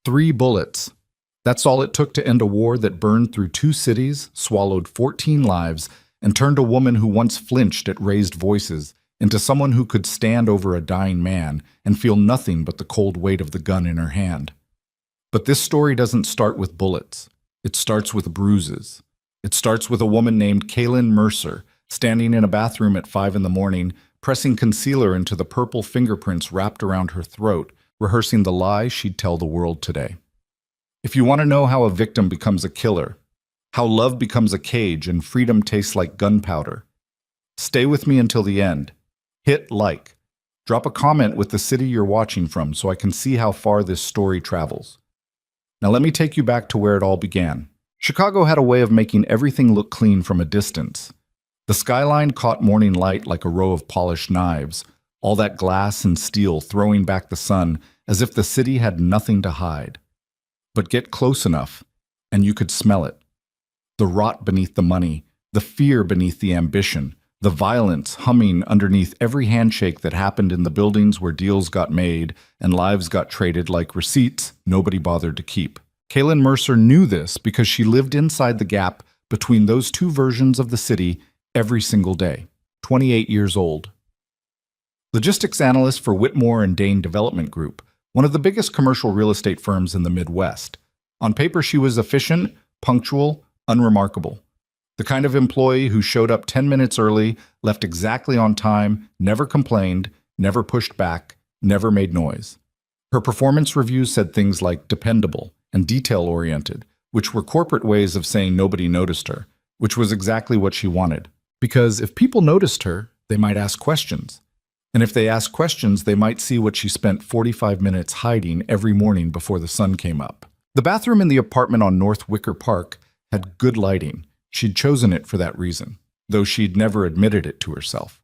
3 bullets. That's all it took to end a war that burned through 2 cities, swallowed 14 lives, and turned a woman who once flinched at raised voices into someone who could stand over a dying man and feel nothing but the cold weight of the gun in her hand. But this story doesn't start with bullets. It starts with bruises. It starts with a woman named Kaylin Mercer, standing in a bathroom at 5 in the morning, pressing concealer into the purple fingerprints wrapped around her throat, rehearsing the lie she'd tell the world today. If you want to know how a victim becomes a killer, how love becomes a cage and freedom tastes like gunpowder, stay with me until the end. Hit like. Drop a comment with the city you're watching from so I can see how far this story travels. Now let me take you back to where it all began. Chicago had a way of making everything look clean from a distance. The skyline caught morning light like a row of polished knives, all that glass and steel throwing back the sun as if the city had nothing to hide. But get close enough, and you could smell it. The rot beneath the money, the fear beneath the ambition, the violence humming underneath every handshake that happened in the buildings where deals got made and lives got traded like receipts nobody bothered to keep. Kaylin Mercer knew this because she lived inside the gap between those two versions of the city every single day. 28 years old. Logistics analyst for Whitmore and Dane Development Group, one of the biggest commercial real estate firms in the Midwest. On paper, she was efficient, punctual, unremarkable. The kind of employee who showed up 10 minutes early, left exactly on time, never complained, never pushed back, never made noise. Her performance reviews said things like dependable and detail-oriented, which were corporate ways of saying nobody noticed her, which was exactly what she wanted. Because if people noticed her, they might ask questions. And if they asked questions, they might see what she spent 45 minutes hiding every morning before the sun came up. The bathroom in the apartment on North Wicker Park had good lighting. She'd chosen it for that reason, though she'd never admitted it to herself.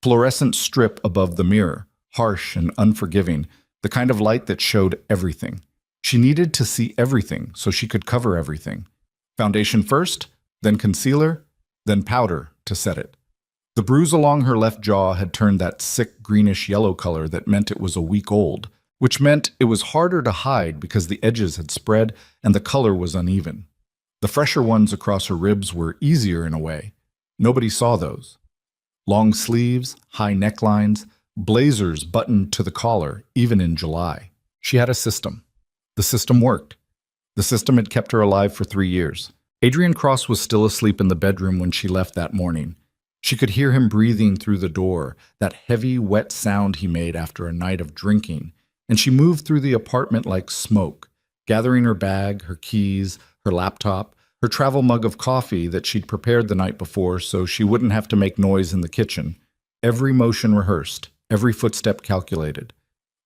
Fluorescent strip above the mirror, harsh and unforgiving, the kind of light that showed everything. She needed to see everything so she could cover everything. Foundation first, then concealer, then powder to set it. The bruise along her left jaw had turned that sick greenish-yellow color that meant it was a week old, which meant it was harder to hide because the edges had spread and the color was uneven. The fresher ones across her ribs were easier in a way. Nobody saw those. Long sleeves, high necklines, blazers buttoned to the collar, even in July. She had a system. The system worked. The system had kept her alive for 3 years. Adrian Cross was still asleep in the bedroom when she left that morning. She could hear him breathing through the door, that heavy, wet sound he made after a night of drinking, and she moved through the apartment like smoke, gathering her bag, her keys, her laptop, her travel mug of coffee that she'd prepared the night before so she wouldn't have to make noise in the kitchen. Every motion rehearsed, every footstep calculated.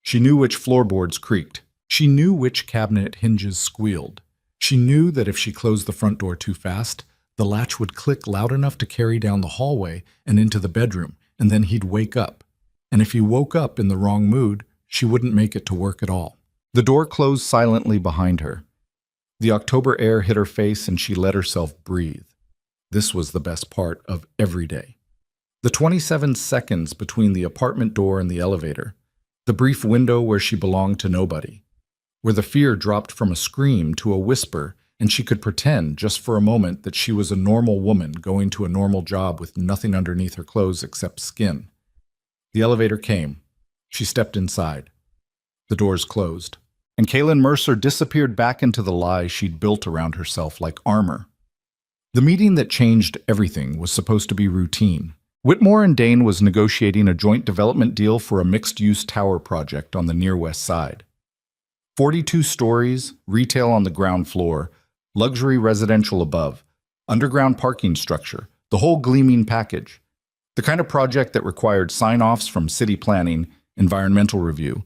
She knew which floorboards creaked. She knew which cabinet hinges squealed. She knew that if she closed the front door too fast, the latch would click loud enough to carry down the hallway and into the bedroom, and then he'd wake up. And if he woke up in the wrong mood, she wouldn't make it to work at all. The door closed silently behind her. The October air hit her face and she let herself breathe. This was the best part of every day. The 27 seconds between the apartment door and the elevator, the brief window where she belonged to nobody, where the fear dropped from a scream to a whisper and she could pretend just for a moment that she was a normal woman going to a normal job with nothing underneath her clothes except skin. The elevator came. She stepped inside. The doors closed. And Kaylin Mercer disappeared back into the lies she'd built around herself like armor. The meeting that changed everything was supposed to be routine. Whitmore and Dane was negotiating a joint development deal for a mixed-use tower project on the near west side. 42 stories, retail on the ground floor, luxury residential above, underground parking structure, the whole gleaming package. The kind of project that required sign-offs from city planning, environmental review,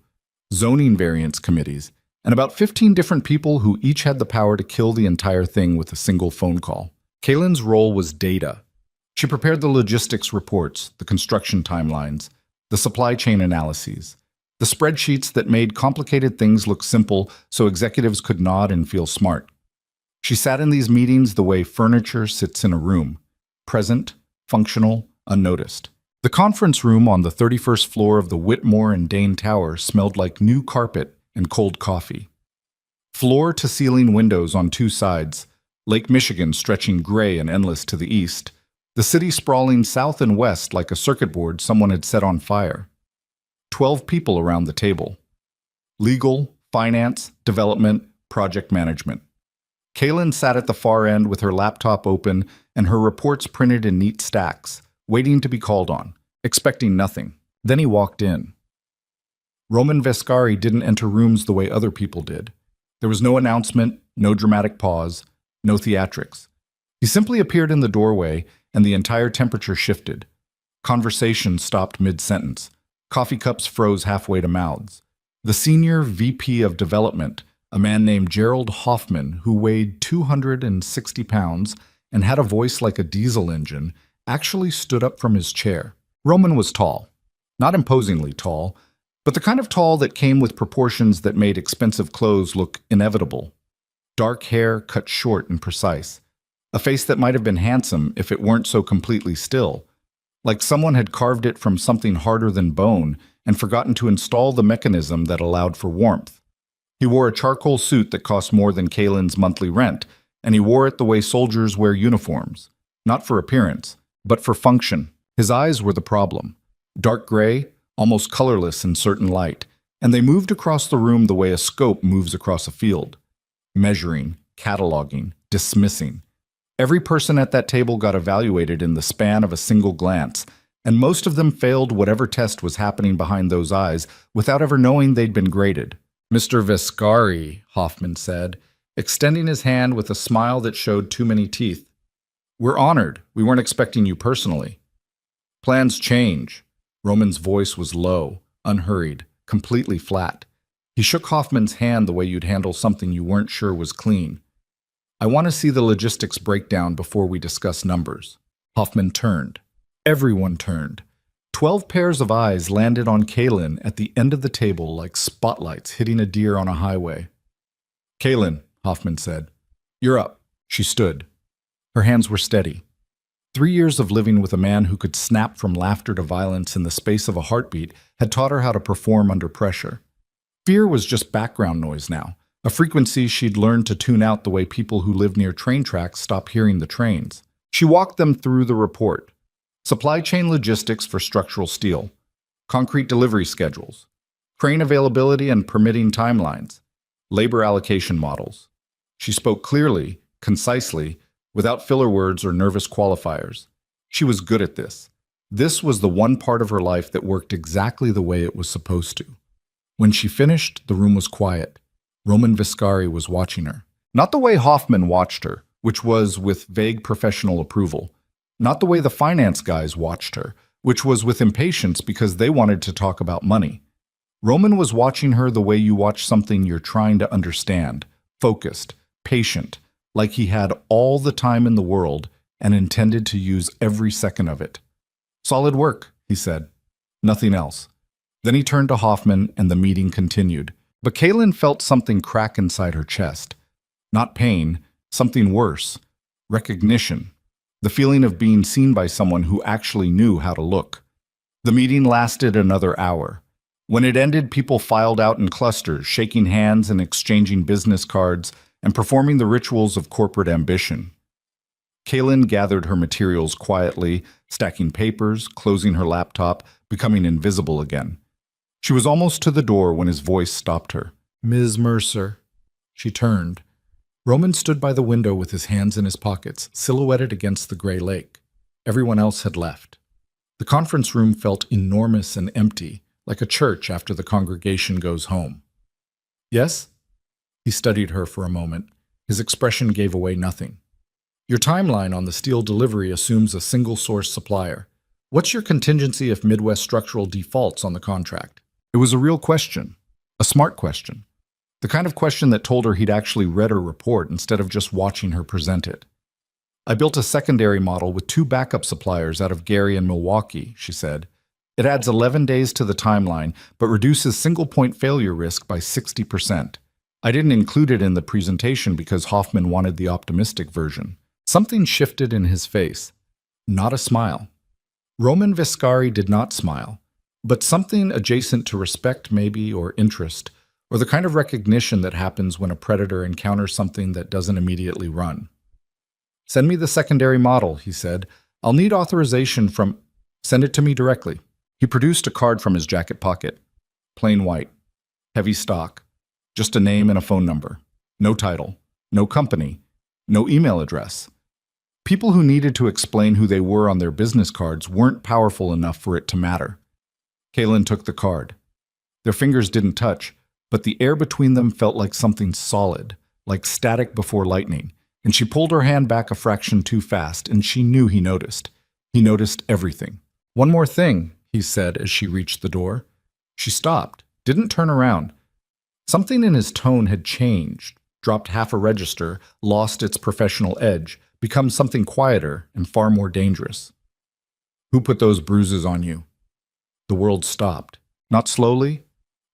zoning variance committees, and about 15 different people who each had the power to kill the entire thing with a single phone call. Kaylin's role was data. She prepared the logistics reports, the construction timelines, the supply chain analyses, the spreadsheets that made complicated things look simple so executives could nod and feel smart. She sat in these meetings the way furniture sits in a room, present, functional, unnoticed. The conference room on the 31st floor of the Whitmore and Dane Tower smelled like new carpet and cold coffee. Floor-to-ceiling windows on two sides, Lake Michigan stretching gray and endless to the east, the city sprawling south and west like a circuit board someone had set on fire. 12 people around the table. Legal, finance, development, project management. Kaylin sat at the far end with her laptop open and her reports printed in neat stacks, waiting to be called on, expecting nothing. Then he walked in. Roman Vescari didn't enter rooms the way other people did. There was no announcement, no dramatic pause, no theatrics. He simply appeared in the doorway, and the entire temperature shifted. Conversation stopped mid-sentence. Coffee cups froze halfway to mouths. The senior VP of development, a man named Gerald Hoffman, who weighed 260 pounds and had a voice like a diesel engine, actually stood up from his chair. Roman was tall. Not imposingly tall, but the kind of tall that came with proportions that made expensive clothes look inevitable. Dark hair cut short and precise. A face that might have been handsome if it weren't so completely still, like someone had carved it from something harder than bone and forgotten to install the mechanism that allowed for warmth. He wore a charcoal suit that cost more than Kaylin's monthly rent, and he wore it the way soldiers wear uniforms, not for appearance, but for function. His eyes were the problem. Dark gray, almost colorless in certain light, and they moved across the room the way a scope moves across a field. Measuring, cataloging, dismissing. Every person at that table got evaluated in the span of a single glance, and most of them failed whatever test was happening behind those eyes without ever knowing they'd been graded. "Mr. Vescari," Hoffman said, extending his hand with a smile that showed too many teeth. "We're honored. We weren't expecting you personally." "Plans change." Roman's voice was low, unhurried, completely flat. He shook Hoffman's hand the way you'd handle something you weren't sure was clean. "I want to see the logistics breakdown before we discuss numbers." Hoffman turned. Everyone turned. 12 pairs of eyes landed on Kaylin at the end of the table like spotlights hitting a deer on a highway. "Kaylin," Hoffman said. "You're up." She stood. Her hands were steady. 3 years of living with a man who could snap from laughter to violence in the space of a heartbeat had taught her how to perform under pressure. Fear was just background noise now, a frequency she'd learned to tune out the way people who live near train tracks stop hearing the trains. She walked them through the report. Supply chain logistics for structural steel, concrete delivery schedules, crane availability and permitting timelines, labor allocation models. She spoke clearly, concisely, without filler words or nervous qualifiers. She was good at this. This was the one part of her life that worked exactly the way it was supposed to. When she finished, the room was quiet. Roman Vescari was watching her. Not the way Hoffman watched her, which was with vague professional approval. Not the way the finance guys watched her, which was with impatience because they wanted to talk about money. Roman was watching her the way you watch something you're trying to understand, focused, patient, like he had all the time in the world and intended to use every second of it. "Solid work," he said. Nothing else. Then he turned to Hoffman and the meeting continued. But Kaylin felt something crack inside her chest. Not pain, something worse. Recognition. The feeling of being seen by someone who actually knew how to look. The meeting lasted another hour. When it ended, people filed out in clusters, shaking hands and exchanging business cards and performing the rituals of corporate ambition. Kaylin gathered her materials quietly, stacking papers, closing her laptop, becoming invisible again. She was almost to the door when his voice stopped her. "Ms. Mercer." She turned. Roman stood by the window with his hands in his pockets, silhouetted against the gray lake. Everyone else had left. The conference room felt enormous and empty, like a church after the congregation goes home. "Yes?" He studied her for a moment. His expression gave away nothing. "Your timeline on the steel delivery assumes a single-source supplier. What's your contingency if Midwest Structural defaults on the contract?" It was a real question, a smart question. The kind of question that told her he'd actually read her report instead of just watching her present it. "I built a secondary model with 2 backup suppliers out of Gary and Milwaukee," she said. "It adds 11 days to the timeline, but reduces single-point failure risk by 60%. I didn't include it in the presentation because Hoffman wanted the optimistic version." Something shifted in his face. Not a smile. Roman Vescari did not smile, but something adjacent to respect maybe, or interest, or the kind of recognition that happens when a predator encounters something that doesn't immediately run. "Send me the secondary model," he said. "I'll need authorization from—" "Send it to me directly." He produced a card from his jacket pocket. Plain white. Heavy stock. Just a name and a phone number. No title. No company. No email address. People who needed to explain who they were on their business cards weren't powerful enough for it to matter. Kaylin took the card. Their fingers didn't touch, but the air between them felt like something solid, like static before lightning, and she pulled her hand back a fraction too fast, and she knew he noticed. He noticed everything. "One more thing," he said as she reached the door. She stopped, didn't turn around. Something in his tone had changed, dropped half a register, lost its professional edge, become something quieter and far more dangerous. "Who put those bruises on you?" The world stopped. Not slowly,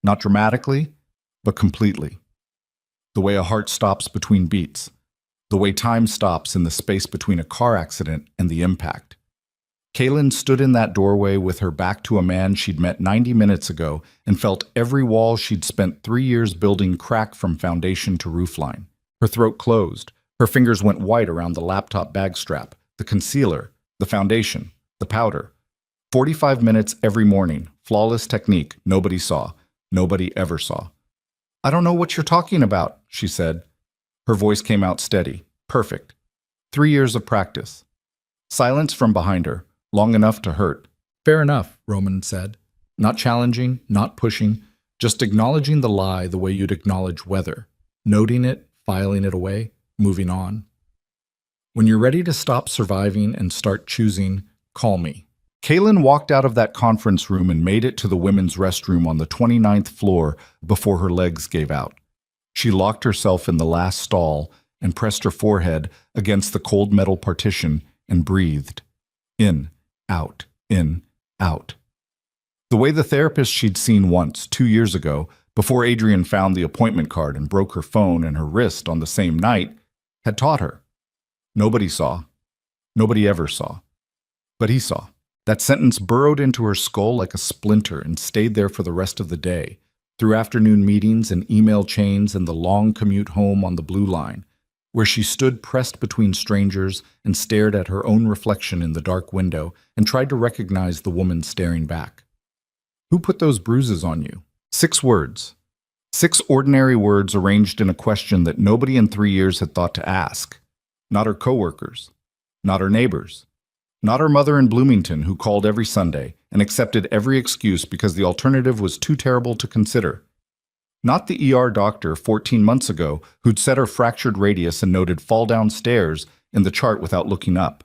not dramatically, but completely. The way a heart stops between beats. The way time stops in the space between a car accident and the impact. Kaylin stood in that doorway with her back to a man she'd met 90 minutes ago and felt every wall she'd spent 3 years building crack from foundation to roofline. Her throat closed. Her fingers went white around the laptop bag strap, the concealer, the foundation, the powder. 45 minutes every morning, flawless technique nobody saw, nobody ever saw. "I don't know what you're talking about," she said. Her voice came out steady, perfect. 3 years of practice. Silence from behind her, long enough to hurt. "Fair enough," Roman said. Not challenging, not pushing, just acknowledging the lie the way you'd acknowledge weather. Noting it, filing it away, moving on. "When you're ready to stop surviving and start choosing, call me." Kaylin walked out of that conference room and made it to the women's restroom on the 29th floor before her legs gave out. She locked herself in the last stall and pressed her forehead against the cold metal partition and breathed. In, out, in, out. The way the therapist she'd seen once, 2 years ago, before Adrian found the appointment card and broke her phone and her wrist on the same night, had taught her. Nobody saw. Nobody ever saw. But he saw. That sentence burrowed into her skull like a splinter and stayed there for the rest of the day, through afternoon meetings and email chains and the long commute home on the Blue Line, where she stood pressed between strangers and stared at her own reflection in the dark window and tried to recognize the woman staring back. "Who put those bruises on you?" 6 words. 6 ordinary words arranged in a question that nobody in 3 years had thought to ask. Not her coworkers. Not her neighbors. Not her mother in Bloomington, who called every Sunday and accepted every excuse because the alternative was too terrible to consider. Not the ER doctor 14 months ago who'd set her fractured radius and noted "fall downstairs" in the chart without looking up.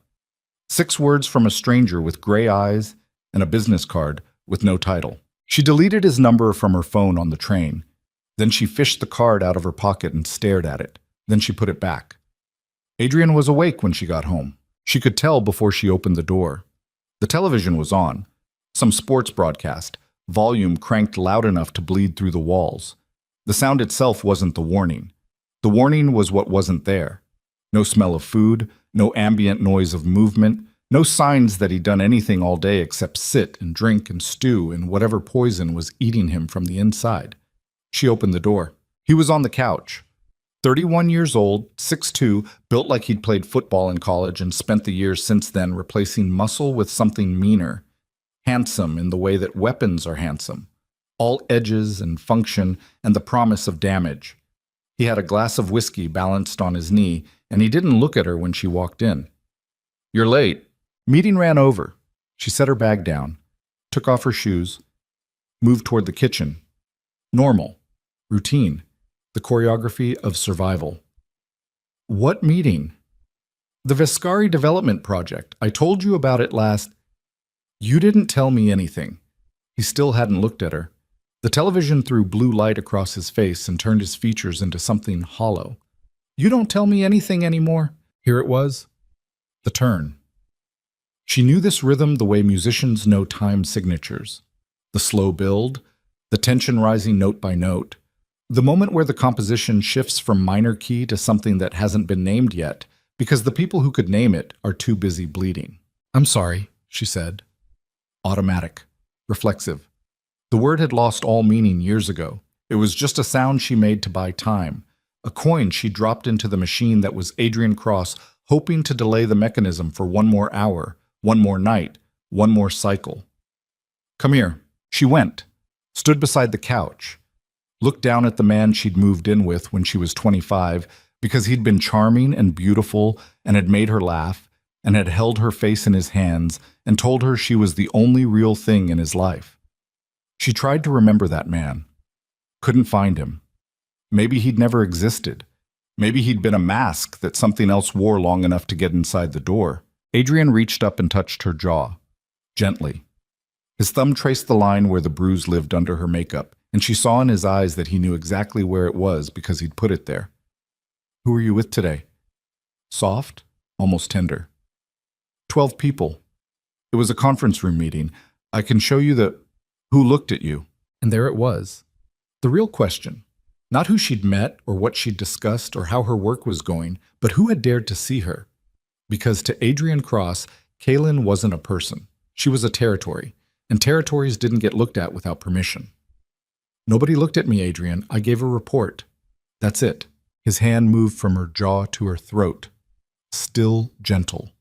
6 words from a stranger with gray eyes and a business card with no title. She deleted his number from her phone on the train. Then she fished the card out of her pocket and stared at it. Then she put it back. Adrian was awake when she got home. She could tell before she opened the door. The television was on. Some sports broadcast, volume cranked loud enough to bleed through the walls. The sound itself wasn't the warning. The warning was what wasn't there. No smell of food, no ambient noise of movement, no signs that he'd done anything all day except sit and drink and stew in whatever poison was eating him from the inside. She opened the door. He was on the couch. 31 years old, 6'2", built like he'd played football in college and spent the years since then replacing muscle with something meaner. Handsome in the way that weapons are handsome. All edges and function and the promise of damage. He had a glass of whiskey balanced on his knee, and he didn't look at her when she walked in. "You're late." Meeting ran over. She set her bag down, took off her shoes, moved toward the kitchen. Normal. Routine. The choreography of survival. "What meeting?" "The Vescari development project. I told you about it last—" "You didn't tell me anything." He still hadn't looked at her. The television threw blue light across his face and turned his features into something hollow. "You don't tell me anything anymore." Here it was. The turn. She knew this rhythm the way musicians know time signatures. The slow build, the tension rising note by note, the moment where the composition shifts from minor key to something that hasn't been named yet, because the people who could name it are too busy bleeding. "I'm sorry," she said. Automatic. Reflexive. The word had lost all meaning years ago. It was just a sound she made to buy time, a coin she dropped into the machine that was Adrian Cross, hoping to delay the mechanism for one more hour, one more night, one more cycle. Come here. She went, stood beside the couch, looked down at the man she'd moved in with when she was 25 because he'd been charming and beautiful and had made her laugh and had held her face in his hands and told her she was the only real thing in his life. She tried to remember that man. Couldn't find him. Maybe he'd never existed. Maybe he'd been a mask that something else wore long enough to get inside the door. Adrian reached up and touched her jaw, gently. His thumb traced the line where the bruise lived under her makeup, and she saw in his eyes that he knew exactly where it was because he'd put it there. Who are you with today? Soft, almost tender. 12 people. It was a conference room meeting. I can show you who looked at you. And there it was. The real question. Not who she'd met or what she'd discussed or how her work was going, but who had dared to see her. Because to Adrian Cross, Kaylin wasn't a person. She was a territory, and territories didn't get looked at without permission. Nobody looked at me, Adrian. I gave a report. That's it. His hand moved from her jaw to her throat. Still gentle.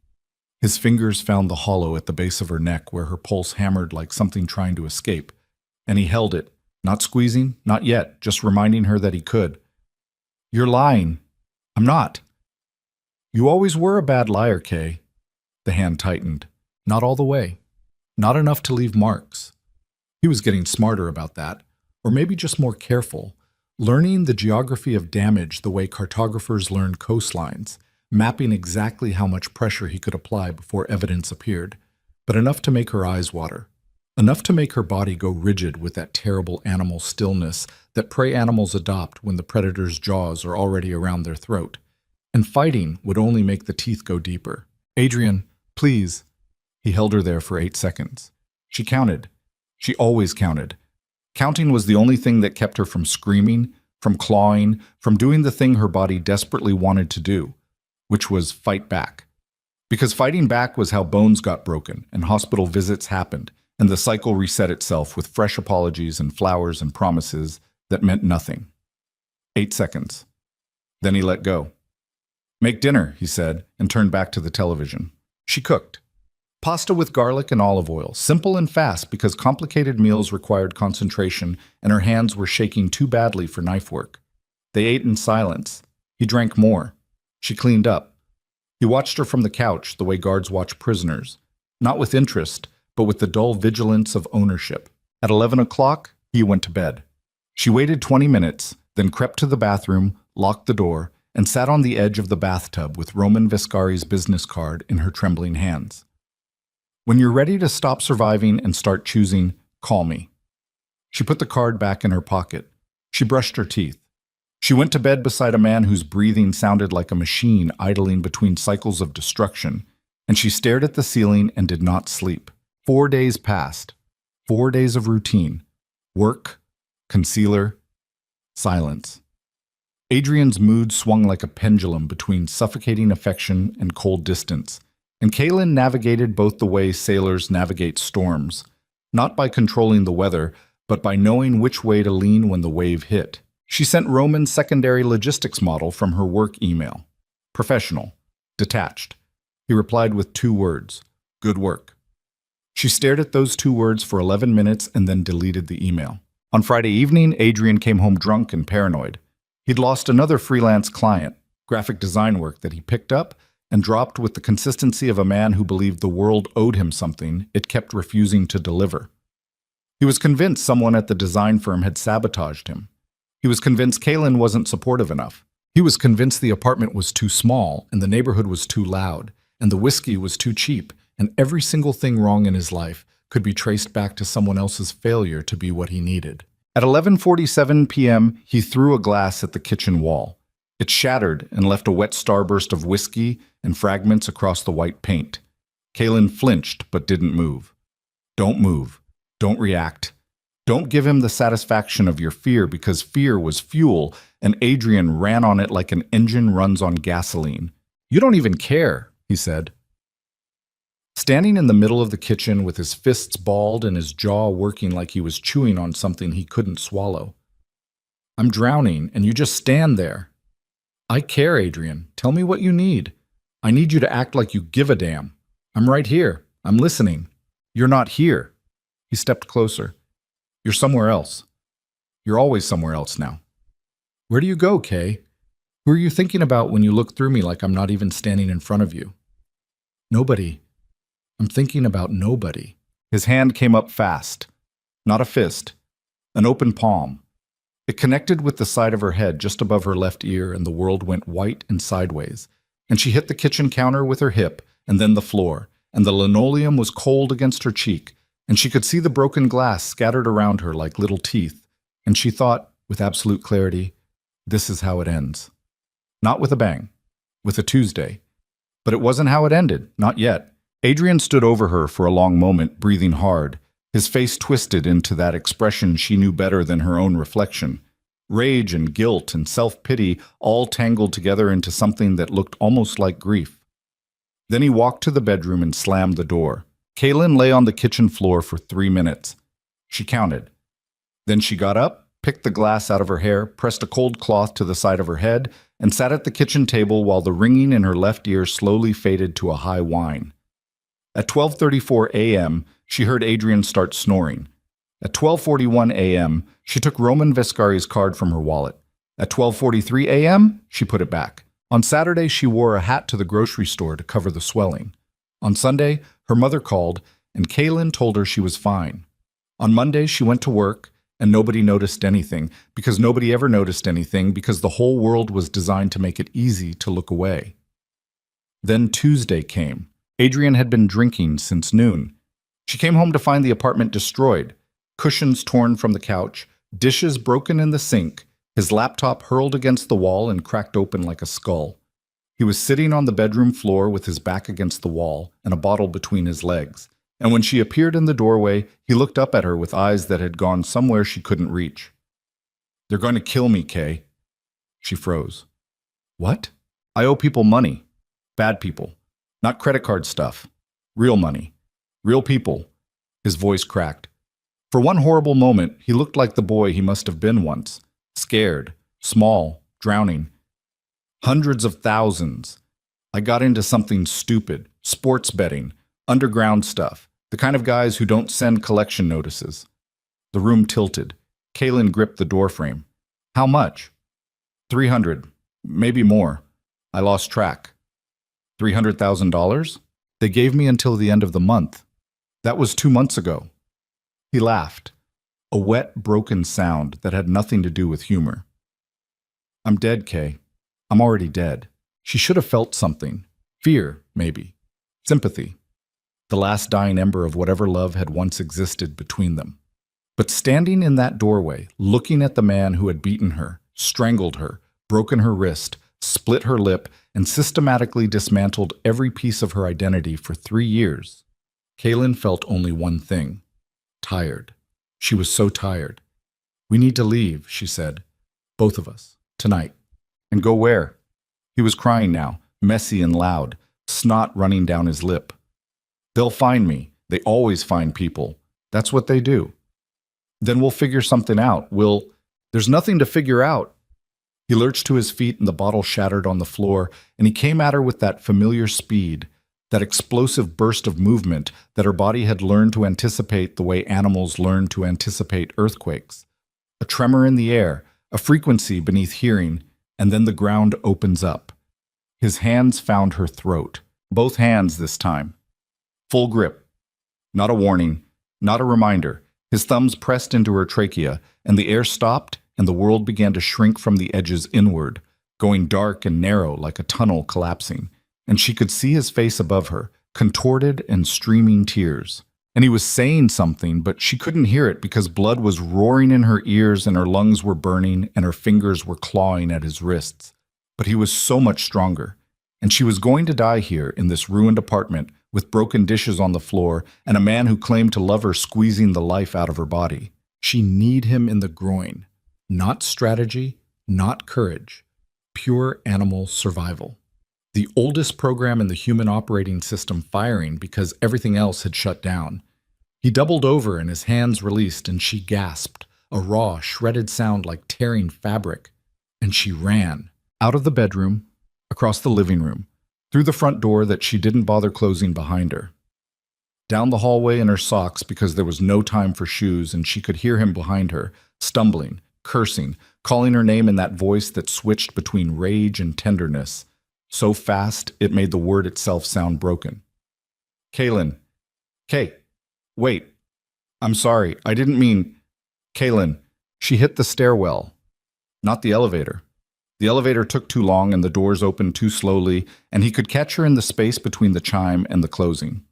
His fingers found the hollow at the base of her neck where her pulse hammered like something trying to escape, and he held it. Not squeezing, not yet, just reminding her that he could. You're lying. I'm not. You always were a bad liar, Kay. The hand tightened. Not all the way. Not enough to leave marks. He was getting smarter about that, or maybe just more careful, learning the geography of damage the way cartographers learn coastlines, mapping exactly how much pressure he could apply before evidence appeared, but enough to make her eyes water. Enough to make her body go rigid with that terrible animal stillness that prey animals adopt when the predator's jaws are already around their throat. And fighting would only make the teeth go deeper. Adrian, please. He held her there for 8 seconds. She counted. She always counted. Counting was the only thing that kept her from screaming, from clawing, from doing the thing her body desperately wanted to do, which was fight back. Because fighting back was how bones got broken and hospital visits happened, and the cycle reset itself with fresh apologies and flowers and promises that meant nothing. 8 seconds. Then he let go. Make dinner, he said, and turned back to the television. She cooked. Pasta with garlic and olive oil, simple and fast because complicated meals required concentration and her hands were shaking too badly for knife work. They ate in silence. He drank more. She cleaned up. He watched her from the couch the way guards watch prisoners, not with interest, but with the dull vigilance of ownership. At 11 o'clock, he went to bed. She waited 20 minutes, then crept to the bathroom, locked the door, and sat on the edge of the bathtub with Roman Viscari's business card in her trembling hands. When you're ready to stop surviving and start choosing, call me. She put the card back in her pocket. She brushed her teeth. She went to bed beside a man whose breathing sounded like a machine idling between cycles of destruction, and she stared at the ceiling and did not sleep. 4 days passed. 4 days of routine. Work, concealer, silence. Adrian's mood swung like a pendulum between suffocating affection and cold distance, and Kaylin navigated both the way sailors navigate storms, not by controlling the weather, but by knowing which way to lean when the wave hit. She sent Roman's secondary logistics model from her work email. Professional. Detached. He replied with 2 words. Good work. She stared at those 2 words for 11 minutes and then deleted the email. On Friday evening, Adrian came home drunk and paranoid. He'd lost another freelance client, graphic design work that he picked up and dropped with the consistency of a man who believed the world owed him something it kept refusing to deliver. He was convinced someone at the design firm had sabotaged him. He was convinced Kaylin wasn't supportive enough. He was convinced the apartment was too small and the neighborhood was too loud and the whiskey was too cheap, and every single thing wrong in his life could be traced back to someone else's failure to be what he needed. At 11:47 p.m., he threw a glass at the kitchen wall. It shattered and left a wet starburst of whiskey and fragments across the white paint. Kaylin flinched but didn't move. Don't move. Don't react. Don't give him the satisfaction of your fear because fear was fuel and Adrian ran on it like an engine runs on gasoline. You don't even care, he said. Standing in the middle of the kitchen with his fists balled and his jaw working like he was chewing on something he couldn't swallow. I'm drowning, and you just stand there. I care, Adrian. Tell me what you need. I need you to act like you give a damn. I'm right here. I'm listening. You're not here. He stepped closer. You're somewhere else. You're always somewhere else now. Where do you go, Kay? Who are you thinking about when you look through me like I'm not even standing in front of you? Nobody. I'm thinking about nobody. His hand came up fast. Not a fist. An open palm. It connected with the side of her head just above her left ear, and the world went white and sideways. And she hit the kitchen counter with her hip, and then the floor, and the linoleum was cold against her cheek, and she could see the broken glass scattered around her like little teeth, and she thought, with absolute clarity, this is how it ends. Not with a bang, with a Tuesday. But it wasn't how it ended, not yet. Adrian stood over her for a long moment, breathing hard, his face twisted into that expression she knew better than her own reflection. Rage and guilt and self-pity all tangled together into something that looked almost like grief. Then he walked to the bedroom and slammed the door. Kaylin lay on the kitchen floor for 3 minutes. She counted. Then she got up, picked the glass out of her hair, pressed a cold cloth to the side of her head, and sat at the kitchen table while the ringing in her left ear slowly faded to a high whine. At 12:34 a.m., she heard Adrian start snoring. At 12:41 a.m., she took Roman Vescari's card from her wallet. At 12:43 a.m., she put it back. On Saturday, she wore a hat to the grocery store to cover the swelling. On Sunday, her mother called, and Kaylin told her she was fine. On Monday, she went to work, and nobody noticed anything, because nobody ever noticed anything, because the whole world was designed to make it easy to look away. Then Tuesday came. Adrian had been drinking since noon. She came home to find the apartment destroyed, cushions torn from the couch, dishes broken in the sink, his laptop hurled against the wall and cracked open like a skull. He was sitting on the bedroom floor with his back against the wall and a bottle between his legs. And when she appeared in the doorway, he looked up at her with eyes that had gone somewhere she couldn't reach. "They're going to kill me, Kay." She froze. "What?" "I owe people money. Bad people. Not credit card stuff. Real money. Real people." His voice cracked. For one horrible moment, he looked like the boy he must have been once. Scared, small, drowning. "Hundreds of thousands. I got into something stupid. Sports betting. Underground stuff. The kind of guys who don't send collection notices." The room tilted. Kaylin gripped the doorframe. "How much?" 300. Maybe more. I lost track." $300,000? They gave me until the end of the month. That was 2 months ago." He laughed. A wet, broken sound that had nothing to do with humor. "I'm dead, Kay. I'm already dead." She should have felt something. Fear, maybe. Sympathy. The last dying ember of whatever love had once existed between them. But standing in that doorway, looking at the man who had beaten her, strangled her, broken her wrist, split her lip, and systematically dismantled every piece of her identity for 3 years, Kaylin felt only one thing. Tired. She was so tired. "We need to leave," she said. "Both of us. Tonight." "And go where?" He was crying now, messy and loud, snot running down his lip. "They'll find me. They always find people. That's what they do." "Then we'll figure something out. There's nothing to figure out." He lurched to his feet and the bottle shattered on the floor, and he came at her with that familiar speed, that explosive burst of movement that her body had learned to anticipate the way animals learn to anticipate earthquakes. A tremor in the air, a frequency beneath hearing, and then the ground opens up. His hands found her throat, both hands this time. Full grip. Not a warning, not a reminder. His thumbs pressed into her trachea, and the air stopped, and the world began to shrink from the edges inward, going dark and narrow like a tunnel collapsing. And she could see his face above her, contorted and streaming tears. And he was saying something, but she couldn't hear it because blood was roaring in her ears and her lungs were burning and her fingers were clawing at his wrists. But he was so much stronger. And she was going to die here in this ruined apartment with broken dishes on the floor and a man who claimed to love her squeezing the life out of her body. She kneed him in the groin. Not strategy, not courage. Pure animal survival. The oldest program in the human operating system firing because everything else had shut down. He doubled over and his hands released and she gasped, a raw, shredded sound like tearing fabric. And she ran. Out of the bedroom, across the living room, through the front door that she didn't bother closing behind her. Down the hallway in her socks because there was no time for shoes and she could hear him behind her, stumbling, cursing, calling her name in that voice that switched between rage and tenderness, so fast it made the word itself sound broken. Kaylin. Kay. Wait. I'm sorry. I didn't mean... Kaylin. She hit the stairwell, not the elevator. The elevator took too long and the doors opened too slowly, and he could catch her in the space between the chime and the closing.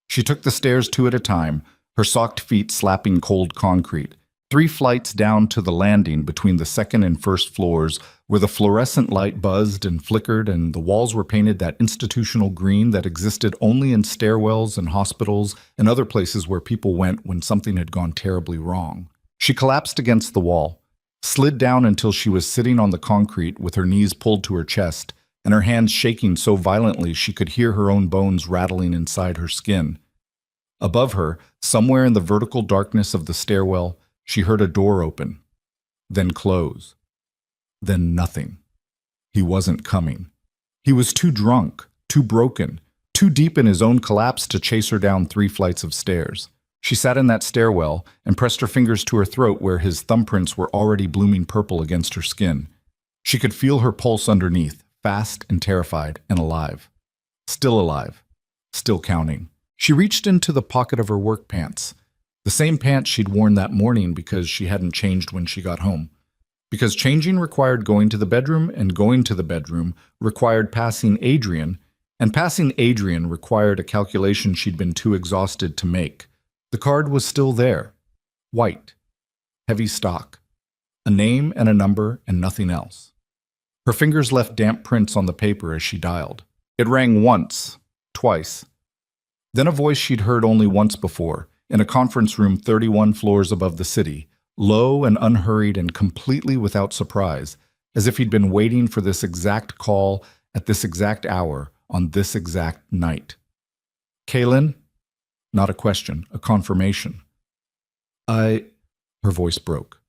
She took the stairs two at a time, her socked feet slapping cold concrete. 3 flights down to the landing between the second and first floors, where the fluorescent light buzzed and flickered and the walls were painted that institutional green that existed only in stairwells and hospitals and other places where people went when something had gone terribly wrong. She collapsed against the wall, slid down until she was sitting on the concrete with her knees pulled to her chest and her hands shaking so violently she could hear her own bones rattling inside her skin. Above her, somewhere in the vertical darkness of the stairwell, she heard a door open, then close, then nothing. He wasn't coming. He was too drunk, too broken, too deep in his own collapse to chase her down 3 flights of stairs. She sat in that stairwell and pressed her fingers to her throat where his thumbprints were already blooming purple against her skin. She could feel her pulse underneath, fast and terrified and alive. Still alive, still counting. She reached into the pocket of her work pants, the same pants she'd worn that morning because she hadn't changed when she got home. Because changing required going to the bedroom, and going to the bedroom required passing Adrian, and passing Adrian required a calculation she'd been too exhausted to make. The card was still there. White. Heavy stock. A name and a number and nothing else. Her fingers left damp prints on the paper as she dialed. It rang once, twice. Then a voice she'd heard only once before, in a conference room 31 floors above the city, low and unhurried and completely without surprise, as if he'd been waiting for this exact call at this exact hour on this exact night. Kaylin? Not a question, a confirmation. Her voice broke.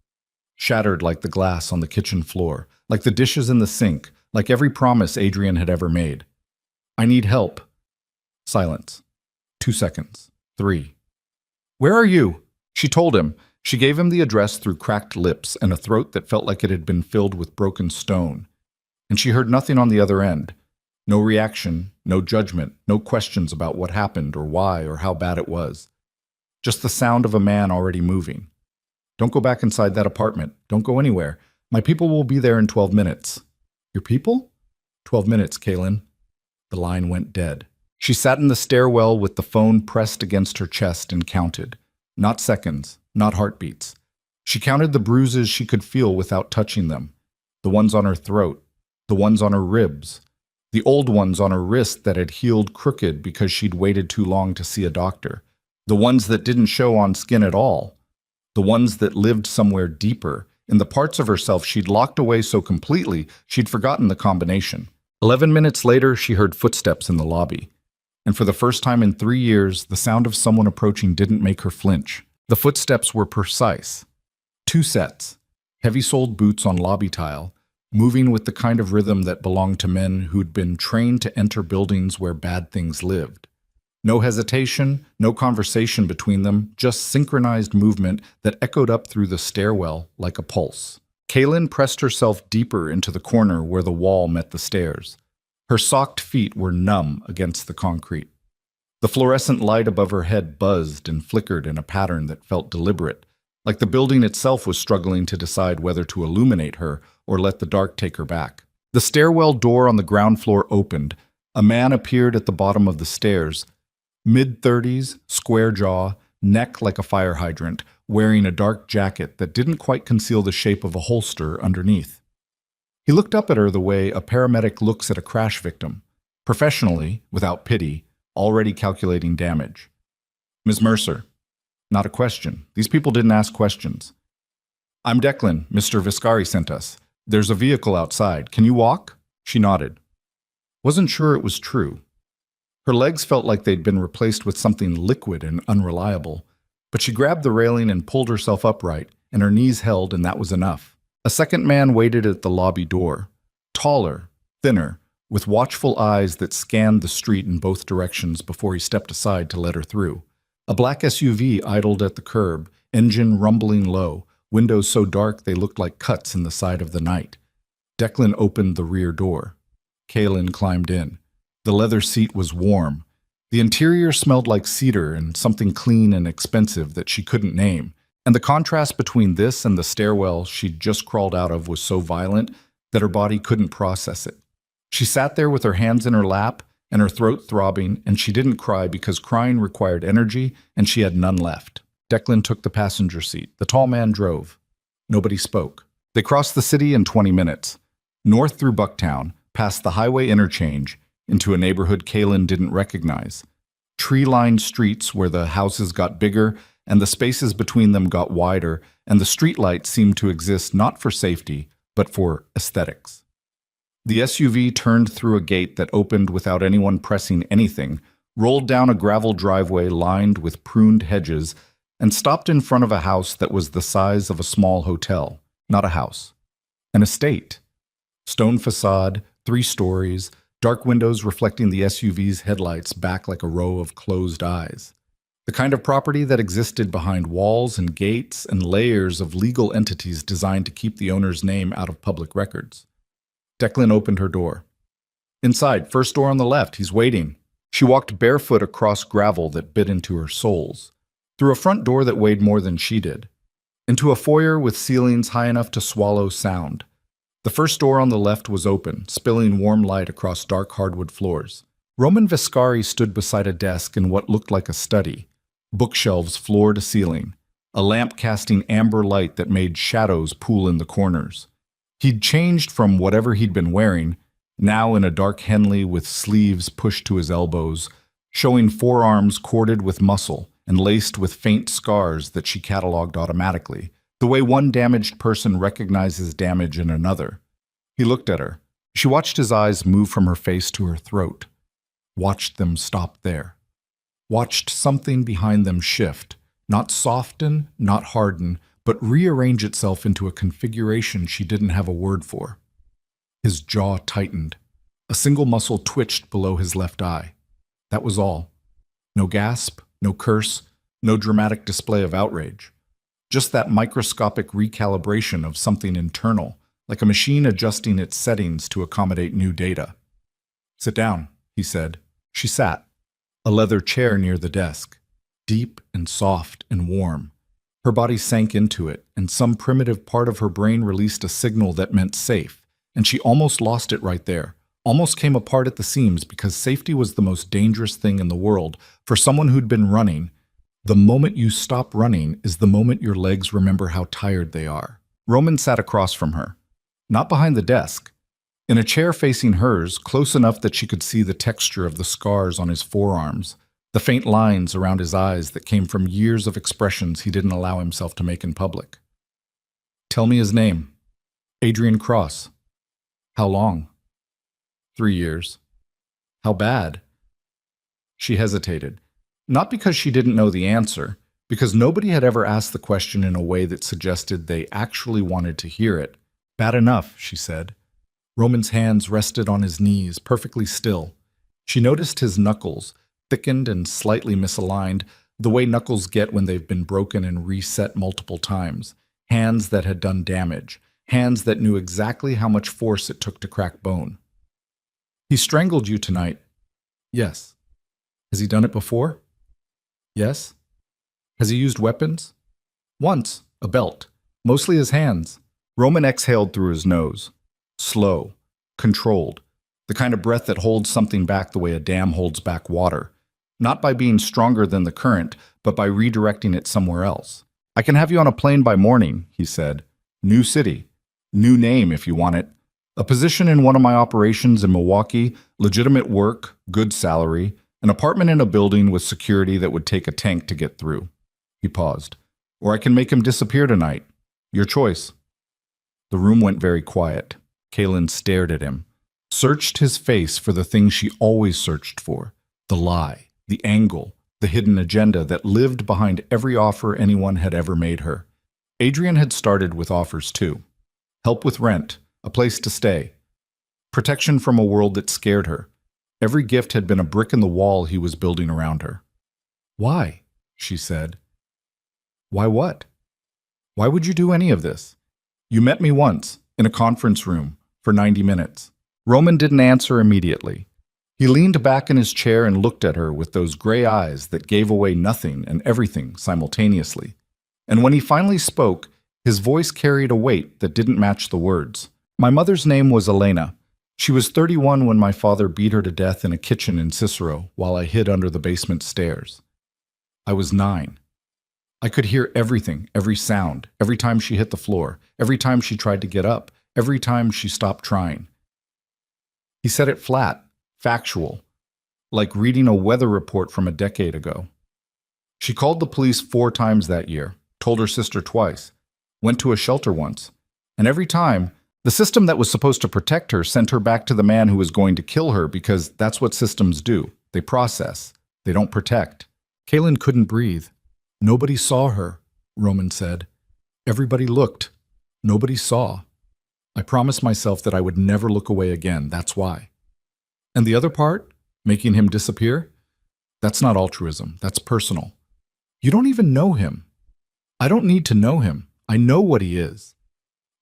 Shattered like the glass on the kitchen floor, like the dishes in the sink, like every promise Adrian had ever made. I need help. Silence. 2 seconds. 3. Where are you? She told him. She gave him the address through cracked lips and a throat that felt like it had been filled with broken stone. And she heard nothing on the other end. No reaction, no judgment, no questions about what happened or why or how bad it was. Just the sound of a man already moving. Don't go back inside that apartment. Don't go anywhere. My people will be there in 12 minutes. Your people? 12 minutes, Kaylin. The line went dead. She sat in the stairwell with the phone pressed against her chest and counted. Not seconds, not heartbeats. She counted the bruises she could feel without touching them. The ones on her throat, the ones on her ribs, the old ones on her wrist that had healed crooked because she'd waited too long to see a doctor, the ones that didn't show on skin at all, the ones that lived somewhere deeper, in the parts of herself she'd locked away so completely she'd forgotten the combination. 11 minutes later, she heard footsteps in the lobby. And for the first time in 3 years, the sound of someone approaching didn't make her flinch. The footsteps were precise. 2 sets, heavy-soled boots on lobby tile, moving with the kind of rhythm that belonged to men who'd been trained to enter buildings where bad things lived. No hesitation, no conversation between them, just synchronized movement that echoed up through the stairwell like a pulse. Kaylin pressed herself deeper into the corner where the wall met the stairs. Her socked feet were numb against the concrete. The fluorescent light above her head buzzed and flickered in a pattern that felt deliberate, like the building itself was struggling to decide whether to illuminate her or let the dark take her back. The stairwell door on the ground floor opened. A man appeared at the bottom of the stairs, mid-30s, square jaw, neck like a fire hydrant, wearing a dark jacket that didn't quite conceal the shape of a holster underneath. He looked up at her the way a paramedic looks at a crash victim, professionally, without pity, already calculating damage. Ms. Mercer. Not a question. These people didn't ask questions. I'm Declan. Mr. Viscari sent us. There's a vehicle outside. Can you walk? She nodded. Wasn't sure it was true. Her legs felt like they'd been replaced with something liquid and unreliable, but she grabbed the railing and pulled herself upright and her knees held, and that was enough. A second man waited at the lobby door, taller, thinner, with watchful eyes that scanned the street in both directions before he stepped aside to let her through. A black SUV idled at the curb, engine rumbling low, windows so dark they looked like cuts in the side of the night. Declan opened the rear door. Kaylin climbed in. The leather seat was warm. The interior smelled like cedar and something clean and expensive that she couldn't name, and the contrast between this and the stairwell she'd just crawled out of was so violent that her body couldn't process it. She sat there with her hands in her lap and her throat throbbing, and she didn't cry because crying required energy and she had none left. Declan took the passenger seat. The tall man drove. Nobody spoke. They crossed the city in 20 minutes, north through Bucktown, past the highway interchange, into a neighborhood Kaylin didn't recognize. Tree-lined streets where the houses got bigger and the spaces between them got wider, and the streetlights seemed to exist not for safety, but for aesthetics. The SUV turned through a gate that opened without anyone pressing anything, rolled down a gravel driveway lined with pruned hedges, and stopped in front of a house that was the size of a small hotel. Not a house. An estate. Stone facade, 3 stories, dark windows reflecting the SUV's headlights back like a row of closed eyes. The kind of property that existed behind walls and gates and layers of legal entities designed to keep the owner's name out of public records. Declan opened her door. Inside, first door on the left, he's waiting. She walked barefoot across gravel that bit into her soles, through a front door that weighed more than she did, into a foyer with ceilings high enough to swallow sound. The first door on the left was open, spilling warm light across dark hardwood floors. Roman Viscari stood beside a desk in what looked like a study, bookshelves floor to ceiling, a lamp casting amber light that made shadows pool in the corners. He'd changed from whatever he'd been wearing, now in a dark Henley with sleeves pushed to his elbows, showing forearms corded with muscle and laced with faint scars that she cataloged automatically, the way one damaged person recognizes damage in another. He looked at her. She watched his eyes move from her face to her throat, watched them stop there, watched something behind them shift, not soften, not harden, but rearrange itself into a configuration she didn't have a word for. His jaw tightened. A single muscle twitched below his left eye. That was all. No gasp, no curse, no dramatic display of outrage. Just that microscopic recalibration of something internal, like a machine adjusting its settings to accommodate new data. "Sit down," he said. She sat. A leather chair near the desk, deep and soft and warm. Her body sank into it, and some primitive part of her brain released a signal that meant safe, and she almost lost it right there, almost came apart at the seams because safety was the most dangerous thing in the world for someone who'd been running. The moment you stop running is the moment your legs remember how tired they are. Roman sat across from her, not behind the desk, in a chair facing hers, close enough that she could see the texture of the scars on his forearms, the faint lines around his eyes that came from years of expressions he didn't allow himself to make in public. "Tell me his name." "Adrian Cross." "How long?" 3 years. "How bad?" She hesitated, not because she didn't know the answer, because nobody had ever asked the question in a way that suggested they actually wanted to hear it. "Bad enough," she said. Roman's hands rested on his knees, perfectly still. She noticed his knuckles, thickened and slightly misaligned, the way knuckles get when they've been broken and reset multiple times. Hands that had done damage. Hands that knew exactly how much force it took to crack bone. "He strangled you tonight." "Yes." "Has he done it before?" "Yes." "Has he used weapons?" "Once. A belt. Mostly his hands." Roman exhaled through his nose. Slow. Controlled. The kind of breath that holds something back the way a dam holds back water. Not by being stronger than the current, but by redirecting it somewhere else. "I can have you on a plane by morning," he said. "New city. New name if you want it. A position in one of my operations in Milwaukee, legitimate work, good salary, an apartment in a building with security that would take a tank to get through." He paused. "Or I can make him disappear tonight. Your choice." The room went very quiet. Kaylin stared at him, searched his face for the thing she always searched for, the lie, the angle, the hidden agenda that lived behind every offer anyone had ever made her. Adrian had started with offers too. Help with rent, a place to stay, protection from a world that scared her. Every gift had been a brick in the wall he was building around her. Why? She said. Why what? Why would you do any of this? You met me once, in a conference room, for 90 minutes. Roman didn't answer immediately. He leaned back in his chair and looked at her with those gray eyes that gave away nothing and everything simultaneously. And when he finally spoke, his voice carried a weight that didn't match the words. My mother's name was Elena. She was 31 when my father beat her to death in a kitchen in Cicero while I hid under the basement stairs. I was 9. I could hear everything, every sound, every time she hit the floor, every time she tried to get up, every time she stopped trying. He said it flat, factual, like reading a weather report from a decade ago. She called the police 4 times that year, told her sister twice, went to a shelter once, and every time, the system that was supposed to protect her sent her back to the man who was going to kill her because that's what systems do. They process. They don't protect. Kaylin couldn't breathe. Nobody saw her, Roman said. Everybody looked. Nobody saw. I promised myself that I would never look away again, that's why. And the other part, making him disappear? That's not altruism, that's personal. You don't even know him. I don't need to know him. I know what he is.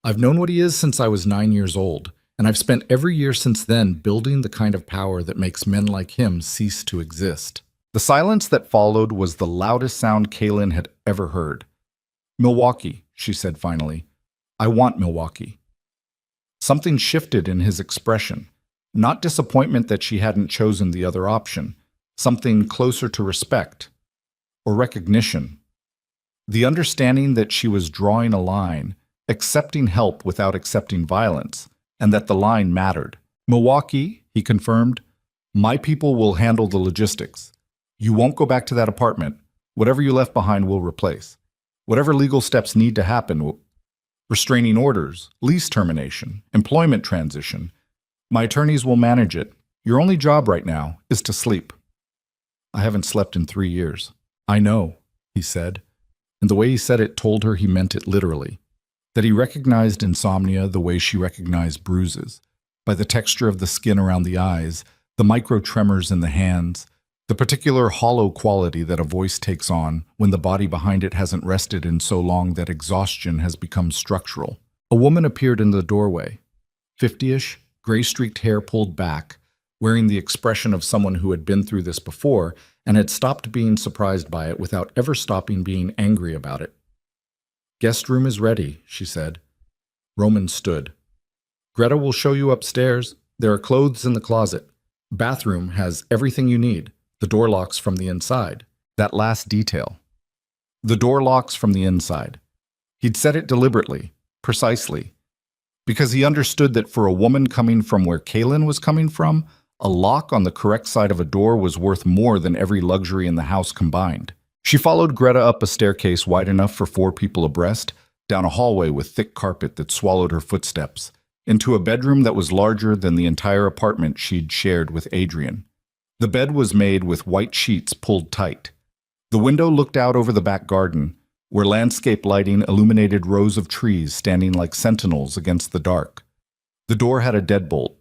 I've known what he is since I was 9 years old, and I've spent every year since then building the kind of power that makes men like him cease to exist. The silence that followed was the loudest sound Kaylin had ever heard. Milwaukee, she said finally. I want Milwaukee. Something shifted in his expression. Not disappointment that she hadn't chosen the other option. Something closer to respect. Or recognition. The understanding that she was drawing a line, accepting help without accepting violence, and that the line mattered. Milwaukee, he confirmed, my people will handle the logistics. You won't go back to that apartment. Whatever you left behind will replace. Whatever legal steps need to happen, restraining orders, lease termination, employment transition. My attorneys will manage it. Your only job right now is to sleep. I haven't slept in 3 years. I know, he said, and the way he said it told her he meant it literally. That he recognized insomnia the way she recognized bruises, by the texture of the skin around the eyes, the micro tremors in the hands, the particular hollow quality that a voice takes on when the body behind it hasn't rested in so long that exhaustion has become structural. A woman appeared in the doorway, 50-ish, gray-streaked hair pulled back, wearing the expression of someone who had been through this before and had stopped being surprised by it without ever stopping being angry about it. Guest room is ready, she said. Roman stood. Greta will show you upstairs. There are clothes in the closet. Bathroom has everything you need. The door locks from the inside. That last detail. The door locks from the inside. He'd said it deliberately, precisely, because he understood that for a woman coming from where Kaylin was coming from, a lock on the correct side of a door was worth more than every luxury in the house combined. She followed Greta up a staircase wide enough for 4 people abreast, down a hallway with thick carpet that swallowed her footsteps, into a bedroom that was larger than the entire apartment she'd shared with Adrian. The bed was made with white sheets pulled tight. The window looked out over the back garden, where landscape lighting illuminated rows of trees standing like sentinels against the dark. The door had a deadbolt.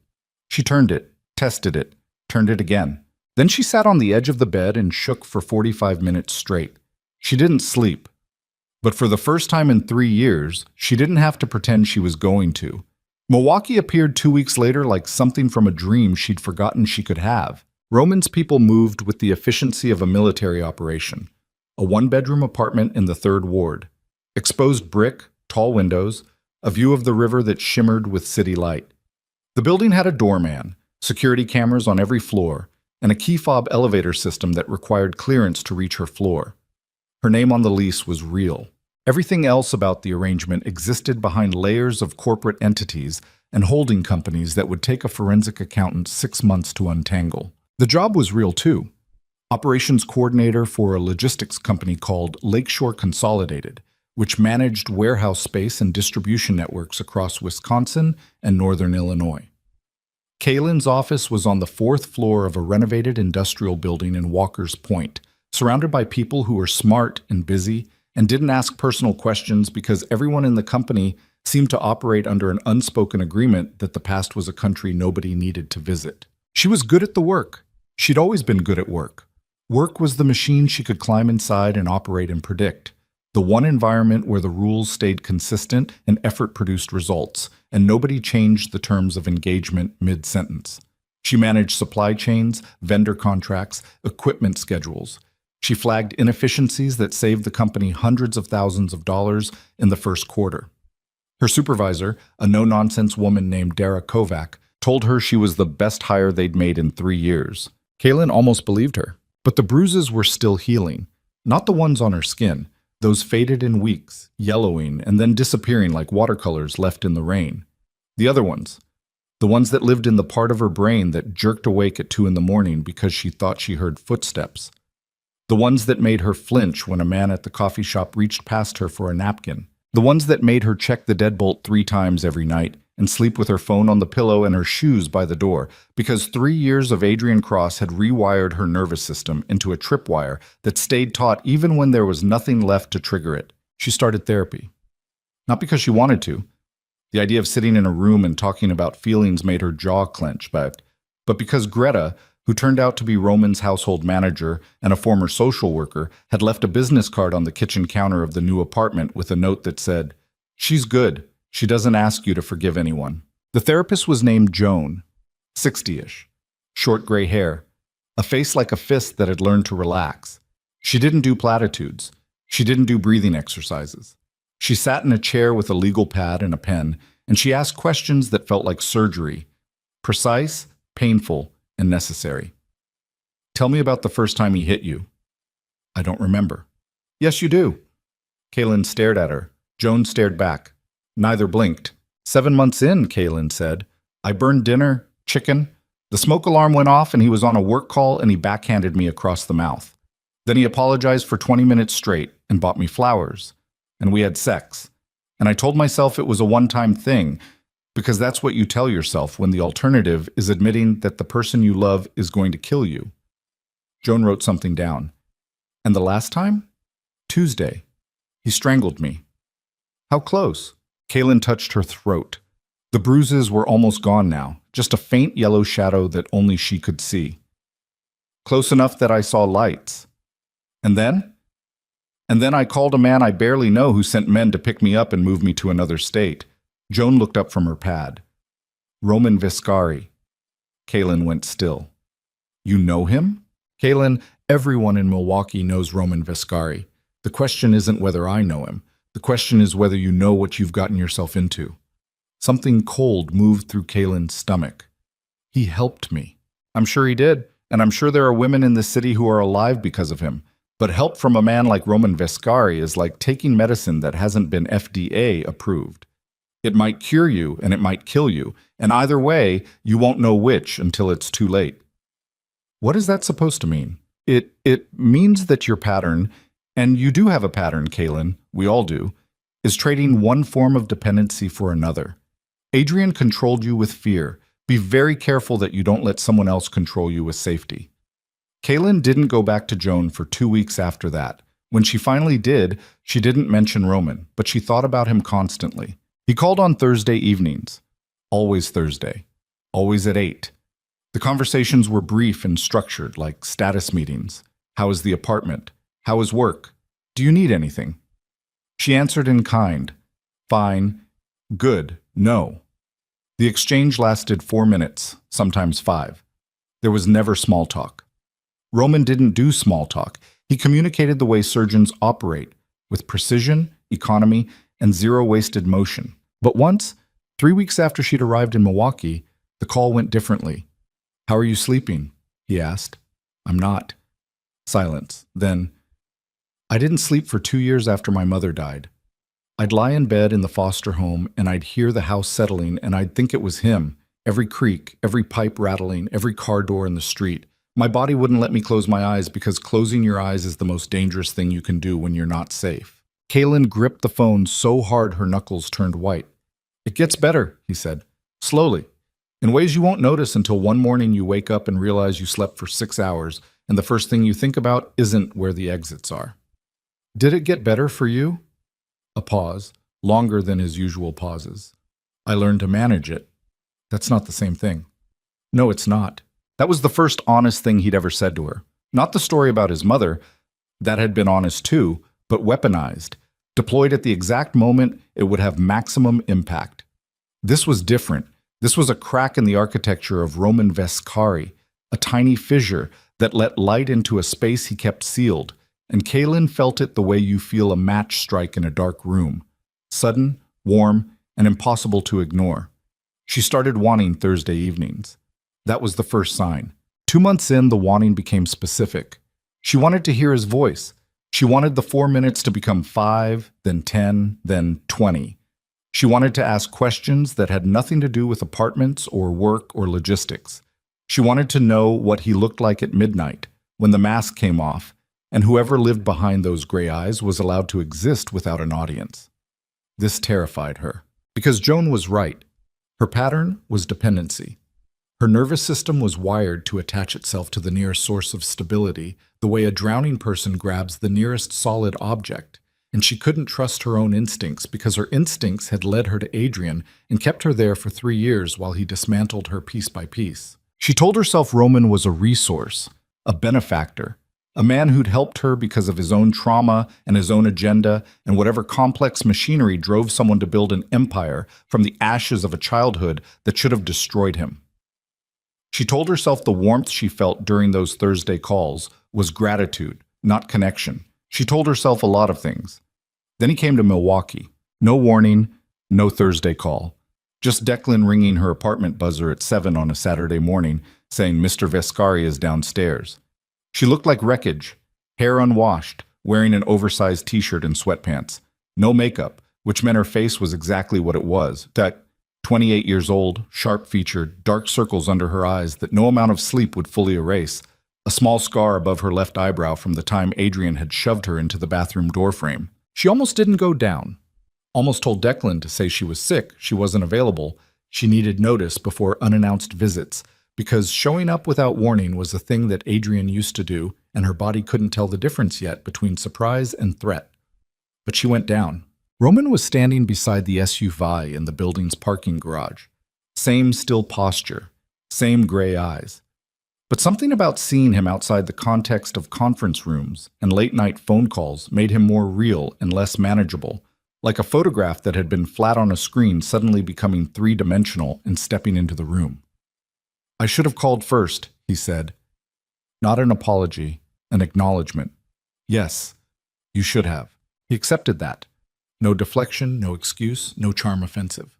She turned it, tested it, turned it again. Then she sat on the edge of the bed and shook for 45 minutes straight. She didn't sleep. But for the first time in 3 years, she didn't have to pretend she was going to. Milwaukee appeared 2 weeks later like something from a dream she'd forgotten she could have. Roman's people moved with the efficiency of a military operation. A 1-bedroom apartment in the 3rd ward. Exposed brick, tall windows, a view of the river that shimmered with city light. The building had a doorman, security cameras on every floor, and a key fob elevator system that required clearance to reach her floor. Her name on the lease was real. Everything else about the arrangement existed behind layers of corporate entities and holding companies that would take a forensic accountant 6 months to untangle. The job was real too. Operations coordinator for a logistics company called Lakeshore Consolidated, which managed warehouse space and distribution networks across Wisconsin and northern Illinois. Kaylin's office was on the 4th floor of a renovated industrial building in Walker's Point, surrounded by people who were smart and busy and didn't ask personal questions because everyone in the company seemed to operate under an unspoken agreement that the past was a country nobody needed to visit. She was good at the work. She'd always been good at work. Work was the machine she could climb inside and operate and predict. The one environment where the rules stayed consistent and effort produced results, and nobody changed the terms of engagement mid-sentence. She managed supply chains, vendor contracts, equipment schedules. She flagged inefficiencies that saved the company hundreds of thousands of dollars in the first quarter. Her supervisor, a no-nonsense woman named Dara Kovac, told her she was the best hire they'd made in 3 years. Kaylin almost believed her. But the bruises were still healing. Not the ones on her skin. Those faded in weeks, yellowing, and then disappearing like watercolors left in the rain. The other ones. The ones that lived in the part of her brain that jerked awake at 2 in the morning because she thought she heard footsteps. The ones that made her flinch when a man at the coffee shop reached past her for a napkin. The ones that made her check the deadbolt 3 times every night and sleep with her phone on the pillow and her shoes by the door, because 3 years of Adrian Cross had rewired her nervous system into a tripwire that stayed taut even when there was nothing left to trigger it. She started therapy. Not because she wanted to. The idea of sitting in a room and talking about feelings made her jaw clench, but because Greta, who turned out to be Roman's household manager and a former social worker, had left a business card on the kitchen counter of the new apartment with a note that said, "She's good. She doesn't ask you to forgive anyone." The therapist was named Joan, 60-ish, short gray hair, a face like a fist that had learned to relax. She didn't do platitudes. She didn't do breathing exercises. She sat in a chair with a legal pad and a pen, and she asked questions that felt like surgery, precise, painful, and necessary. "Tell me about the first time he hit you." "I don't remember." "Yes, you do." Kaylin stared at her. Joan stared back. Neither blinked. 7 months in, Kaylin said. "I burned dinner, chicken. The smoke alarm went off and he was on a work call and he backhanded me across the mouth. Then he apologized for 20 minutes straight and bought me flowers. And we had sex. And I told myself it was a one-time thing, because that's what you tell yourself when the alternative is admitting that the person you love is going to kill you." Joan wrote something down. "And the last time? Tuesday. He strangled me." "How close?" Kaylin touched her throat. The bruises were almost gone now, just a faint yellow shadow that only she could see. "Close enough that I saw lights. And then? And then I called a man I barely know who sent men to pick me up and move me to another state." Joan looked up from her pad. "Roman Viscari." Kaylin went still. "You know him?" "Kaylin, everyone in Milwaukee knows Roman Viscari. The question isn't whether I know him. The question is whether you know what you've gotten yourself into." Something cold moved through Kaylin's stomach. "He helped me." "I'm sure he did, and I'm sure there are women in this city who are alive because of him. But help from a man like Roman Viscari is like taking medicine that hasn't been FDA approved. It might cure you and it might kill you, and either way, you won't know which until it's too late." "What is that supposed to mean?" It means that your pattern, and you do have a pattern, Kaylin, we all do, is trading one form of dependency for another. Adrian controlled you with fear. Be very careful that you don't let someone else control you with safety. Kaylin didn't go back to Joan for 2 weeks after that. When she finally did, she didn't mention Roman, but she thought about him constantly. He called on Thursday evenings. Always Thursday. Always at 8. The conversations were brief and structured, like status meetings. How is the apartment? How is work? Do you need anything? She answered in kind. Fine. Good. No. The exchange lasted 4 minutes, sometimes 5. There was never small talk. Roman didn't do small talk. He communicated the way surgeons operate, with precision, economy, and zero wasted motion. But once, 3 weeks after she'd arrived in Milwaukee, the call went differently. "How are you sleeping?" he asked. "I'm not." Silence. Then, "I didn't sleep for 2 years after my mother died. I'd lie in bed in the foster home and I'd hear the house settling and I'd think it was him. Every creak, every pipe rattling, every car door in the street. My body wouldn't let me close my eyes because closing your eyes is the most dangerous thing you can do when you're not safe." Kaylin gripped the phone so hard her knuckles turned white. "It gets better," he said. "Slowly. In ways you won't notice until one morning you wake up and realize you slept for 6 hours and the first thing you think about isn't where the exits are." Did it get better for you? A pause, longer than his usual pauses. I learned to manage it. That's not the same thing. No, it's not. That was the first honest thing he'd ever said to her. Not the story about his mother. That had been honest too, but weaponized, deployed at the exact moment it would have maximum impact. This was different. This was a crack in the architecture of Roman Vescari, a tiny fissure that let light into a space he kept sealed, and Kaylin felt it the way you feel a match strike in a dark room. Sudden, warm, and impossible to ignore. She started wanting Thursday evenings. That was the first sign. 2 months in, the wanting became specific. She wanted to hear his voice. She wanted the 4 minutes to become 5, then 10, then 20. She wanted to ask questions that had nothing to do with apartments or work or logistics. She wanted to know what he looked like at midnight, when the mask came off, and whoever lived behind those gray eyes was allowed to exist without an audience. This terrified her. Because Joan was right. Her pattern was dependency. Her nervous system was wired to attach itself to the nearest source of stability, the way a drowning person grabs the nearest solid object. And she couldn't trust her own instincts because her instincts had led her to Adrian and kept her there for 3 years while he dismantled her piece by piece. She told herself Roman was a resource, a benefactor, a man who'd helped her because of his own trauma and his own agenda and whatever complex machinery drove someone to build an empire from the ashes of a childhood that should have destroyed him. She told herself the warmth she felt during those Thursday calls was gratitude, not connection. She told herself a lot of things. Then he came to Milwaukee. No warning, no Thursday call. Just Declan ringing her apartment buzzer at 7 on a Saturday morning, saying Mr. Vescari is downstairs. She looked like wreckage, hair unwashed, wearing an oversized t-shirt and sweatpants. No makeup, which meant her face was exactly what it was. That 28 years old, sharp-featured, dark circles under her eyes that no amount of sleep would fully erase, a small scar above her left eyebrow from the time Adrian had shoved her into the bathroom doorframe. She almost didn't go down. Almost told Declan to say she was sick, she wasn't available, she needed notice before unannounced visits, because showing up without warning was a thing that Adrian used to do, and her body couldn't tell the difference yet between surprise and threat. But she went down. Roman was standing beside the SUV in the building's parking garage. Same still posture, same gray eyes. But something about seeing him outside the context of conference rooms and late-night phone calls made him more real and less manageable, like a photograph that had been flat on a screen suddenly becoming three-dimensional and stepping into the room. I should have called first, he said. Not an apology, an acknowledgement. Yes, you should have. He accepted that. No deflection, no excuse, no charm offensive.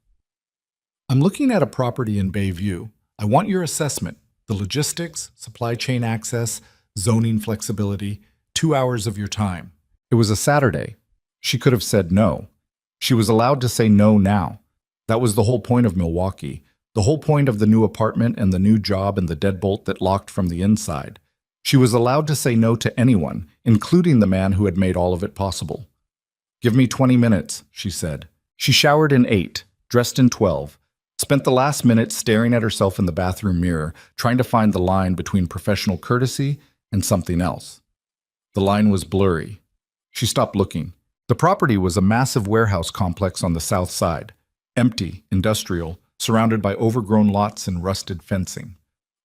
I'm looking at a property in Bayview. I want your assessment. The logistics, supply chain access, zoning flexibility, 2 hours of your time. It was a Saturday. She could have said no. She was allowed to say no now. That was the whole point of Milwaukee, the whole point of the new apartment and the new job and the deadbolt that locked from the inside. She was allowed to say no to anyone, including the man who had made all of it possible. Give me 20 minutes, she said. She showered in 8, dressed in 12, spent the last minute staring at herself in the bathroom mirror, trying to find the line between professional courtesy and something else. The line was blurry. She stopped looking. The property was a massive warehouse complex on the south side, empty, industrial, surrounded by overgrown lots and rusted fencing.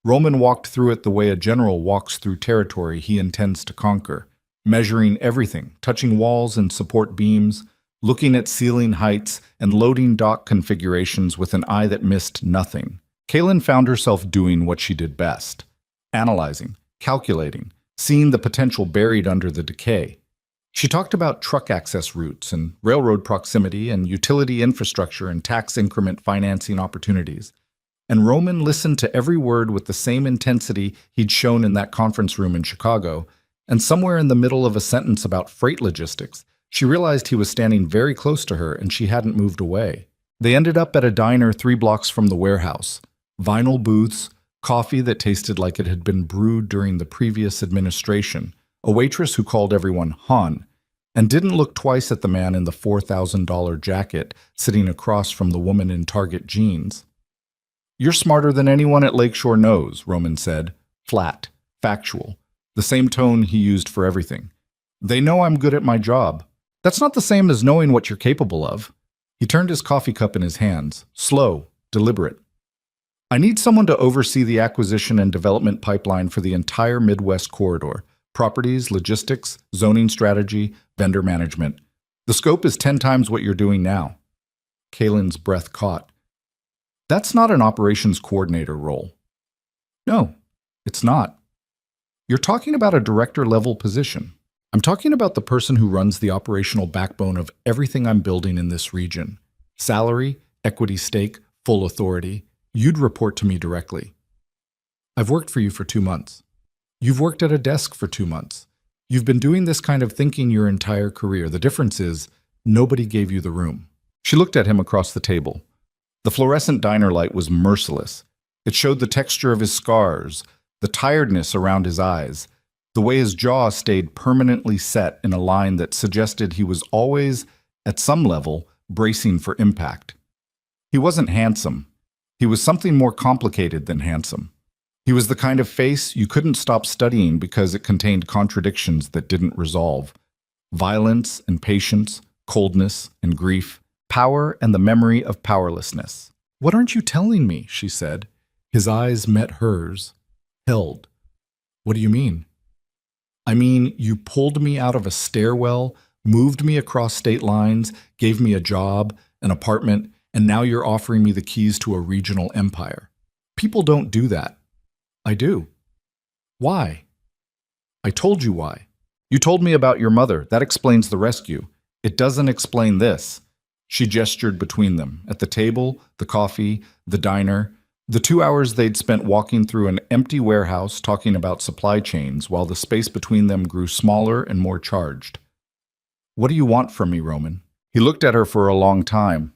Roman walked through it the way a general walks through territory he intends to conquer, measuring everything, touching walls and support beams, looking at ceiling heights and loading dock configurations with an eye that missed nothing. Kaylin found herself doing what she did best, analyzing, calculating, seeing the potential buried under the decay. She talked about truck access routes and railroad proximity and utility infrastructure and tax increment financing opportunities. And Roman listened to every word with the same intensity he'd shown in that conference room in Chicago, and somewhere in the middle of a sentence about freight logistics, she realized he was standing very close to her and she hadn't moved away. They ended up at a diner 3 blocks from the warehouse. Vinyl booths, coffee that tasted like it had been brewed during the previous administration, a waitress who called everyone Hon, and didn't look twice at the man in the $4,000 jacket sitting across from the woman in Target jeans. You're smarter than anyone at Lakeshore knows, Roman said, flat, factual, the same tone he used for everything. They know I'm good at my job. That's not the same as knowing what you're capable of. He turned his coffee cup in his hands, slow, deliberate. I need someone to oversee the acquisition and development pipeline for the entire Midwest corridor: properties, logistics, zoning strategy, vendor management. The scope is 10 times what you're doing now. Kalen's breath caught. That's not an operations coordinator role. No, it's not. You're talking about a director-level position. I'm talking about the person who runs the operational backbone of everything I'm building in this region. Salary, equity stake, full authority. You'd report to me directly. I've worked for you for 2 months. You've worked at a desk for 2 months. You've been doing this kind of thinking your entire career. The difference is, nobody gave you the room. She looked at him across the table. The fluorescent diner light was merciless. It showed the texture of his scars, the tiredness around his eyes, the way his jaw stayed permanently set in a line that suggested he was always, at some level, bracing for impact. He wasn't handsome. He was something more complicated than handsome. He was the kind of face you couldn't stop studying because it contained contradictions that didn't resolve. Violence and patience, coldness and grief, power and the memory of powerlessness. "What aren't you telling me?" she said. His eyes met hers, held. "What do you mean?" "I mean, you pulled me out of a stairwell, moved me across state lines, gave me a job, an apartment, and now you're offering me the keys to a regional empire. People don't do that." "I do." "Why?" "I told you why. You told me about your mother. That explains the rescue. It doesn't explain this." She gestured between them, at the table, the coffee, the diner, the 2 hours they'd spent walking through an empty warehouse talking about supply chains while the space between them grew smaller and more charged. "What do you want from me, Roman?" He looked at her for a long time.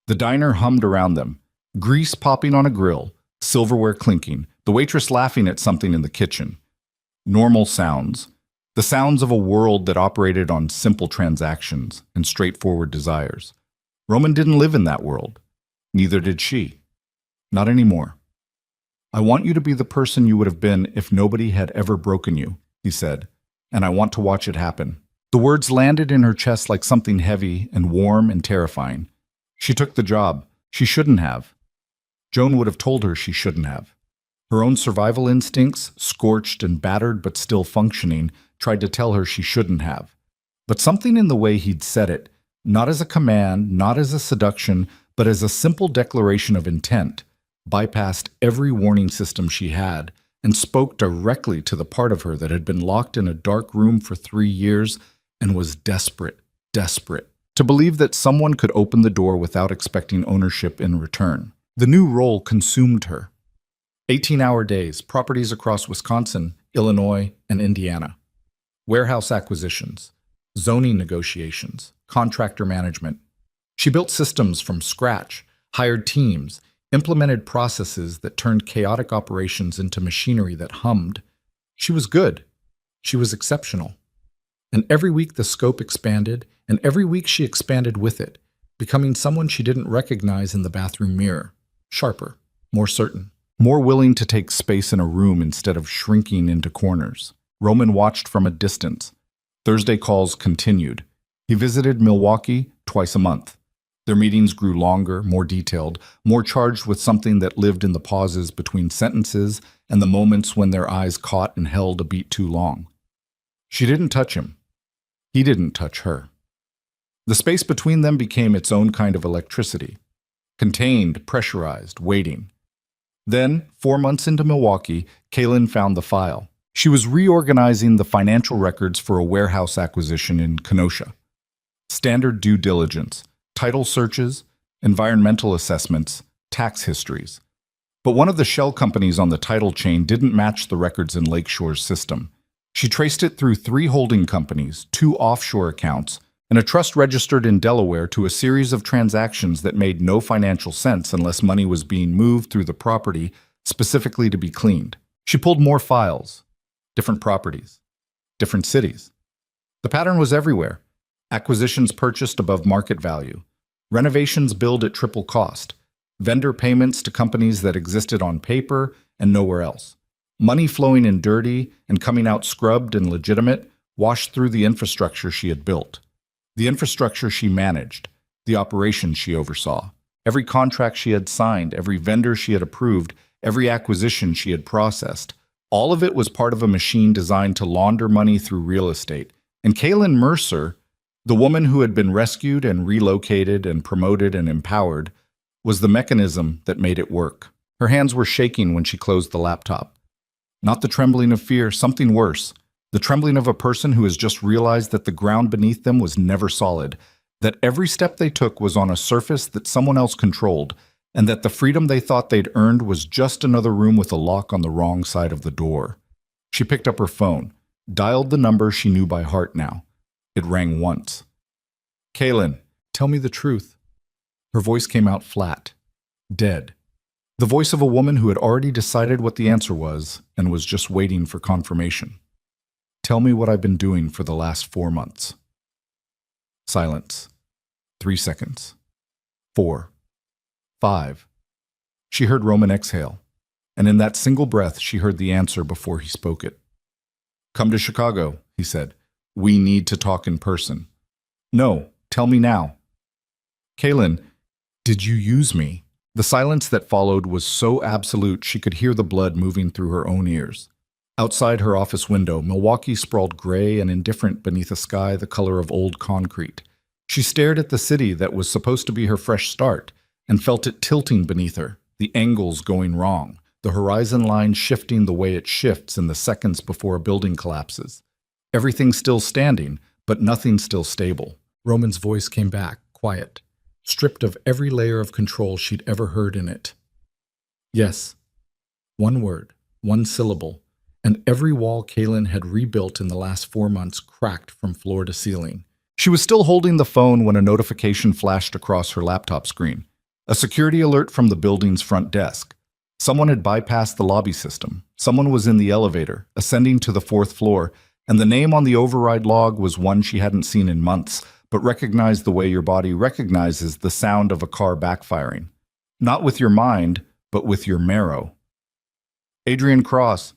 The diner hummed around them, grease popping on a grill, silverware clinking, the waitress laughing at something in the kitchen. Normal sounds, the sounds of a world that operated on simple transactions and straightforward desires. Roman didn't live in that world. Neither did she. Not anymore. "I want you to be the person you would have been if nobody had ever broken you," he said, "and I want to watch it happen." The words landed in her chest like something heavy and warm and terrifying. She took the job. She shouldn't have. Joan would have told her she shouldn't have. Her own survival instincts, scorched and battered but still functioning, tried to tell her she shouldn't have. But something in the way he'd said it, not as a command, not as a seduction, but as a simple declaration of intent, bypassed every warning system she had and spoke directly to the part of her that had been locked in a dark room for 3 years and was desperate to believe that someone could open the door without expecting ownership in return. The new role consumed her. 18-hour days, properties across Wisconsin, Illinois, and Indiana. Warehouse acquisitions, zoning negotiations, contractor management. She built systems from scratch, hired teams, implemented processes that turned chaotic operations into machinery that hummed. She was good. She was exceptional. And every week the scope expanded, and every week she expanded with it, becoming someone she didn't recognize in the bathroom mirror. Sharper, more certain, more willing to take space in a room instead of shrinking into corners. Roman watched from a distance. Thursday calls continued. He visited Milwaukee twice a month. Their meetings grew longer, more detailed, more charged with something that lived in the pauses between sentences and the moments when their eyes caught and held a beat too long. She didn't touch him. He didn't touch her. The space between them became its own kind of electricity. Contained, pressurized, waiting. Then, 4 months into Milwaukee, Kalen found the file. She was reorganizing the financial records for a warehouse acquisition in Kenosha. Standard due diligence, title searches, environmental assessments, tax histories. But one of the shell companies on the title chain didn't match the records in Lakeshore's system. She traced it through 3 holding companies, 2 offshore accounts, and a trust registered in Delaware to a series of transactions that made no financial sense unless money was being moved through the property specifically to be cleaned. She pulled more files, different properties, different cities. The pattern was everywhere. Acquisitions purchased above market value, renovations billed at triple cost, vendor payments to companies that existed on paper and nowhere else, money flowing in dirty and coming out scrubbed and legitimate, washed through the infrastructure she had built, the infrastructure she managed, the operations she oversaw, every contract she had signed, every vendor she had approved, every acquisition she had processed. All of it was part of a machine designed to launder money through real estate. And Kaylin Mercer, the woman who had been rescued and relocated and promoted and empowered, was the mechanism that made it work. Her hands were shaking when she closed the laptop. Not the trembling of fear, something worse. The trembling of a person who has just realized that the ground beneath them was never solid, that every step they took was on a surface that someone else controlled, and that the freedom they thought they'd earned was just another room with a lock on the wrong side of the door. She picked up her phone, dialed the number she knew by heart now. It rang once. "Kaylin, tell me the truth." Her voice came out flat, dead. The voice of a woman who had already decided what the answer was and was just waiting for confirmation. "Tell me what I've been doing for the last 4 months." Silence. 3 seconds. 4. 5. She heard Roman exhale, and in that single breath she heard the answer before he spoke it. "Come to Chicago," he said. "We need to talk in person." "No, tell me now." "Kaylin, did you use me?" The silence that followed was so absolute she could hear the blood moving through her own ears. Outside her office window, Milwaukee sprawled gray and indifferent beneath a sky the color of old concrete. She stared at the city that was supposed to be her fresh start and felt it tilting beneath her, the angles going wrong, the horizon line shifting the way it shifts in the seconds before a building collapses. Everything still standing, but nothing still stable. Roman's voice came back, quiet, stripped of every layer of control she'd ever heard in it. "Yes." One word, one syllable, and every wall Kaylin had rebuilt in the last 4 months cracked from floor to ceiling. She was still holding the phone when a notification flashed across her laptop screen. A security alert from the building's front desk. Someone had bypassed the lobby system. Someone was in the elevator, ascending to the 4th floor, and the name on the override log was one she hadn't seen in months, but recognized the way your body recognizes the sound of a car backfiring. Not with your mind, but with your marrow. "Adrian Cross."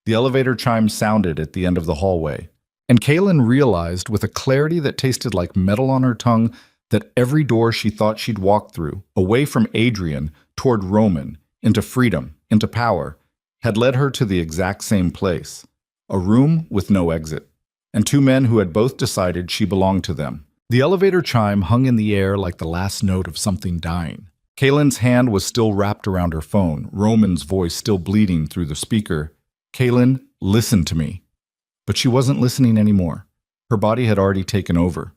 The elevator chime sounded at the end of the hallway, and Kaylin realized with a clarity that tasted like metal on her tongue that every door she thought she'd walked through, away from Adrian, toward Roman, into freedom, into power, had led her to the exact same place. A room with no exit, and 2 men who had both decided she belonged to them. The elevator chime hung in the air like the last note of something dying. Kaylin's hand was still wrapped around her phone, Roman's voice still bleeding through the speaker. "Kaylin, listen to me." But she wasn't listening anymore. Her body had already taken over.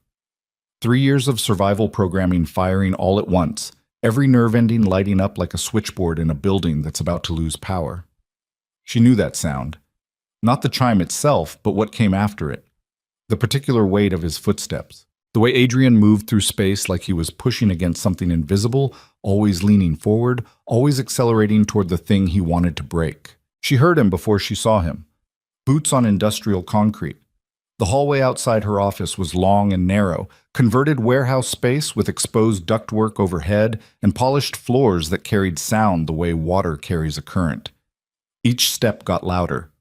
3 years of survival programming firing all at once, every nerve ending lighting up like a switchboard in a building that's about to lose power. She knew that sound. Not the chime itself, but what came after it. The particular weight of his footsteps. The way Adrian moved through space like he was pushing against something invisible, always leaning forward, always accelerating toward the thing he wanted to break. She heard him before she saw him. Boots on industrial concrete. The hallway outside her office was long and narrow, converted warehouse space with exposed ductwork overhead and polished floors that carried sound the way water carries a current. Each step got louder.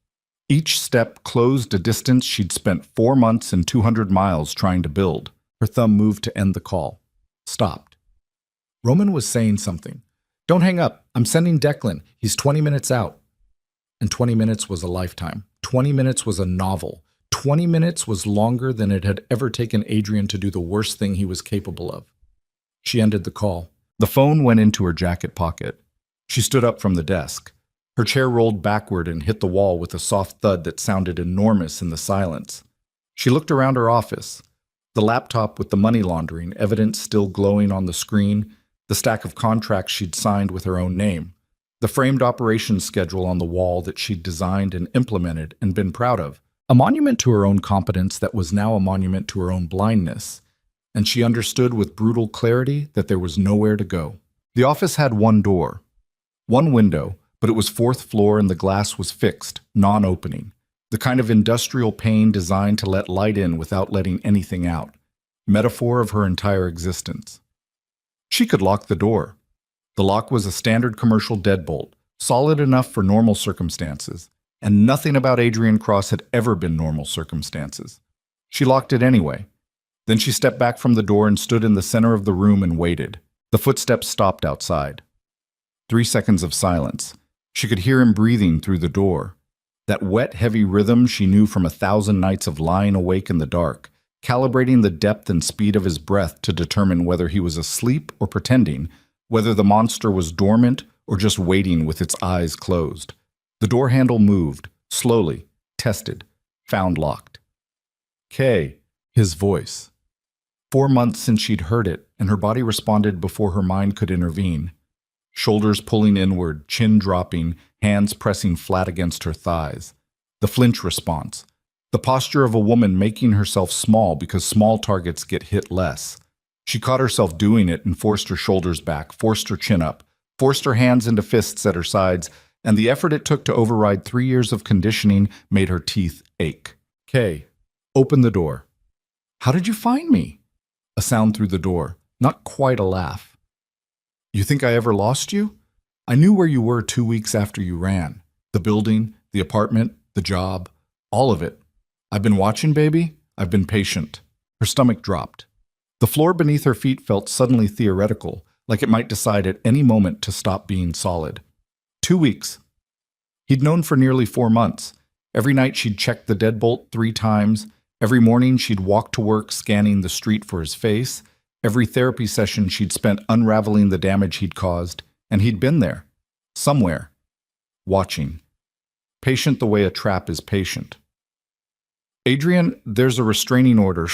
Each step closed a distance she'd spent 4 months and 200 miles trying to build. Her thumb moved to end the call. Stopped. Roman was saying something. "Don't hang up. I'm sending Declan. He's 20 minutes out." And 20 minutes was a lifetime. 20 minutes was a novel. 20 minutes was longer than it had ever taken Adrian to do the worst thing he was capable of. She ended the call. The phone went into her jacket pocket. She stood up from the desk. Her chair rolled backward and hit the wall with a soft thud that sounded enormous in the silence. She looked around her office. The laptop with the money laundering evidence still glowing on the screen, the stack of contracts she'd signed with her own name, the framed operations schedule on the wall that she'd designed and implemented and been proud of, a monument to her own competence that was now a monument to her own blindness, and she understood with brutal clarity that there was nowhere to go. The office had one door, one window, but it was 4th floor and the glass was fixed, non-opening. The kind of industrial pane designed to let light in without letting anything out. Metaphor of her entire existence. She could lock the door. The lock was a standard commercial deadbolt, solid enough for normal circumstances. and nothing about Adrian Cross had ever been normal circumstances. She locked it anyway. Then she stepped back from the door and stood in the center of the room and waited. The footsteps stopped outside. 3 seconds of silence. She could hear him breathing through the door. That wet, heavy rhythm she knew from 1,000 nights of lying awake in the dark, calibrating the depth and speed of his breath to determine whether he was asleep or pretending, whether the monster was dormant or just waiting with its eyes closed. The door handle moved, slowly, tested, found locked. Kay, his voice. 4 months since she'd heard it, and her body responded before her mind could intervene. Shoulders pulling inward, chin dropping, hands pressing flat against her thighs. The flinch response. The posture of a woman making herself small because small targets get hit less. She caught herself doing it and forced her shoulders back, forced her chin up, forced her hands into fists at her sides, and the effort it took to override 3 years of conditioning made her teeth ache. Kay, open the door. How did you find me? A sound through the door, not quite a laugh. You think I ever lost you? I knew where you were 2 weeks after you ran. The building, the apartment, the job, all of it. I've been watching, baby. I've been patient. Her stomach dropped. The floor beneath her feet felt suddenly theoretical, like it might decide at any moment to stop being solid. 2 weeks. He'd known for nearly 4 months. Every night she'd checked the deadbolt 3 times. Every morning she'd walk to work scanning the street for his face. Every therapy session she'd spent unraveling the damage he'd caused. And he'd been there. Somewhere. Watching. Patient the way a trap is patient. Adrian, there's a restraining order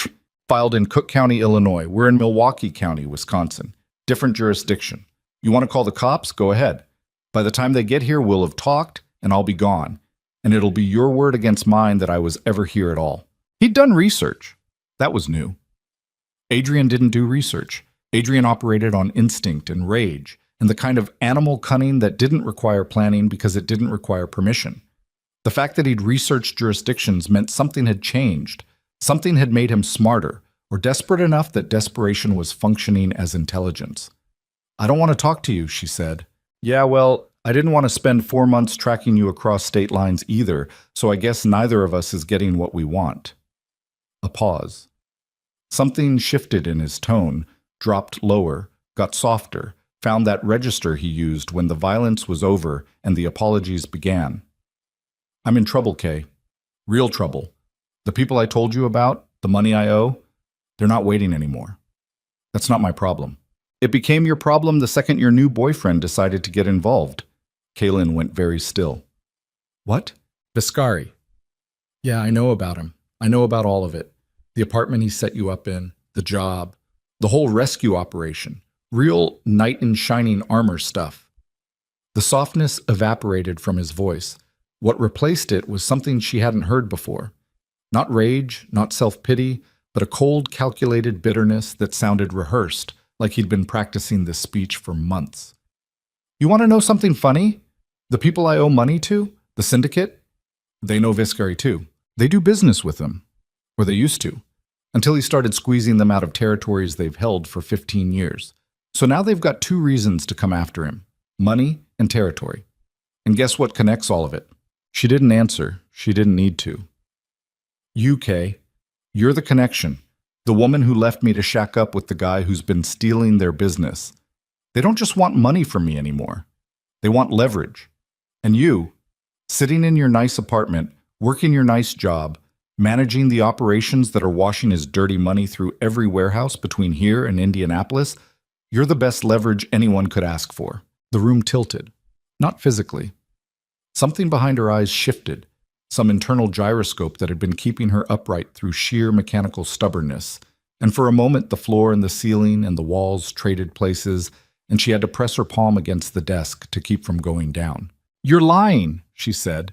filed in Cook County, Illinois. We're in Milwaukee County, Wisconsin. Different jurisdiction. You want to call the cops? Go ahead. By the time they get here, we'll have talked, and I'll be gone. And it'll be your word against mine that I was ever here at all. He'd done research. That was new. Adrian didn't do research. Adrian operated on instinct and rage, and the kind of animal cunning that didn't require planning because it didn't require permission. The fact that he'd researched jurisdictions meant something had changed. Something had made him smarter, or desperate enough that desperation was functioning as intelligence. I don't want to talk to you, she said. Yeah, well, I didn't want to spend 4 months tracking you across state lines either, so I guess neither of us is getting what we want. A pause. Something shifted in his tone, dropped lower, got softer, found that register he used when the violence was over and the apologies began. I'm in trouble, Kay. Real trouble. The people I told you about, the money I owe, they're not waiting anymore. That's not my problem. It became your problem the second your new boyfriend decided to get involved. Kaylin went very still. What? Viscari. Yeah, I know about him. I know about all of it. The apartment he set you up in, the job, the whole rescue operation. Real knight in shining armor stuff. The softness evaporated from his voice. What replaced it was something she hadn't heard before. Not rage, not self-pity, but a cold, calculated bitterness that sounded rehearsed, like he'd been practicing this speech for months. You want to know something funny? The people I owe money to, the syndicate, they know Viscari too. They do business with him. Or they used to. Until he started squeezing them out of territories they've held for 15 years. So now they've got 2 reasons to come after him. Money and territory. And guess what connects all of it? She didn't answer. She didn't need to. You, Kay, you're the connection. The woman who left me to shack up with the guy who's been stealing their business. They don't just want money from me anymore. They want leverage. And you, sitting in your nice apartment, working your nice job, managing the operations that are washing his dirty money through every warehouse between here and Indianapolis, you're the best leverage anyone could ask for. The room tilted. Not physically. Something behind her eyes shifted, some internal gyroscope that had been keeping her upright through sheer mechanical stubbornness. And for a moment, the floor and the ceiling and the walls traded places, and she had to press her palm against the desk to keep from going down. You're lying, she said.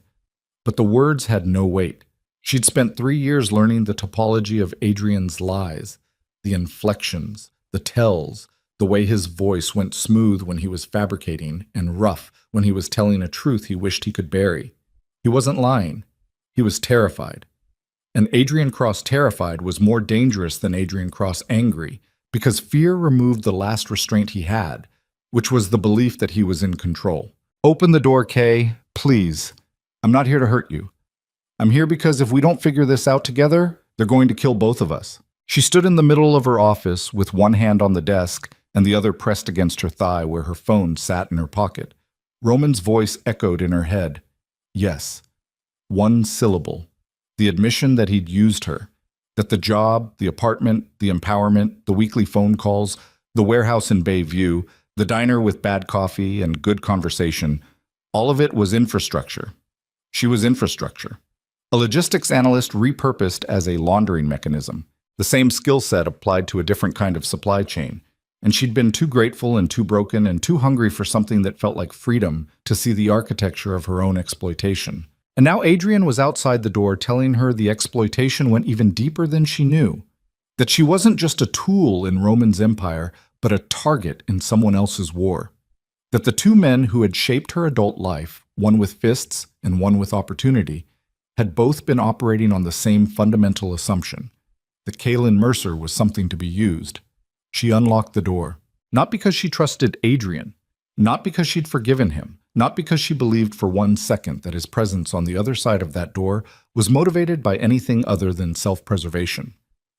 But the words had no weight. She'd spent 3 years learning the topology of Adrian's lies, the inflections, the tells, the way his voice went smooth when he was fabricating and rough when he was telling a truth he wished he could bury. He wasn't lying. He was terrified. And Adrian Cross terrified was more dangerous than Adrian Cross angry, because fear removed the last restraint he had, which was the belief that he was in control. Open the door, Kay, please. I'm not here to hurt you. I'm here because if we don't figure this out together, they're going to kill both of us. She stood in the middle of her office with one hand on the desk and the other pressed against her thigh where her phone sat in her pocket. Roman's voice echoed in her head. Yes. One syllable. The admission that he'd used her. That the job, the apartment, the empowerment, the weekly phone calls, the warehouse in Bayview, the diner with bad coffee and good conversation, all of it was infrastructure. She was infrastructure. A logistics analyst repurposed as a laundering mechanism. The same skill set applied to a different kind of supply chain. And she'd been too grateful and too broken and too hungry for something that felt like freedom to see the architecture of her own exploitation. And now Adrian was outside the door telling her the exploitation went even deeper than she knew. That she wasn't just a tool in Roman's empire, but a target in someone else's war. That the two men who had shaped her adult life, one with fists and one with opportunity, had both been operating on the same fundamental assumption. That Kaylin Mercer was something to be used. She unlocked the door. Not because she trusted Adrian. Not because she'd forgiven him. Not because she believed for 1 second that his presence on the other side of that door was motivated by anything other than self-preservation.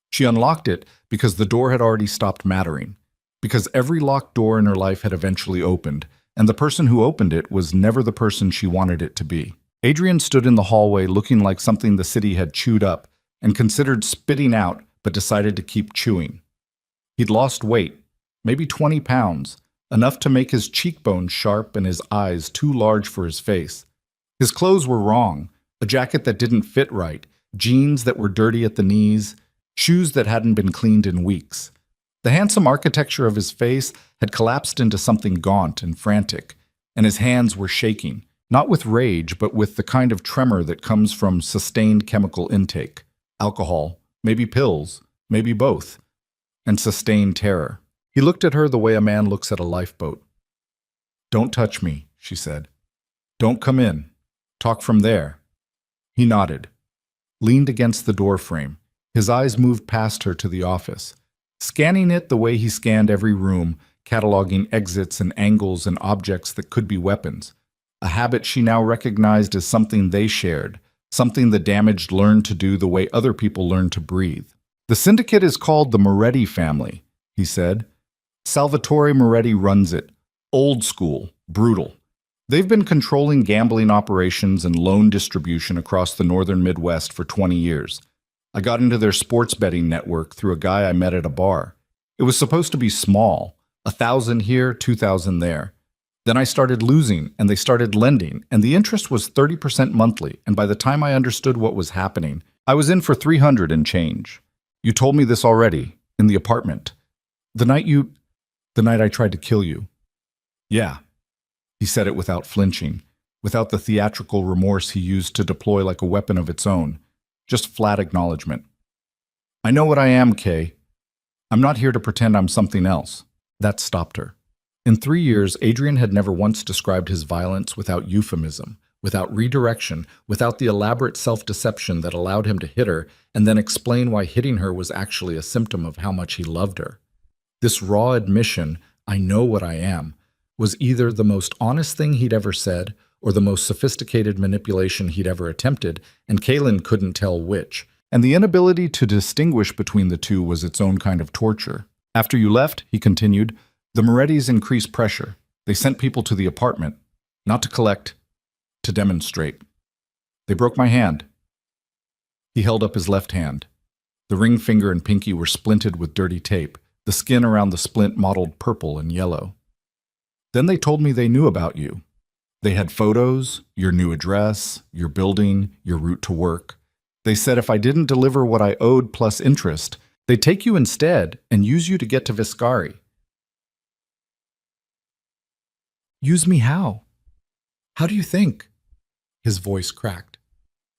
She unlocked it because the door had already stopped mattering. Because every locked door in her life had eventually opened, and the person who opened it was never the person she wanted it to be. Adrian stood in the hallway looking like something the city had chewed up and considered spitting out, but decided to keep chewing. He'd lost weight, maybe 20 pounds, enough to make his cheekbones sharp and his eyes too large for his face. His clothes were wrong, a jacket that didn't fit right, jeans that were dirty at the knees, shoes that hadn't been cleaned in weeks. The handsome architecture of his face had collapsed into something gaunt and frantic, and his hands were shaking, not with rage, but with the kind of tremor that comes from sustained chemical intake. Alcohol, maybe pills, maybe both, and sustained terror. He looked at her the way a man looks at a lifeboat. "Don't touch me," she said. "Don't come in. Talk from there." He nodded, leaned against the doorframe. His eyes moved past her to the office, scanning it the way he scanned every room, cataloging exits and angles and objects that could be weapons. A habit she now recognized as something they shared, something the damaged learned to do the way other people learned to breathe. "The syndicate is called the Moretti family," he said. "Salvatore Moretti runs it. Old school, brutal. They've been controlling gambling operations and loan distribution across the northern Midwest for 20 years. I got into their sports betting network through a guy I met at a bar. It was supposed to be small, 1,000 here, 2,000 there. Then I started losing, and they started lending, and the interest was 30% monthly, and by the time I understood what was happening, I was in for 300 and change. You told me this already, in the apartment. The night I tried to kill you." "Yeah." He said it without flinching, without the theatrical remorse he used to deploy like a weapon of its own. Just flat acknowledgement. "I know what I am, Kay. I'm not here to pretend I'm something else." That stopped her. In 3 years, Adrian had never once described his violence without euphemism, without redirection, without the elaborate self-deception that allowed him to hit her and then explain why hitting her was actually a symptom of how much he loved her. This raw admission, "I know what I am," was either the most honest thing he'd ever said or the most sophisticated manipulation he'd ever attempted, and Kaylin couldn't tell which. And the inability to distinguish between the two was its own kind of torture. "After you left," he continued, "the Morettis increased pressure. They sent people to the apartment, not to collect, to demonstrate. They broke my hand." He held up his left hand. The ring finger and pinky were splinted with dirty tape, the skin around the splint mottled purple and yellow. "Then they told me they knew about you. They had photos, your new address, your building, your route to work. They said if I didn't deliver what I owed plus interest, they'd take you instead and use you to get to Viscari." "Use me how? How do you think?" His voice cracked.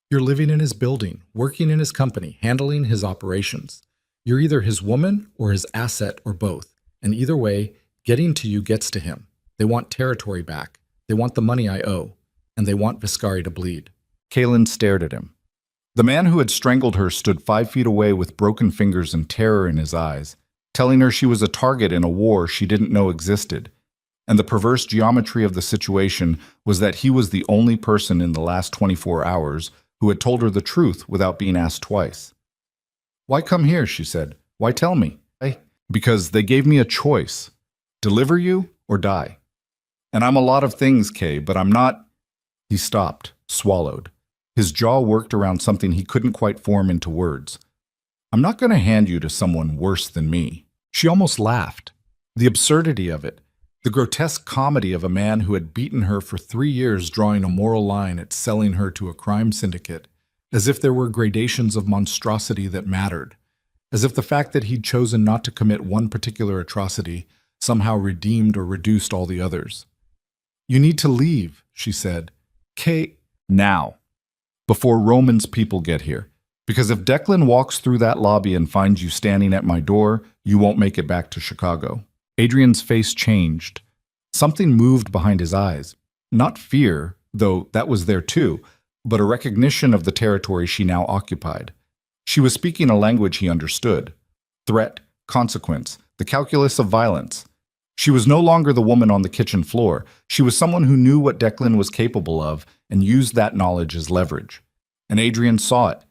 "You're living in his building, working in his company, handling his operations. You're either his woman or his asset or both. And either way, getting to you gets to him. They want territory back. They want the money I owe. And they want Viscari to bleed." Kaylin stared at him. The man who had strangled her stood 5 feet away with broken fingers and terror in his eyes, telling her she was a target in a war she didn't know existed. And the perverse geometry of the situation was that he was the only person in the last 24 hours who had told her the truth without being asked twice. "Why come here?" she said. "Why tell me?" "Because they gave me a choice. Deliver you or die. And I'm a lot of things, Kay, but I'm not—" He stopped, swallowed. His jaw worked around something he couldn't quite form into words. "I'm not going to hand you to someone worse than me." She almost laughed. The absurdity of it. The grotesque comedy of a man who had beaten her for 3 years, drawing a moral line at selling her to a crime syndicate, as if there were gradations of monstrosity that mattered, as if the fact that he'd chosen not to commit one particular atrocity somehow redeemed or reduced all the others. "You need to leave," she said. "Kate, now, before Roman's people get here. Because if Declan walks through that lobby and finds you standing at my door, you won't make it back to Chicago." Adrian's face changed. Something moved behind his eyes. Not fear, though that was there too, but a recognition of the territory she now occupied. She was speaking a language he understood. Threat, consequence, the calculus of violence. She was no longer the woman on the kitchen floor. She was someone who knew what Declan was capable of and used that knowledge as leverage. And Adrian saw it.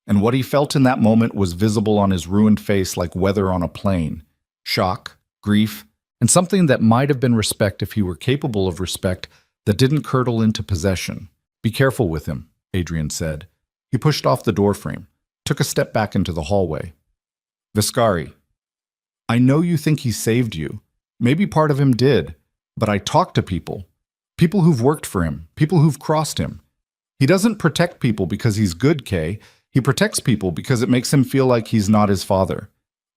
And what he felt in that moment was visible on his ruined face like weather on a plane. Shock, grief, and something that might have been respect if he were capable of respect that didn't curdle into possession. "Be careful with him," Adrian said. He pushed off the doorframe, took a step back into the hallway. "Viscari, I know you think he saved you. Maybe part of him did, but I talked to people. People who've worked for him, people who've crossed him. He doesn't protect people because he's good, Kay. He protects people because it makes him feel like he's not his father.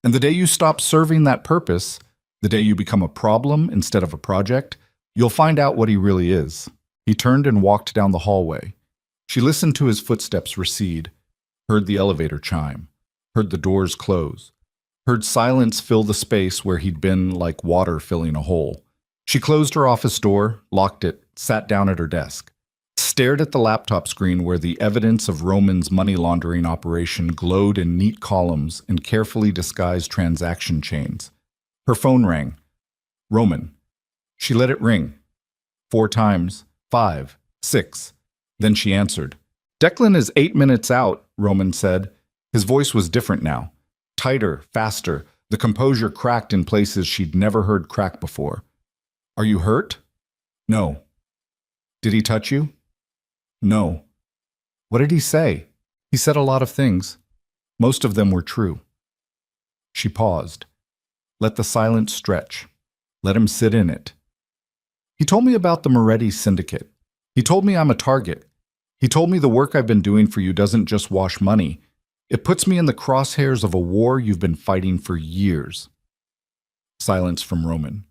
And the day you stop serving that purpose, the day you become a problem instead of a project, you'll find out what he really is." He turned and walked down the hallway. She listened to his footsteps recede, heard the elevator chime, heard the doors close, heard silence fill the space where he'd been like water filling a hole. She closed her office door, locked it, sat down at her desk, stared at the laptop screen where the evidence of Roman's money laundering operation glowed in neat columns and carefully disguised transaction chains. Her phone rang. Roman. She let it ring. 4 times, 5, 6. Then she answered. "Declan is 8 minutes out," Roman said. His voice was different now. Tighter, faster. The composure cracked in places she'd never heard crack before. "Are you hurt?" "No." "Did he touch you?" "No." "What did he say?" "He said a lot of things. Most of them were true." She paused. Let the silence stretch. Let him sit in it. "He told me about the Moretti syndicate. He told me I'm a target. He told me the work I've been doing for you doesn't just wash money. It puts me in the crosshairs of a war you've been fighting for years." Silence from Roman.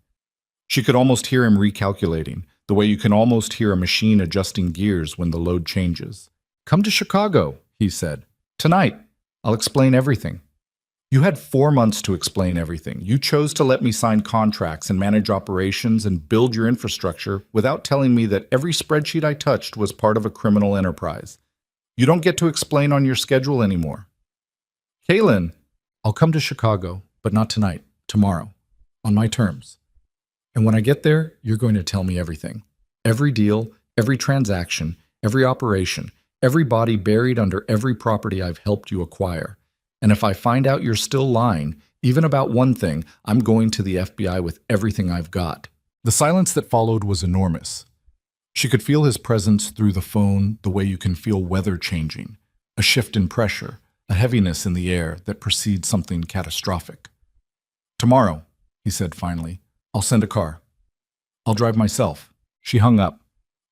She could almost hear him recalculating, the way you can almost hear a machine adjusting gears when the load changes. "Come to Chicago," he said. "Tonight. I'll explain everything." "You had 4 months to explain everything. You chose to let me sign contracts and manage operations and build your infrastructure without telling me that every spreadsheet I touched was part of a criminal enterprise. You don't get to explain on your schedule anymore." "Kaylin, I'll come to Chicago, but not tonight, tomorrow, on my terms. And when I get there, you're going to tell me everything. Every deal, every transaction, every operation, every body buried under every property I've helped you acquire. And if I find out you're still lying, even about one thing, I'm going to the FBI with everything I've got." The silence that followed was enormous. She could feel his presence through the phone the way you can feel weather changing, a shift in pressure, a heaviness in the air that precedes something catastrophic. "Tomorrow," he said finally, "I'll send a car. I'll drive myself." She hung up,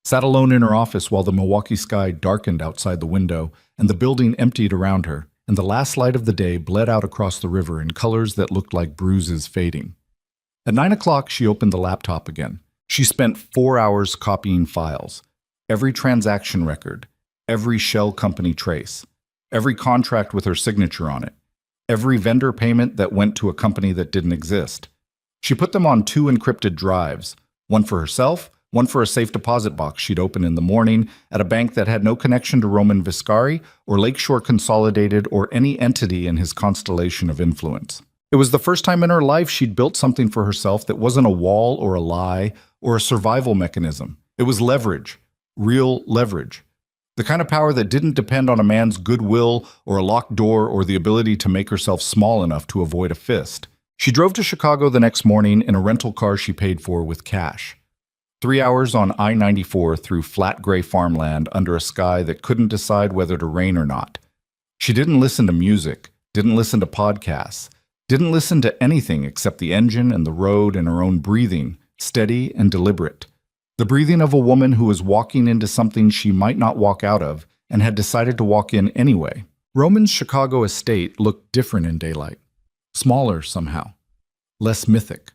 sat alone in her office while the Milwaukee sky darkened outside the window and the building emptied around her, and the last light of the day bled out across the river in colors that looked like bruises fading. At 9 o'clock, she opened the laptop again. She spent 4 hours copying files, every transaction record, every shell company trace, every contract with her signature on it, every vendor payment that went to a company that didn't exist. She put them on 2 encrypted drives, one for herself, one for a safe deposit box she'd open in the morning at a bank that had no connection to Roman Viscari or Lakeshore Consolidated or any entity in his constellation of influence. It was the first time in her life she'd built something for herself that wasn't a wall or a lie or a survival mechanism. It was leverage, real leverage. The kind of power that didn't depend on a man's goodwill or a locked door or the ability to make herself small enough to avoid a fist. She drove to Chicago the next morning in a rental car she paid for with cash. 3 hours on I-94 through flat gray farmland under a sky that couldn't decide whether to rain or not. She didn't listen to music, didn't listen to podcasts, didn't listen to anything except the engine and the road and her own breathing, steady and deliberate. The breathing of a woman who was walking into something she might not walk out of and had decided to walk in anyway. Roman's Chicago estate looked different in daylight. Smaller somehow. Less mythic.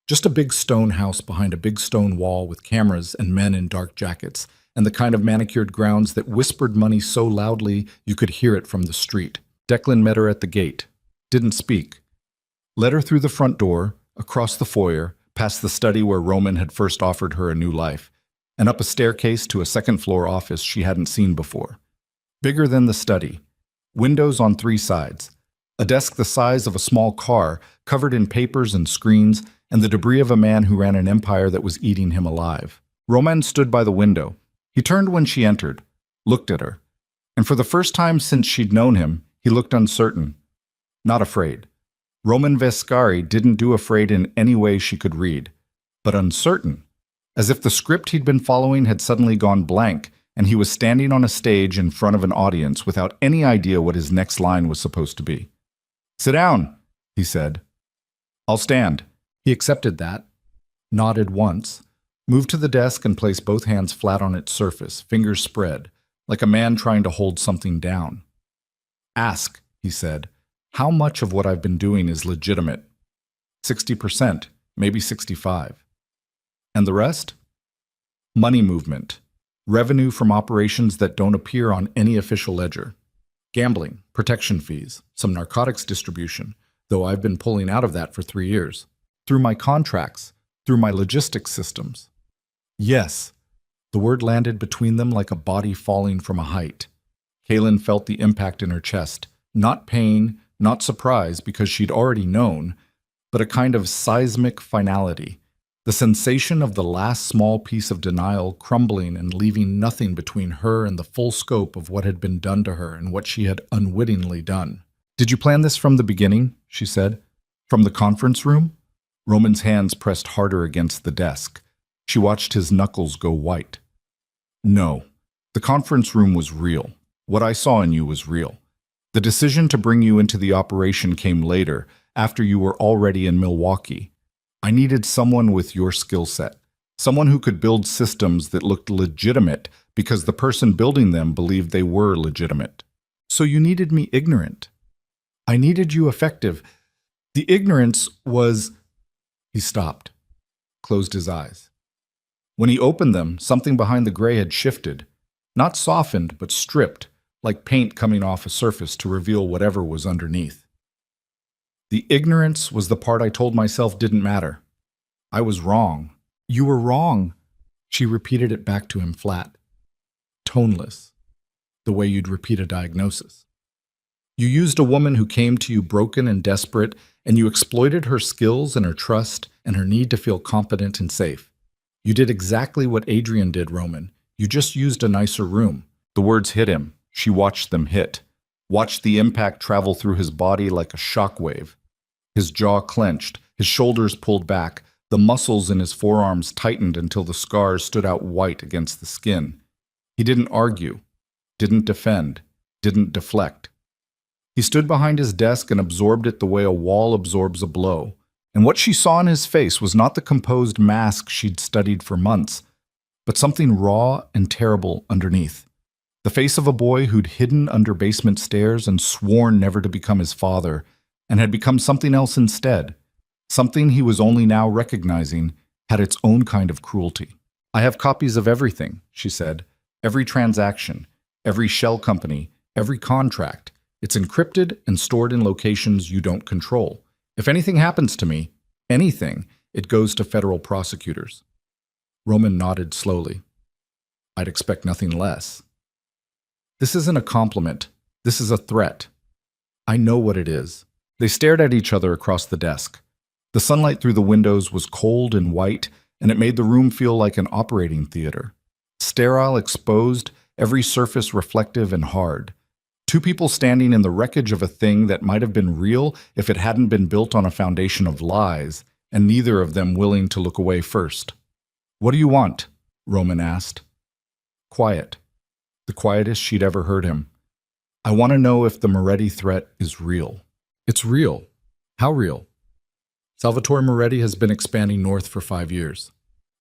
Just a big stone house behind a big stone wall with cameras and men in dark jackets, and the kind of manicured grounds that whispered money so loudly you could hear it from the street. Declan met her at the gate. Didn't speak. Led her through the front door, across the foyer, past the study where Roman had first offered her a new life, and up a staircase to a second-floor office she hadn't seen before. Bigger than the study. Windows on 3 sides. A desk the size of a small car, covered in papers and screens, and the debris of a man who ran an empire that was eating him alive. Roman stood by the window. He turned when she entered, looked at her. And for the first time since she'd known him, he looked uncertain. Not afraid. Roman Vescari didn't do afraid in any way she could read, but uncertain, as if the script he'd been following had suddenly gone blank and he was standing on a stage in front of an audience without any idea what his next line was supposed to be. "Sit down," he said. "I'll stand." He accepted that, nodded once, moved to the desk and placed both hands flat on its surface, fingers spread, like a man trying to hold something down. "Ask," he said. "How much of what I've been doing is legitimate? 60%, maybe 65. And the rest? Money movement, revenue from operations that don't appear on any official ledger. Gambling, protection fees, some narcotics distribution, though I've been pulling out of that for 3 years. Through my contracts, through my logistics systems." Yes, the word landed between them like a body falling from a height. Kaylin felt the impact in her chest, not pain, not surprise because she'd already known, but a kind of seismic finality, the sensation of the last small piece of denial crumbling and leaving nothing between her and the full scope of what had been done to her and what she had unwittingly done. "Did you plan this from the beginning?" she said. "From the conference room?" Roman's hands pressed harder against the desk. She watched his knuckles go white. "No, the conference room was real. What I saw in you was real. The decision to bring you into the operation came later, after you were already in Milwaukee. I needed someone with your skill set, someone who could build systems that looked legitimate because the person building them believed they were legitimate. So you needed me ignorant. I needed you effective. The ignorance was..." He stopped, closed his eyes. When he opened them, something behind the gray had shifted, not softened, but stripped, like paint coming off a surface to reveal whatever was underneath. "The ignorance was the part I told myself didn't matter. I was wrong." "You were wrong." She repeated it back to him flat, toneless, the way you'd repeat a diagnosis. "You used a woman who came to you broken and desperate, and you exploited her skills and her trust and her need to feel confident and safe. You did exactly what Adrian did, Roman. You just used a nicer room." The words hit him. She watched them hit, watched the impact travel through his body like a shockwave. His jaw clenched, his shoulders pulled back, the muscles in his forearms tightened until the scars stood out white against the skin. He didn't argue, didn't defend, didn't deflect. He stood behind his desk and absorbed it the way a wall absorbs a blow. And what she saw in his face was not the composed mask she'd studied for months, but something raw and terrible underneath. The face of a boy who'd hidden under basement stairs and sworn never to become his father, and had become something else instead. Something he was only now recognizing had its own kind of cruelty. "I have copies of everything," she said. "Every transaction, every shell company, every contract. It's encrypted and stored in locations you don't control. If anything happens to me, anything, it goes to federal prosecutors." Roman nodded slowly. "I'd expect nothing less." "This isn't a compliment. This is a threat. I know what it is. They stared at each other across the desk. The sunlight through the windows was cold and white, and it made the room feel like an operating theater. Sterile, exposed, every surface reflective and hard. Two people standing in the wreckage of a thing that might have been real if it hadn't been built on a foundation of lies, and neither of them willing to look away first. "What do you want?" Roman asked. Quiet. The quietest she'd ever heard him. "I want to know if the Moretti threat is real." "It's real." "How real?" "Salvatore Moretti has been expanding north for 5 years.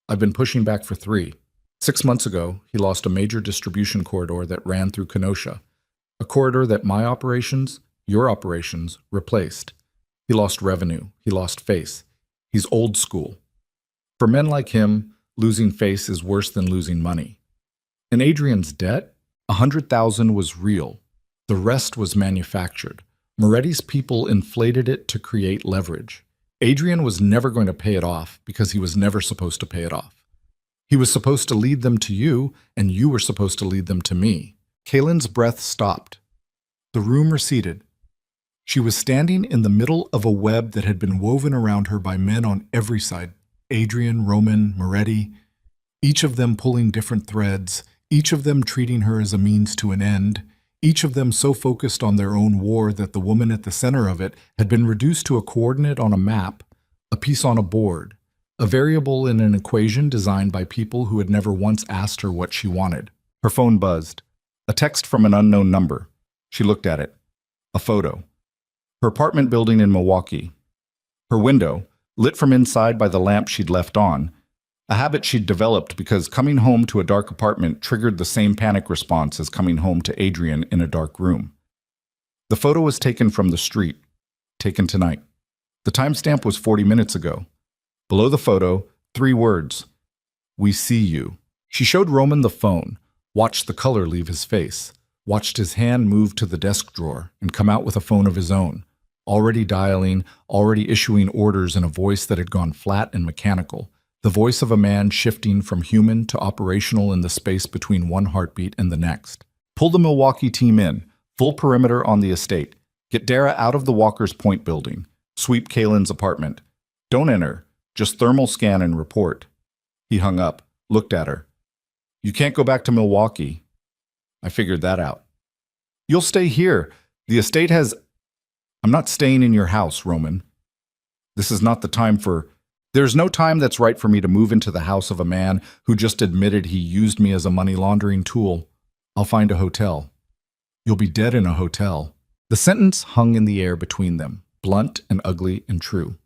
I've been pushing back for 3. 6 months ago, he lost a major distribution corridor that ran through Kenosha, a corridor that my operations, your operations, replaced. He lost revenue. He lost face. He's old school. For men like him, losing face is worse than losing money. In Adrian's debt, 100,000 was real. The rest was manufactured. Moretti's people inflated it to create leverage. Adrian was never going to pay it off because he was never supposed to pay it off. He was supposed to lead them to you, and you were supposed to lead them to me. Kaylin's breath stopped. The room receded. She was standing in the middle of a web that had been woven around her by men on every side. Adrian, Roman, Moretti, each of them pulling different threads, each of them treating her as a means to an end, each of them so focused on their own war that the woman at the center of it had been reduced to a coordinate on a map, a piece on a board, a variable in an equation designed by people who had never once asked her what she wanted. Her phone buzzed. A text from an unknown number. She looked at it. A photo. Her apartment building in Milwaukee. Her window, lit from inside by the lamp she'd left on, a habit she'd developed because coming home to a dark apartment triggered the same panic response as coming home to Adrian in a dark room. The photo was taken from the street, taken tonight. The timestamp was 40 minutes ago. Below the photo, 3 words. "We see you." She showed Roman the phone, watched the color leave his face, watched his hand move to the desk drawer and come out with a phone of his own, already dialing, already issuing orders in a voice that had gone flat and mechanical, the voice of a man shifting from human to operational in the space between one heartbeat and the next. "Pull the Milwaukee team in, full perimeter on the estate. Get Dara out of the Walker's Point building. Sweep Kaylin's apartment. Don't enter, just thermal scan and report." He hung up, looked at her. "You can't go back to Milwaukee." "I figured that out." "You'll stay here. The estate has—" "I'm not staying in your house, Roman. This is not the time for— There's no time that's right for me to move into the house of a man who just admitted he used me as a money laundering tool. I'll find a hotel." "You'll be dead in a hotel." The sentence hung in the air between them, blunt and ugly and true.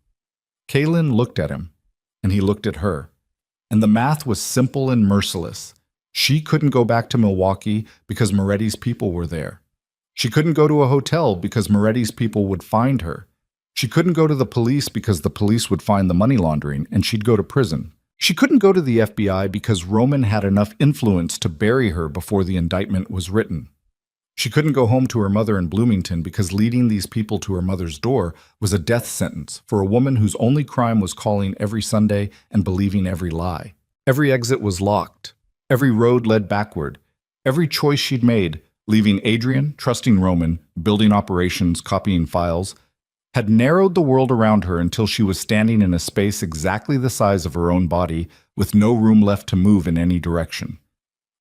Kaylin looked at him, and he looked at her. And the math was simple and merciless. She couldn't go back to Milwaukee because Moretti's people were there. She couldn't go to a hotel because Moretti's people would find her. She couldn't go to the police because the police would find the money laundering and she'd go to prison. She couldn't go to the FBI because Roman had enough influence to bury her before the indictment was written. She couldn't go home to her mother in Bloomington because leading these people to her mother's door was a death sentence for a woman whose only crime was calling every Sunday and believing every lie. Every exit was locked. Every road led backward. Every choice she'd made, leaving Adrian, trusting Roman, building operations, copying files, had narrowed the world around her until she was standing in a space exactly the size of her own body, with no room left to move in any direction.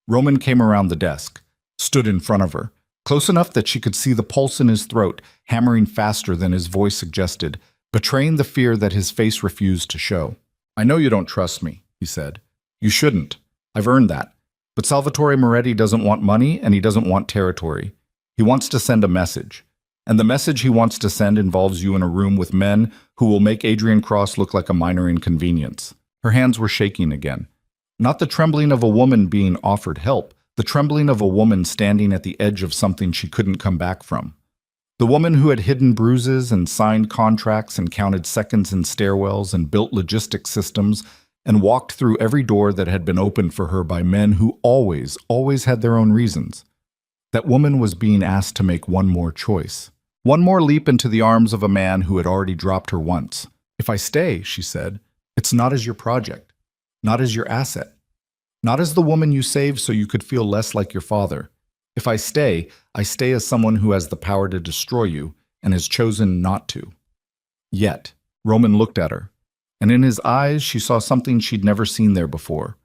Roman came around the desk, stood in front of her, close enough that she could see the pulse in his throat, hammering faster than his voice suggested, betraying the fear that his face refused to show. "I know you don't trust me," he said. "You shouldn't. I've earned that. But Salvatore Moretti doesn't want money and he doesn't want territory. He wants to send a message. And the message he wants to send involves you in a room with men who will make Adrian Cross look like a minor inconvenience." Her hands were shaking again. Not the trembling of a woman being offered help, the trembling of a woman standing at the edge of something she couldn't come back from. The woman who had hidden bruises and signed contracts and counted seconds in stairwells and built logistics systems and walked through every door that had been opened for her by men who always had their own reasons. That woman was being asked to make one more choice. One more leap into the arms of a man who had already dropped her once. "If I stay," she said, "it's not as your project, not as your asset, not as the woman you saved so you could feel less like your father. If I stay as someone who has the power to destroy you, and has chosen not to. Yet, Roman looked at her, and in his eyes she saw something she'd never seen there before.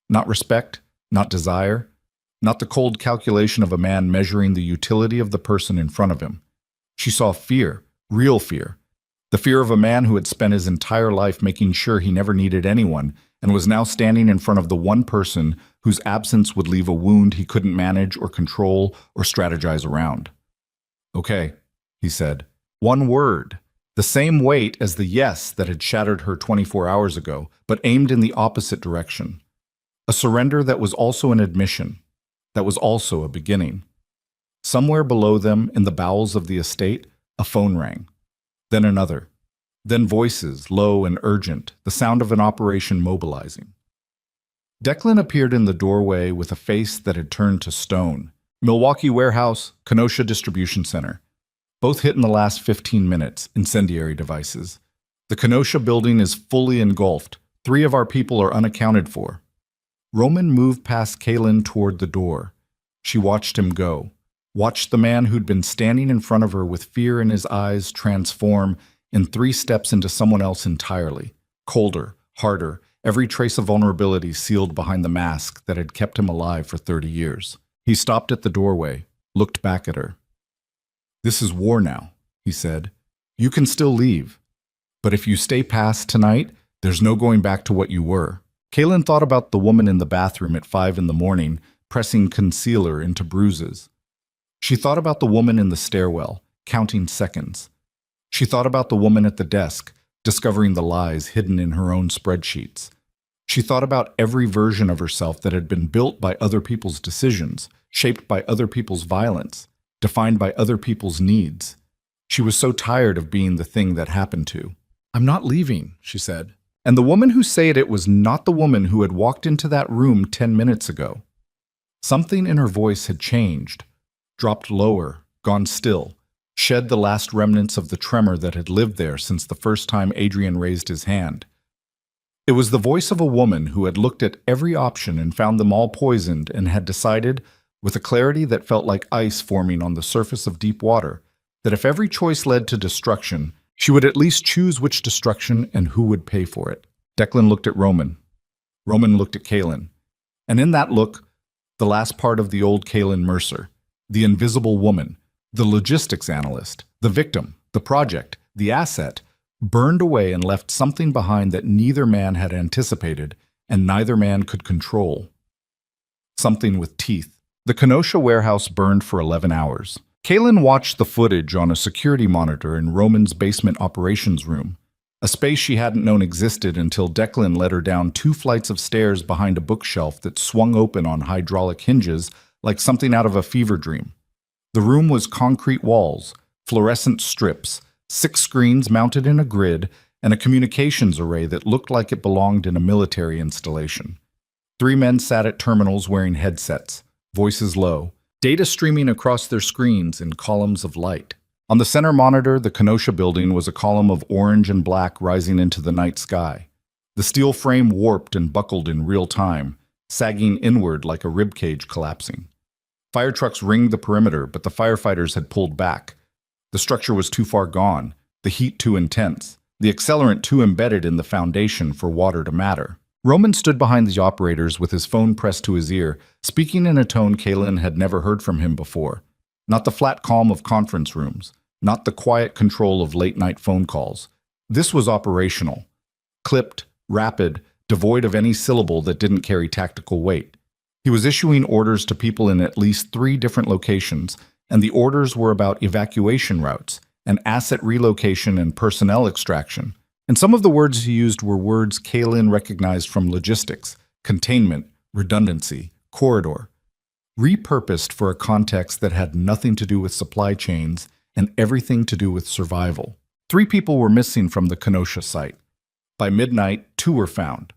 Not respect, not desire, not the cold calculation of a man measuring the utility of the person in front of him. She saw fear, real fear. The fear of a man who had spent his entire life making sure he never needed anyone and was now standing in front of the one person whose absence would leave a wound he couldn't manage or control or strategize around. "Okay," he said. One word, the same weight as the yes that had shattered her 24 hours ago, but aimed in the opposite direction. A surrender that was also an admission, that was also a beginning. Somewhere below them, in the bowels of the estate, a phone rang. Then another. Then voices, low and urgent, the sound of an operation mobilizing. Declan appeared in the doorway with a face that had turned to stone. Milwaukee Warehouse, Kenosha Distribution Center. Both hit in the last 15 minutes, incendiary devices. The Kenosha building is fully engulfed. 3 of our people are unaccounted for. Roman moved past Kaylin toward the door. She watched him go. Watched the man who'd been standing in front of her with fear in his eyes transform in 3 steps into someone else entirely. Colder, harder, every trace of vulnerability sealed behind the mask that had kept him alive for 30 years. He stopped at the doorway, looked back at her. "This is war now," he said. "You can still leave. But if you stay past tonight, there's no going back to what you were." Kaylin thought about the woman in the bathroom at 5 in the morning, pressing concealer into bruises. She thought about the woman in the stairwell, counting seconds. She thought about the woman at the desk, discovering the lies hidden in her own spreadsheets. She thought about every version of herself that had been built by other people's decisions, shaped by other people's violence, defined by other people's needs. She was so tired of being the thing that happened to. "I'm not leaving," she said. And the woman who said it was not the woman who had walked into that room 10 minutes ago. Something in her voice had changed, dropped lower, gone still, shed the last remnants of the tremor that had lived there since the first time Adrian raised his hand. It was the voice of a woman who had looked at every option and found them all poisoned and had decided, with a clarity that felt like ice forming on the surface of deep water, that if every choice led to destruction, she would at least choose which destruction and who would pay for it. Declan looked at Roman. Roman looked at Kaylin. And in that look, the last part of the old Kaylin Mercer, the invisible woman, the logistics analyst, the victim, the project, the asset, burned away and left something behind that neither man had anticipated and neither man could control. Something with teeth. The Kenosha warehouse burned for 11 hours. Kaylin watched the footage on a security monitor in Roman's basement operations room, a space she hadn't known existed until Declan led her down 2 flights of stairs behind a bookshelf that swung open on hydraulic hinges like something out of a fever dream. The room was concrete walls, fluorescent strips, 6 screens mounted in a grid, and a communications array that looked like it belonged in a military installation. 3 men sat at terminals wearing headsets, voices low, data streaming across their screens in columns of light. On the center monitor, the Kenosha building was a column of orange and black rising into the night sky. The steel frame warped and buckled in real time, sagging inward like a ribcage collapsing. Fire trucks ringed the perimeter, but the firefighters had pulled back. The structure was too far gone, the heat too intense, the accelerant too embedded in the foundation for water to matter. Roman stood behind the operators with his phone pressed to his ear, speaking in a tone Kaylin had never heard from him before. Not the flat calm of conference rooms, not the quiet control of late-night phone calls. This was operational. Clipped, rapid, devoid of any syllable that didn't carry tactical weight. He was issuing orders to people in at least 3 different locations, and the orders were about evacuation routes, and asset relocation and personnel extraction. And some of the words he used were words Kaylin recognized from logistics, containment, redundancy, corridor, repurposed for a context that had nothing to do with supply chains and everything to do with survival. 3 people were missing from the Kenosha site. By midnight, 2 were found.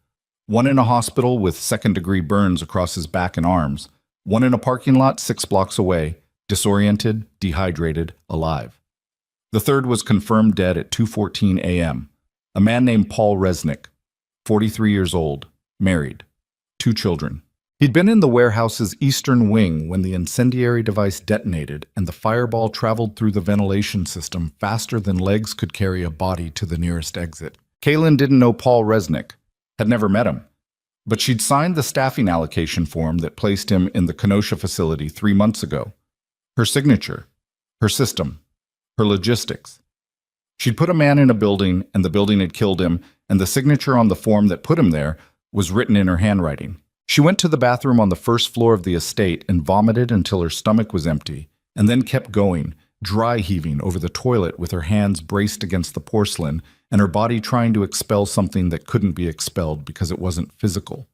1 in a hospital with second-degree burns across his back and arms. 1 in a parking lot 6 blocks away, disoriented, dehydrated, alive. The 3rd was confirmed dead at 2:14 a.m. A man named Paul Resnick, 43 years old, married, 2 children. He'd been in the warehouse's eastern wing when the incendiary device detonated and the fireball traveled through the ventilation system faster than legs could carry a body to the nearest exit. Kaylin didn't know Paul Resnick, had never met him, but she'd signed the staffing allocation form that placed him in the Kenosha facility 3 months ago. Her signature, her system, her logistics. She'd put a man in a building, and the building had killed him, and the signature on the form that put him there was written in her handwriting. She went to the bathroom on the first floor of the estate and vomited until her stomach was empty, and then kept going, dry heaving over the toilet with her hands braced against the porcelain and her body trying to expel something that couldn't be expelled because it wasn't physical.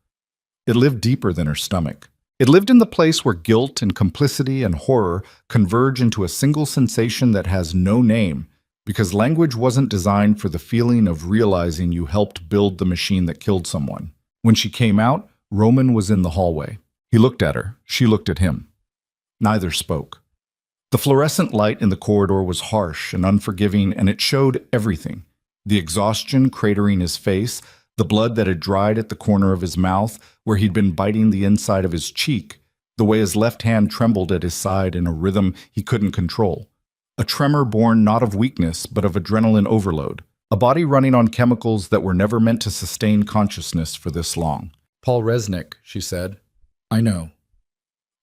It lived deeper than her stomach. It lived in the place where guilt and complicity and horror converge into a single sensation that has no name, because language wasn't designed for the feeling of realizing you helped build the machine that killed someone. When she came out, Roman was in the hallway. He looked at her. She looked at him. Neither spoke. The fluorescent light in the corridor was harsh and unforgiving, and it showed everything. The exhaustion cratering his face, the blood that had dried at the corner of his mouth, where he'd been biting the inside of his cheek, the way his left hand trembled at his side in a rhythm he couldn't control. A tremor born not of weakness, but of adrenaline overload. A body running on chemicals that were never meant to sustain consciousness for this long. Paul Resnick, she said. I know.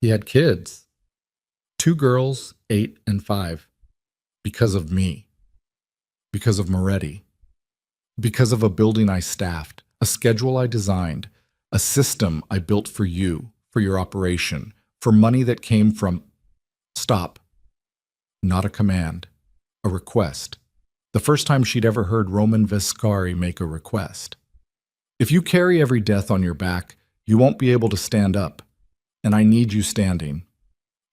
He had kids. 2 girls, 8 and 5. Because of me. Because of Moretti. Because of a building I staffed, a schedule I designed, a system I built for you, for your operation, for money that came from... Stop. Not a command. A request. The first time she'd ever heard Roman Vescari make a request. If you carry every death on your back, you won't be able to stand up. And I need you standing.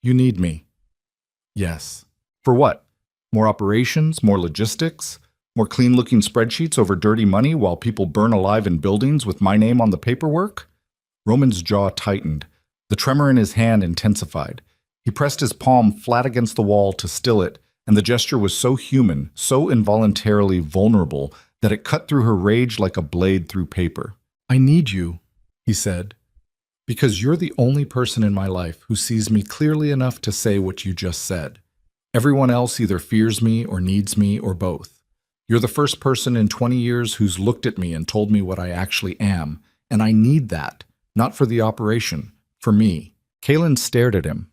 You need me. Yes. For what? More operations? More logistics? More clean-looking spreadsheets over dirty money while people burn alive in buildings with my name on the paperwork? Roman's jaw tightened. The tremor in his hand intensified. He pressed his palm flat against the wall to still it, and the gesture was so human, so involuntarily vulnerable, that it cut through her rage like a blade through paper. I need you, he said, because you're the only person in my life who sees me clearly enough to say what you just said. Everyone else either fears me or needs me or both. You're the first person in 20 years who's looked at me and told me what I actually am, and I need that, not for the operation, for me. Kaylin stared at him.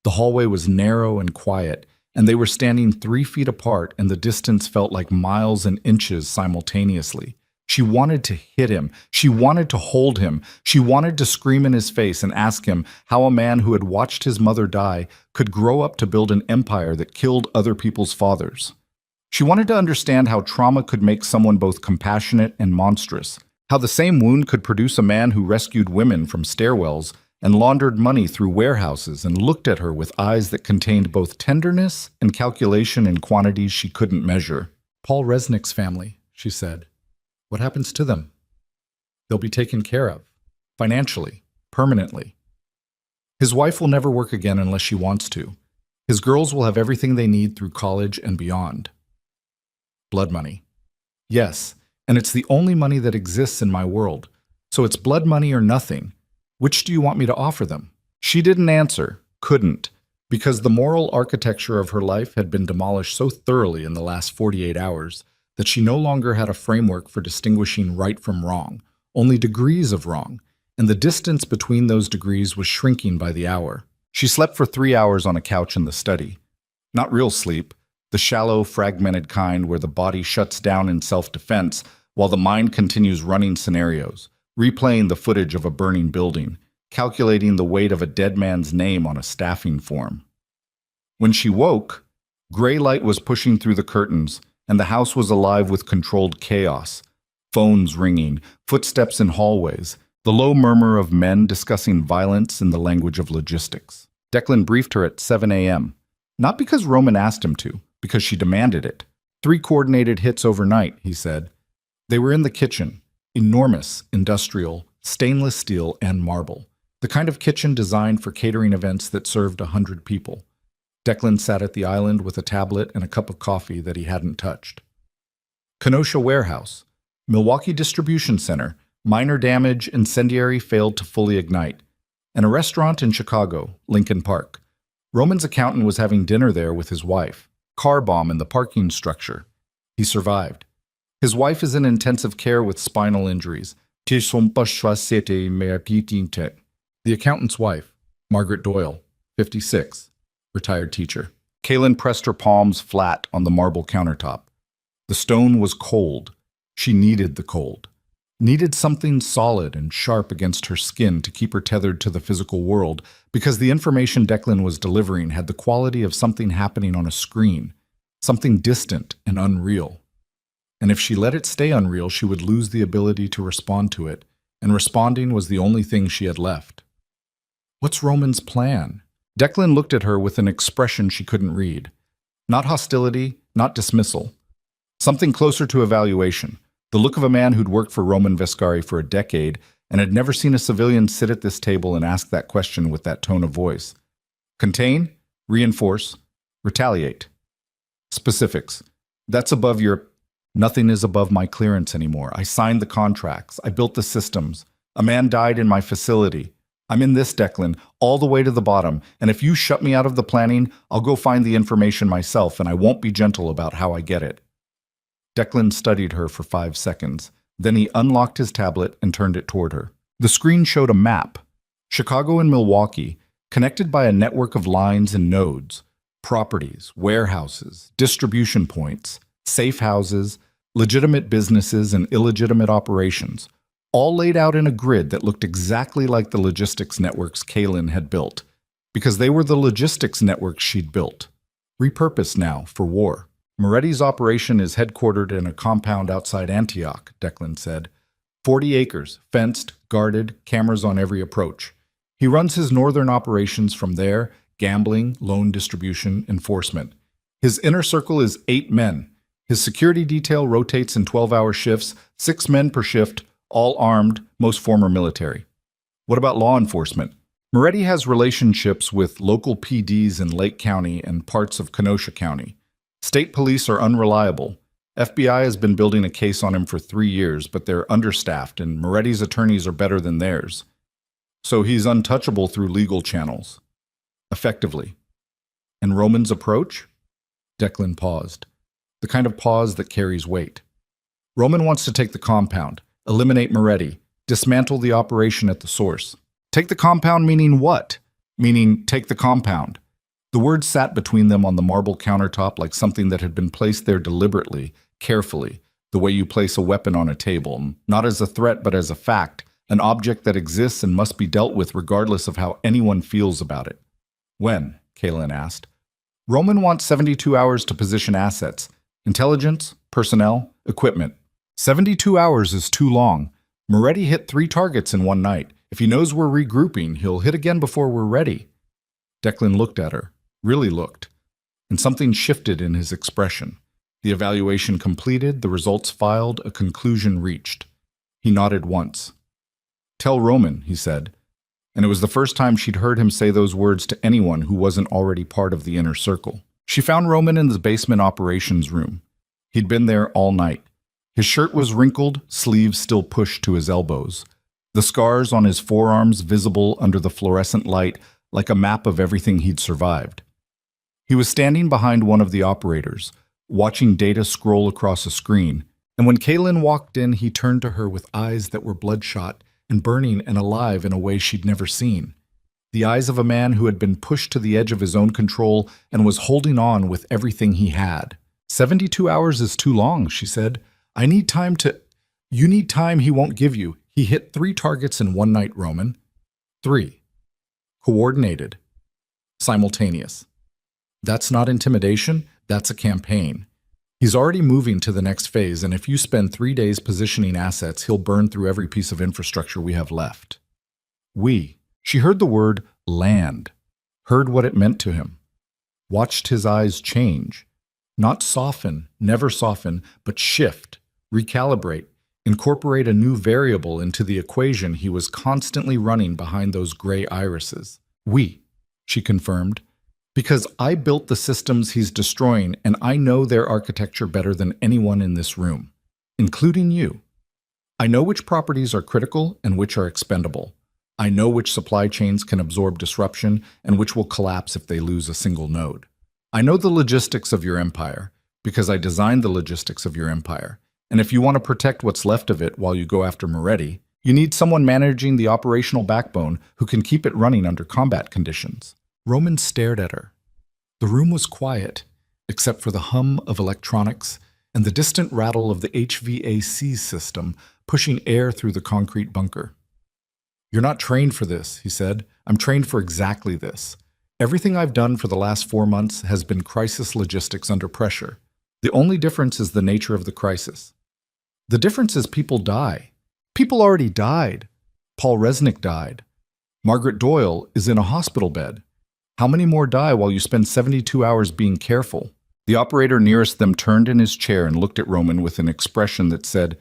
The hallway was narrow and quiet, and they were standing 3 feet apart, and the distance felt like miles and inches simultaneously. She wanted to hit him. She wanted to hold him. She wanted to scream in his face and ask him how a man who had watched his mother die could grow up to build an empire that killed other people's fathers. She wanted to understand how trauma could make someone both compassionate and monstrous, how the same wound could produce a man who rescued women from stairwells and laundered money through warehouses and looked at her with eyes that contained both tenderness and calculation in quantities she couldn't measure. Paul Resnick's family, she said. What happens to them? They'll be taken care of, financially, permanently. His wife will never work again unless she wants to. His girls will have everything they need through college and beyond. Blood money. Yes, and it's the only money that exists in my world. So it's blood money or nothing. Which do you want me to offer them? She didn't answer, couldn't, because the moral architecture of her life had been demolished so thoroughly in the last 48 hours that she no longer had a framework for distinguishing right from wrong, only degrees of wrong, and the distance between those degrees was shrinking by the hour. She slept for 3 hours on a couch in the study. Not real sleep, the shallow, fragmented kind where the body shuts down in self-defense while the mind continues running scenarios, replaying the footage of a burning building, calculating the weight of a dead man's name on a staffing form. When she woke, gray light was pushing through the curtains, and the house was alive with controlled chaos. Phones ringing, footsteps in hallways, the low murmur of men discussing violence in the language of logistics. Declan briefed her at 7 a.m., not because Roman asked him to, because she demanded it. 3 coordinated hits overnight, he said. They were in the kitchen. Enormous, industrial, stainless steel, and marble. The kind of kitchen designed for catering events that served 100 people. Declan sat at the island with a tablet and a cup of coffee that he hadn't touched. Kenosha Warehouse. Milwaukee Distribution Center. Minor damage, incendiary failed to fully ignite. and a restaurant in Chicago, Lincoln Park. Roman's accountant was having dinner there with his wife. Car bomb in the parking structure. He survived. His wife is in intensive care with spinal injuries. The accountant's wife, Margaret Doyle, 56, retired teacher. Kaylin pressed her palms flat on the marble countertop. The stone was cold. She needed the cold. Needed something solid and sharp against her skin to keep her tethered to the physical world, because the information Declan was delivering had the quality of something happening on a screen, something distant and unreal. And if she let it stay unreal, she would lose the ability to respond to it, and responding was the only thing she had left. What's Roman's plan? Declan looked at her with an expression she couldn't read. Not hostility, not dismissal. Something closer to evaluation. The look of a man who'd worked for Roman Vescari for a decade and had never seen a civilian sit at this table and ask that question with that tone of voice. Contain, reinforce, retaliate. Specifics. That's above your... Nothing is above my clearance anymore. I signed the contracts. I built the systems. A man died in my facility. I'm in this, Declan, all the way to the bottom, and if you shut me out of the planning, I'll go find the information myself, and I won't be gentle about how I get it. Declan studied her for 5 seconds. Then he unlocked his tablet and turned it toward her. The screen showed a map. Chicago and Milwaukee, connected by a network of lines and nodes. Properties, warehouses, distribution points, safe houses, legitimate businesses, and illegitimate operations, all laid out in a grid that looked exactly like the logistics networks Kaylin had built, because they were the logistics networks she'd built, repurposed now for war. Moretti's operation is headquartered in a compound outside Antioch, Declan said. 40 acres, fenced, guarded, cameras on every approach. He runs his northern operations from there, gambling, loan distribution, enforcement. His inner circle is 8 men. His security detail rotates in 12-hour shifts, 6 men per shift, all armed, most former military. What about law enforcement? Moretti has relationships with local PDs in Lake County and parts of Kenosha County. State police are unreliable. FBI has been building a case on him for 3 years, but they're understaffed, and Moretti's attorneys are better than theirs. So he's untouchable through legal channels. Effectively. And Roman's approach? Declan paused. The kind of pause that carries weight. Roman wants to take the compound, eliminate Moretti, dismantle the operation at the source. Take the compound meaning what? Meaning take the compound. The words sat between them on the marble countertop like something that had been placed there deliberately, carefully, the way you place a weapon on a table, not as a threat but as a fact, an object that exists and must be dealt with regardless of how anyone feels about it. When? Kaylin asked. Roman wants 72 hours to position assets. Intelligence, personnel, equipment. 72 hours is too long. Moretti hit 3 targets in one night. If he knows we're regrouping, he'll hit again before we're ready. Declan looked at her. Really looked, and something shifted in his expression. The evaluation completed, the results filed, a conclusion reached. He nodded once. Tell Roman, he said, and it was the first time she'd heard him say those words to anyone who wasn't already part of the inner circle. She found Roman in the basement operations room. He'd been there all night. His shirt was wrinkled, sleeves still pushed to his elbows. The scars on his forearms visible under the fluorescent light like a map of everything he'd survived. He was standing behind one of the operators, watching data scroll across a screen, and when Kaylin walked in, he turned to her with eyes that were bloodshot and burning and alive in a way she'd never seen. The eyes of a man who had been pushed to the edge of his own control and was holding on with everything he had. 72 hours is too long, she said. I need time to... You need time he won't give you. He hit 3 targets in one night, Roman. 3. Coordinated. Simultaneous. That's not intimidation, that's a campaign. He's already moving to the next phase, and if you spend 3 days positioning assets, he'll burn through every piece of infrastructure we have left. She heard the word land, heard what it meant to him, watched his eyes change, not soften, never soften, but shift, recalibrate, incorporate a new variable into the equation he was constantly running behind those gray irises. She confirmed, because I built the systems he's destroying and I know their architecture better than anyone in this room, including you. I know which properties are critical and which are expendable. I know which supply chains can absorb disruption and which will collapse if they lose a single node. I know the logistics of your empire because I designed the logistics of your empire. And if you want to protect what's left of it while you go after Moretti, you need someone managing the operational backbone who can keep it running under combat conditions. Roman stared at her. The room was quiet, except for the hum of electronics and the distant rattle of the HVAC system pushing air through the concrete bunker. You're not trained for this, he said. I'm trained for exactly this. Everything I've done for the last 4 months has been crisis logistics under pressure. The only difference is the nature of the crisis. The difference is people die. People already died. Paul Resnick died. Margaret Doyle is in a hospital bed. How many more die while you spend 72 hours being careful? The operator nearest them turned in his chair and looked at Roman with an expression that said,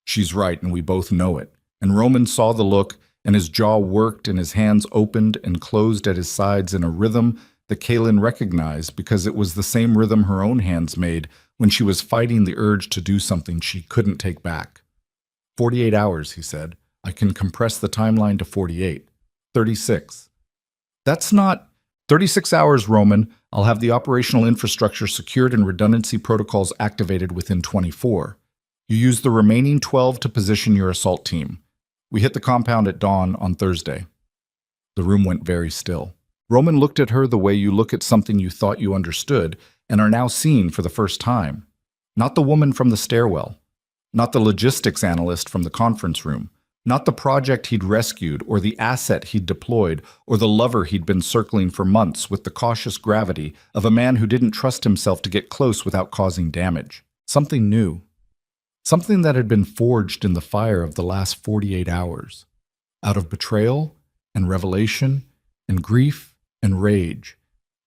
"She's right, and we both know it." And Roman saw the look, and his jaw worked and his hands opened and closed at his sides in a rhythm that Kaylin recognized because it was the same rhythm her own hands made when she was fighting the urge to do something she couldn't take back. 48 hours, he said. I can compress the timeline to 48. 36. That's not 36 hours, Roman. I'll have the operational infrastructure secured and redundancy protocols activated within 24. You use the remaining 12 to position your assault team. We hit the compound at dawn on Thursday. The room went very still. Roman looked at her the way you look at something you thought you understood and are now seeing for the first time. Not the woman from the stairwell. Not the logistics analyst from the conference room. Not the project he'd rescued or the asset he'd deployed or the lover he'd been circling for months with the cautious gravity of a man who didn't trust himself to get close without causing damage. Something new. Something that had been forged in the fire of the last 48 hours. Out of betrayal and revelation and grief and rage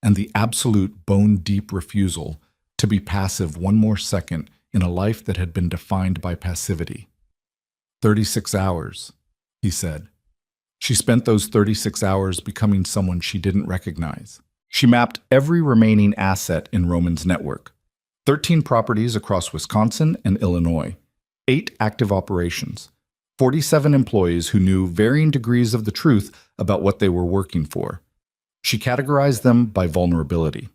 and the absolute bone-deep refusal to be passive one more second in a life that had been defined by passivity. 36 hours, he said. She spent those 36 hours becoming someone she didn't recognize. She mapped every remaining asset in Roman's network. 13 properties across Wisconsin and Illinois, 8 active operations, 47 employees who knew varying degrees of the truth about what they were working for. She categorized them by vulnerability,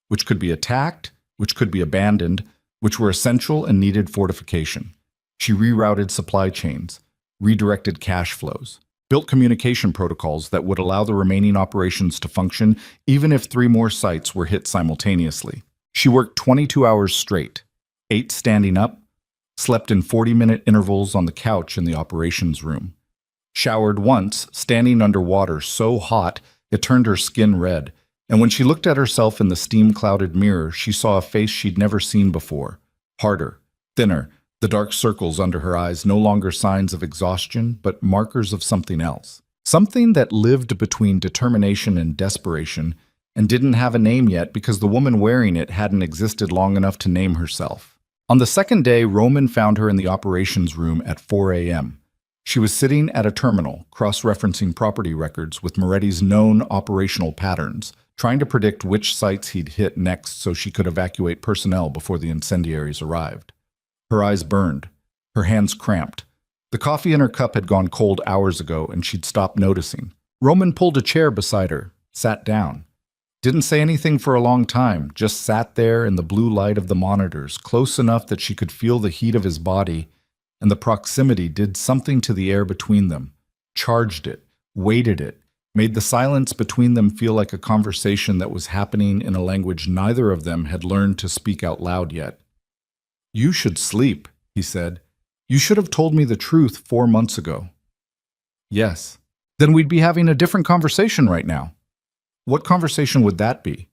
which could be attacked, which could be abandoned, which were essential and needed fortification. She rerouted supply chains, redirected cash flows, built communication protocols that would allow the remaining operations to function even if 3 more sites were hit simultaneously. She worked 22 hours straight, 8 standing up, slept in 40-minute intervals on the couch in the operations room, showered once, standing under water so hot it turned her skin red, and when she looked at herself in the steam-clouded mirror, she saw a face she'd never seen before, harder, thinner, the dark circles under her eyes no longer signs of exhaustion, but markers of something else. Something that lived between determination and desperation, and didn't have a name yet because the woman wearing it hadn't existed long enough to name herself. On the second day, Roman found her in the operations room at 4 a.m. She was sitting at a terminal, cross-referencing property records with Moretti's known operational patterns, trying to predict which sites he'd hit next so she could evacuate personnel before the incendiaries arrived. Her eyes burned. Her hands cramped. The coffee in her cup had gone cold hours ago, and she'd stopped noticing. Roman pulled a chair beside her, sat down. Didn't say anything for a long time, just sat there in the blue light of the monitors, close enough that she could feel the heat of his body, and the proximity did something to the air between them, charged it, weighted it, made the silence between them feel like a conversation that was happening in a language neither of them had learned to speak out loud yet. "You should sleep," he said. "You should have told me the truth 4 months ago." "Yes. Then we'd be having a different conversation right now." "What conversation would that be?"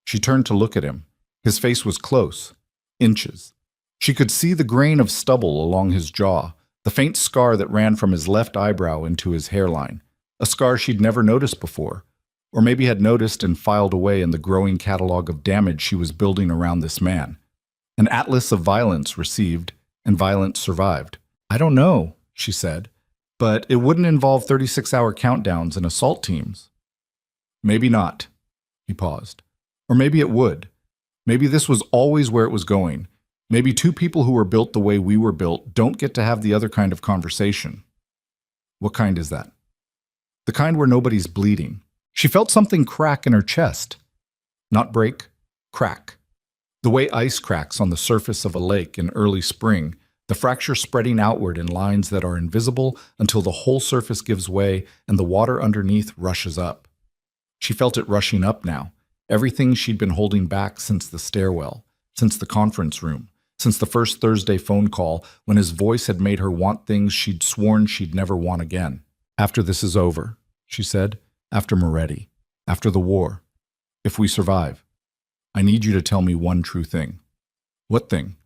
She turned to look at him. His face was close, inches. She could see the grain of stubble along his jaw, the faint scar that ran from his left eyebrow into his hairline, a scar she'd never noticed before, or maybe had noticed and filed away in the growing catalog of damage she was building around this man. An atlas of violence received and violence survived. "I don't know," she said, "but it wouldn't involve 36-hour countdowns and assault teams." "Maybe not." He paused. "Or maybe it would. Maybe this was always where it was going. Maybe 2 people who were built the way we were built don't get to have the other kind of conversation." "What kind is that?" the kind where nobody's bleeding. She felt something crack in her chest. Not break, crack. The way ice cracks on the surface of a lake in early spring, the fracture spreading outward in lines that are invisible until the whole surface gives way and the water underneath rushes up. She felt it rushing up now, everything she'd been holding back since the stairwell, since the conference room, since the first Thursday phone call when his voice had made her want things she'd sworn she'd never want again. After this is over, she said, after Moretti, after the war, if we survive, I need you to tell me one true thing. What thing?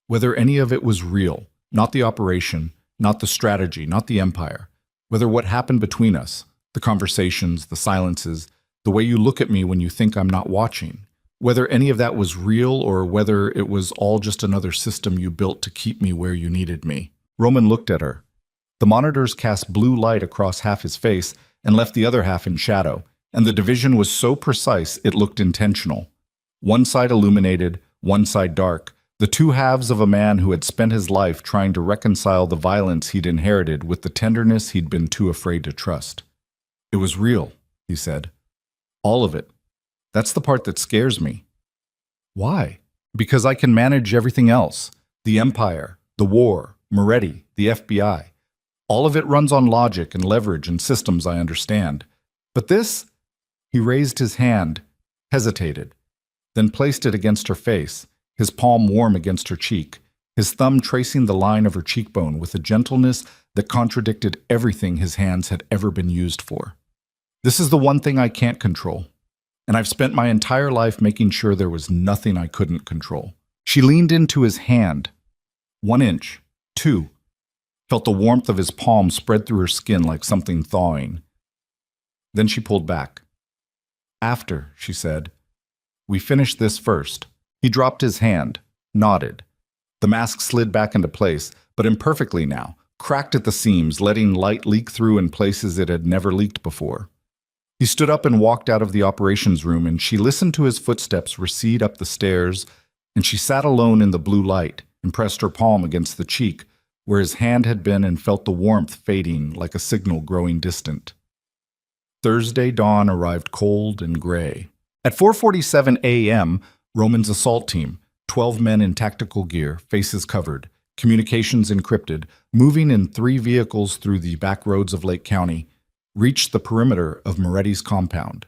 Whether any of it was real, not the operation, not the strategy, not the empire. Whether what happened between us, the conversations, the silences, the way you look at me when you think I'm not watching. Whether any of that was real or whether it was all just another system you built to keep me where you needed me. Roman looked at her. The monitors cast blue light across half his face and left the other half in shadow, and the division was so precise it looked intentional. One side illuminated, one side dark, the two halves of a man who had spent his life trying to reconcile the violence he'd inherited with the tenderness he'd been too afraid to trust. It was real, he said. All of it. That's the part that scares me. Why? Because I can manage everything else. The empire, the war, Moretti, the FBI. All of it runs on logic and leverage and systems I understand. But this? He raised his hand, hesitated, then placed it against her face, his palm warm against her cheek, his thumb tracing the line of her cheekbone with a gentleness that contradicted everything his hands had ever been used for. This is the one thing I can't control, and I've spent my entire life making sure there was nothing I couldn't control. She leaned into his hand. 1 inch, 2, felt the warmth of his palm spread through her skin like something thawing. Then she pulled back. After, she said, we finish this first. He dropped his hand, nodded. The mask slid back into place, but imperfectly now, cracked at the seams, letting light leak through in places it had never leaked before. He stood up and walked out of the operations room, and she listened to his footsteps recede up the stairs, and she sat alone in the blue light and pressed her palm against the cheek where his hand had been and felt the warmth fading like a signal growing distant. Thursday dawn arrived cold and gray. At 4:47 a.m., Roman's assault team, 12 men in tactical gear, faces covered, communications encrypted, moving in 3 vehicles through the back roads of Lake County, reached the perimeter of Moretti's compound.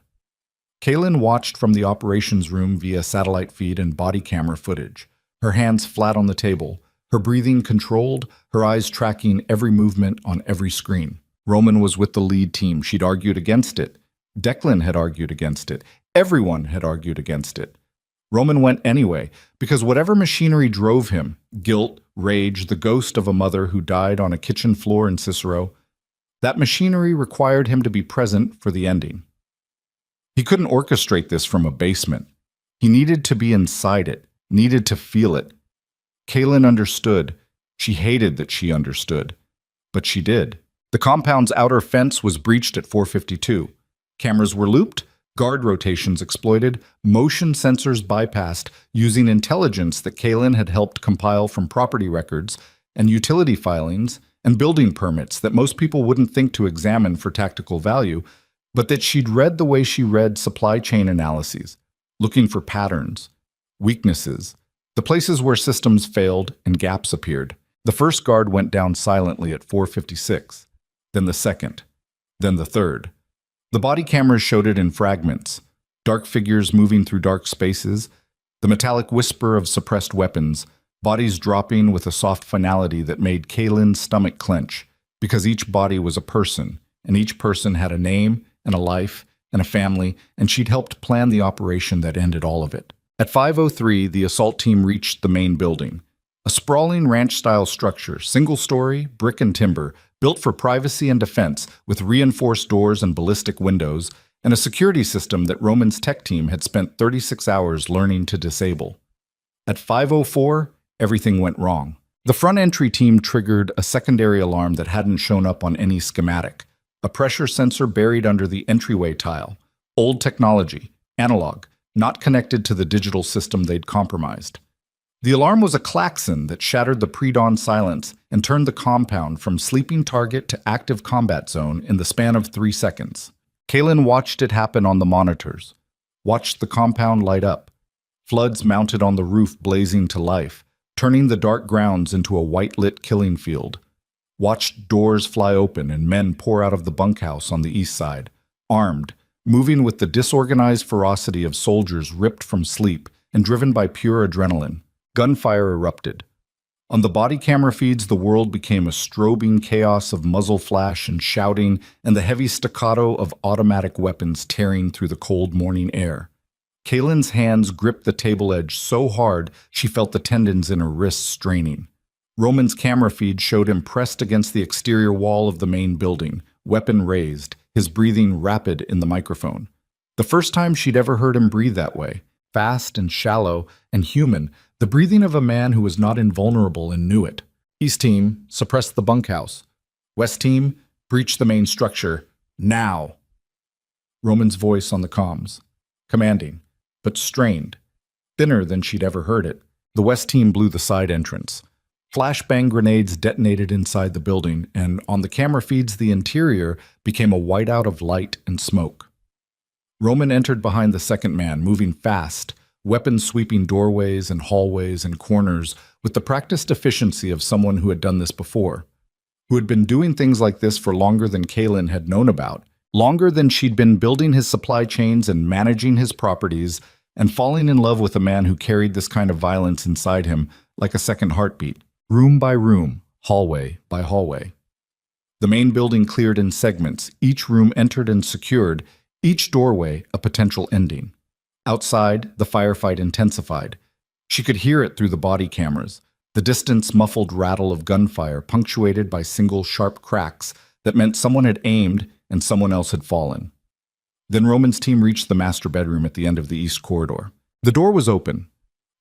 Kaylin watched from the operations room via satellite feed and body camera footage, her hands flat on the table, her breathing controlled, her eyes tracking every movement on every screen. Roman was with the lead team. She'd argued against it. Declan had argued against it. Everyone had argued against it. Roman went anyway, because whatever machinery drove him, guilt, rage, the ghost of a mother who died on a kitchen floor in Cicero, that machinery required him to be present for the ending. He couldn't orchestrate this from a basement. He needed to be inside it, needed to feel it. Kaylin understood. She hated that she understood. But she did. The compound's outer fence was breached at 4:52. Cameras were looped, guard rotations exploited, motion sensors bypassed using intelligence that Kaylin had helped compile from property records and utility filings and building permits that most people wouldn't think to examine for tactical value, but that she'd read the way she read supply chain analyses, looking for patterns, weaknesses, the places where systems failed and gaps appeared. The first guard went down silently at 4:56, then the second, then the third. The body cameras showed it in fragments, dark figures moving through dark spaces, the metallic whisper of suppressed weapons, bodies dropping with a soft finality that made Kaylin's stomach clench, because each body was a person, and each person had a name and a life and a family, and she'd helped plan the operation that ended all of it. At 5:03, the assault team reached the main building, a sprawling ranch-style structure, single-story, brick and timber, built for privacy and defense, with reinforced doors and ballistic windows, and a security system that Roman's tech team had spent 36 hours learning to disable. At 5:04, everything went wrong. The front entry team triggered a secondary alarm that hadn't shown up on any schematic, a pressure sensor buried under the entryway tile, old technology, analog, not connected to the digital system they'd compromised. The alarm was a klaxon that shattered the pre-dawn silence and turned the compound from sleeping target to active combat zone in the span of 3 seconds. Kaylin watched it happen on the monitors, watched the compound light up, floods mounted on the roof blazing to life, turning the dark grounds into a white-lit killing field, watched doors fly open and men pour out of the bunkhouse on the east side, armed, moving with the disorganized ferocity of soldiers ripped from sleep and driven by pure adrenaline. Gunfire erupted. On the body camera feeds, the world became a strobing chaos of muzzle flash and shouting and the heavy staccato of automatic weapons tearing through the cold morning air. Kaylin's hands gripped the table edge so hard she felt the tendons in her wrists straining. Roman's camera feed showed him pressed against the exterior wall of the main building, weapon raised, his breathing rapid in the microphone. The first time she'd ever heard him breathe that way, fast and shallow and human, the breathing of a man who was not invulnerable and knew it. East team, suppress the bunkhouse. West team, breach the main structure. Now. Roman's voice on the comms. Commanding, but strained. Thinner than she'd ever heard it. The West team blew the side entrance. Flashbang grenades detonated inside the building, and on the camera feeds the interior became a whiteout of light and smoke. Roman entered behind the second man, moving fast, weapons sweeping doorways and hallways and corners with the practiced efficiency of someone who had done this before, who had been doing things like this for longer than Kaylin had known about, longer than she'd been building his supply chains and managing his properties and falling in love with a man who carried this kind of violence inside him like a second heartbeat, room by room, hallway by hallway. The main building cleared in segments, each room entered and secured, each doorway a potential ending. Outside, the firefight intensified. She could hear it through the body cameras, the distance muffled rattle of gunfire punctuated by single sharp cracks that meant someone had aimed and someone else had fallen. Then Roman's team reached the master bedroom at the end of the east corridor. The door was open.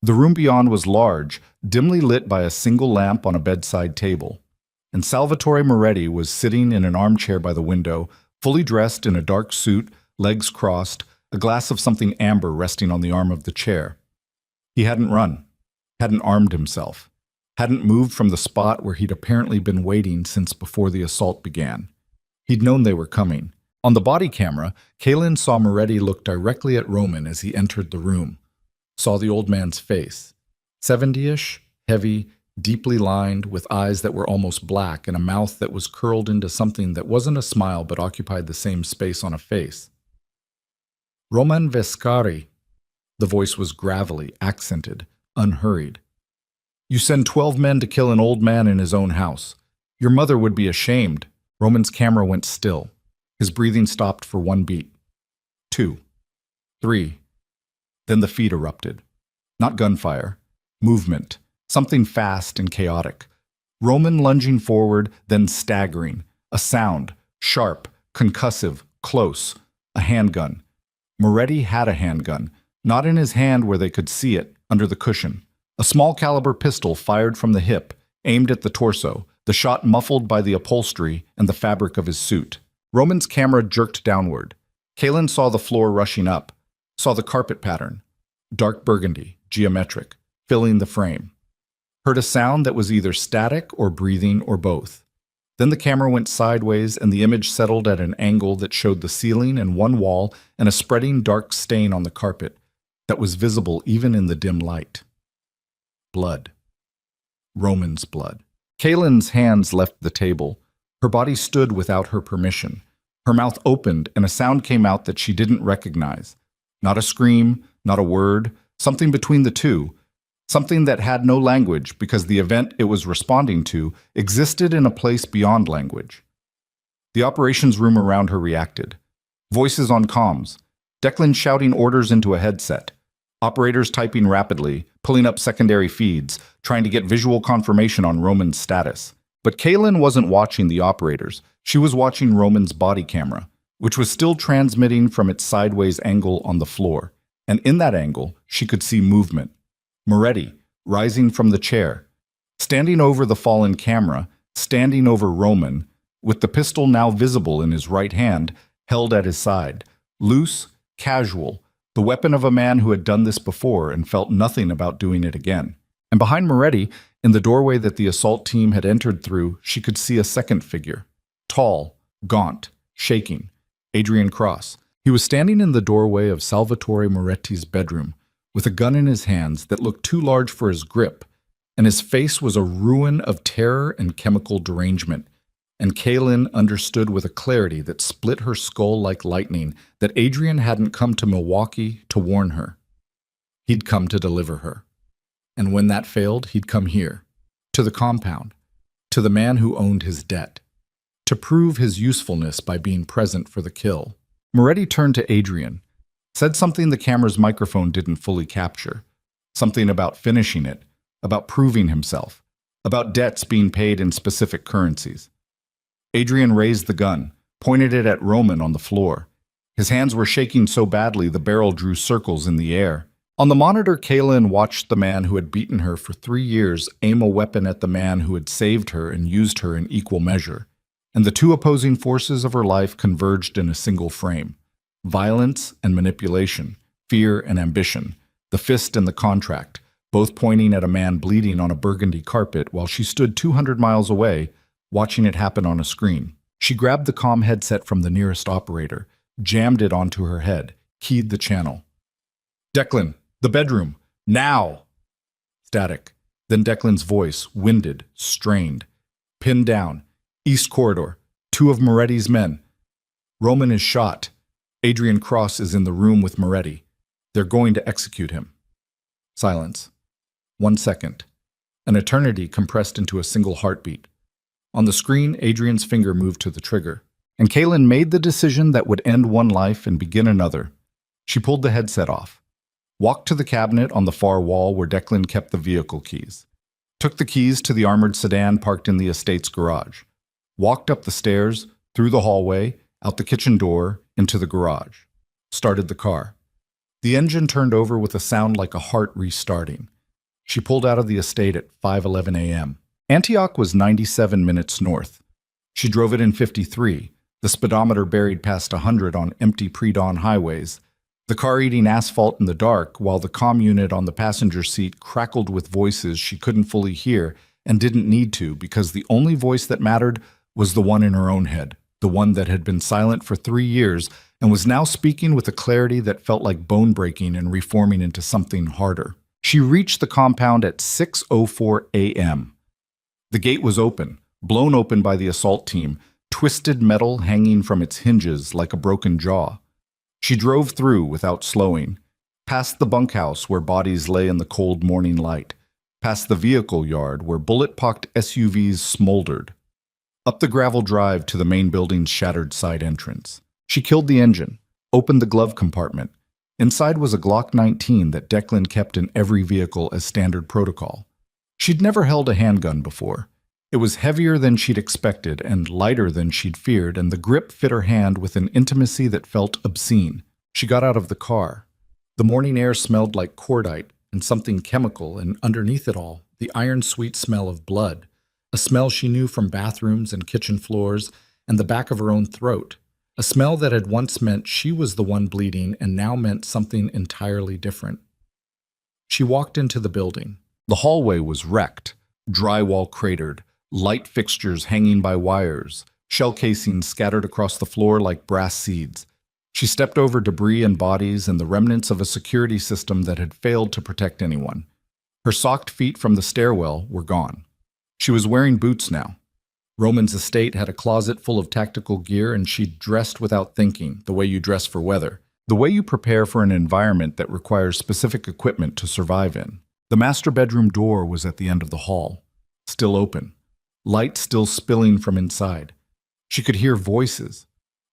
The room beyond was large, dimly lit by a single lamp on a bedside table. And Salvatore Moretti was sitting in an armchair by the window, fully dressed in a dark suit, legs crossed, a glass of something amber resting on the arm of the chair. He hadn't run, hadn't armed himself, hadn't moved from the spot where he'd apparently been waiting since before the assault began. He'd known they were coming. On the body camera, Kaylin saw Moretti look directly at Roman as he entered the room. Saw the old man's face. 70-ish, heavy, deeply lined, with eyes that were almost black and a mouth that was curled into something that wasn't a smile but occupied the same space on a face. Romanceser. The voice was gravelly, accented, unhurried. You send 12 men to kill an old man in his own house. Your mother would be ashamed. Roman's camera went still. His breathing stopped for 1 beat. 2. 3. Then the feed erupted. Not gunfire. Movement. Something fast and chaotic. Roman lunging forward, then staggering. A sound. Sharp. Concussive. Close. A handgun. Moretti had a handgun, not in his hand where they could see it, under the cushion. A small caliber pistol fired from the hip, aimed at the torso, the shot muffled by the upholstery and the fabric of his suit. Roman's camera jerked downward. Kaylin saw the floor rushing up, saw the carpet pattern, dark burgundy, geometric, filling the frame. Heard a sound that was either static or breathing or both. Then the camera went sideways and the image settled at an angle that showed the ceiling and one wall and a spreading dark stain on the carpet that was visible even in the dim light. Blood. Roman's blood. Kaylin's hands left the table. Her body stood without her permission. Her mouth opened and a sound came out that she didn't recognize. Not a scream, not a word, something between the two. Something that had no language because the event it was responding to existed in a place beyond language. The operations room around her reacted. Voices on comms. Declan shouting orders into a headset. Operators typing rapidly, pulling up secondary feeds, trying to get visual confirmation on Roman's status. But Kaylin wasn't watching the operators. She was watching Roman's body camera, which was still transmitting from its sideways angle on the floor. And in that angle, she could see movement. Moretti, rising from the chair, standing over the fallen camera, standing over Roman, with the pistol now visible in his right hand, held at his side, loose, casual, the weapon of a man who had done this before and felt nothing about doing it again. And behind Moretti, in the doorway that the assault team had entered through, she could see a second figure. Tall, gaunt, shaking. Adrian Cross. He was standing in the doorway of Salvatore Moretti's bedroom, with a gun in his hands that looked too large for his grip, and his face was a ruin of terror and chemical derangement. And Kaylin understood with a clarity that split her skull like lightning that Adrian hadn't come to Milwaukee to warn her. He'd come to deliver her. And when that failed, he'd come here, to the compound, to the man who owned his debt, to prove his usefulness by being present for the kill. Moretti turned to Adrian, said something the camera's microphone didn't fully capture, something about finishing it, about proving himself, about debts being paid in specific currencies. Adrian raised the gun, pointed it at Roman on the floor. His hands were shaking so badly the barrel drew circles in the air. On the monitor, Kaylin watched the man who had beaten her for 3 years aim a weapon at the man who had saved her and used her in equal measure. And the two opposing forces of her life converged in a single frame. Violence and manipulation, fear and ambition, the fist and the contract, both pointing at a man bleeding on a burgundy carpet while she stood 200 miles away, watching it happen on a screen. She grabbed the comm headset from the nearest operator, jammed it onto her head, keyed the channel. "Declan, the bedroom, now!" Static. Then Declan's voice, winded, strained. "Pinned down. East corridor. 2 of Moretti's men. Roman is shot. Adrian Cross is in the room with Moretti. They're going to execute him." Silence. 1 second. An eternity compressed into a single heartbeat. On the screen, Adrian's finger moved to the trigger, and Kaylin made the decision that would end one life and begin another. She pulled the headset off, walked to the cabinet on the far wall where Declan kept the vehicle keys, took the keys to the armored sedan parked in the estate's garage, walked up the stairs, through the hallway, out the kitchen door, into the garage, started the car. The engine turned over with a sound like a heart restarting. She pulled out of the estate at 5:11 a.m. Antioch was 97 minutes north. She drove it in 53, the speedometer buried past 100 on empty pre-dawn highways, the car eating asphalt in the dark while the comm unit on the passenger seat crackled with voices she couldn't fully hear and didn't need to because the only voice that mattered was the one in her own head, the one that had been silent for 3 years and was now speaking with a clarity that felt like bone-breaking and reforming into something harder. She reached the compound at 6:04 a.m. The gate was open, blown open by the assault team, twisted metal hanging from its hinges like a broken jaw. She drove through without slowing, past the bunkhouse where bodies lay in the cold morning light, past the vehicle yard where bullet-pocked SUVs smoldered, up the gravel drive to the main building's shattered side entrance. She killed the engine, opened the glove compartment. Inside was a Glock 19 that Declan kept in every vehicle as standard protocol. She'd never held a handgun before. It was heavier than she'd expected and lighter than she'd feared, and the grip fit her hand with an intimacy that felt obscene. She got out of the car. The morning air smelled like cordite and something chemical, and underneath it all, the iron-sweet smell of blood, a smell she knew from bathrooms and kitchen floors and the back of her own throat, a smell that had once meant she was the one bleeding and now meant something entirely different. She walked into the building. The hallway was wrecked, drywall cratered, light fixtures hanging by wires, shell casings scattered across the floor like brass seeds. She stepped over debris and bodies and the remnants of a security system that had failed to protect anyone. Her socked feet from the stairwell were gone. She was wearing boots now. Roman's estate had a closet full of tactical gear, and she dressed without thinking, the way you dress for weather, the way you prepare for an environment that requires specific equipment to survive in. The master bedroom door was at the end of the hall, still open, light still spilling from inside. She could hear voices,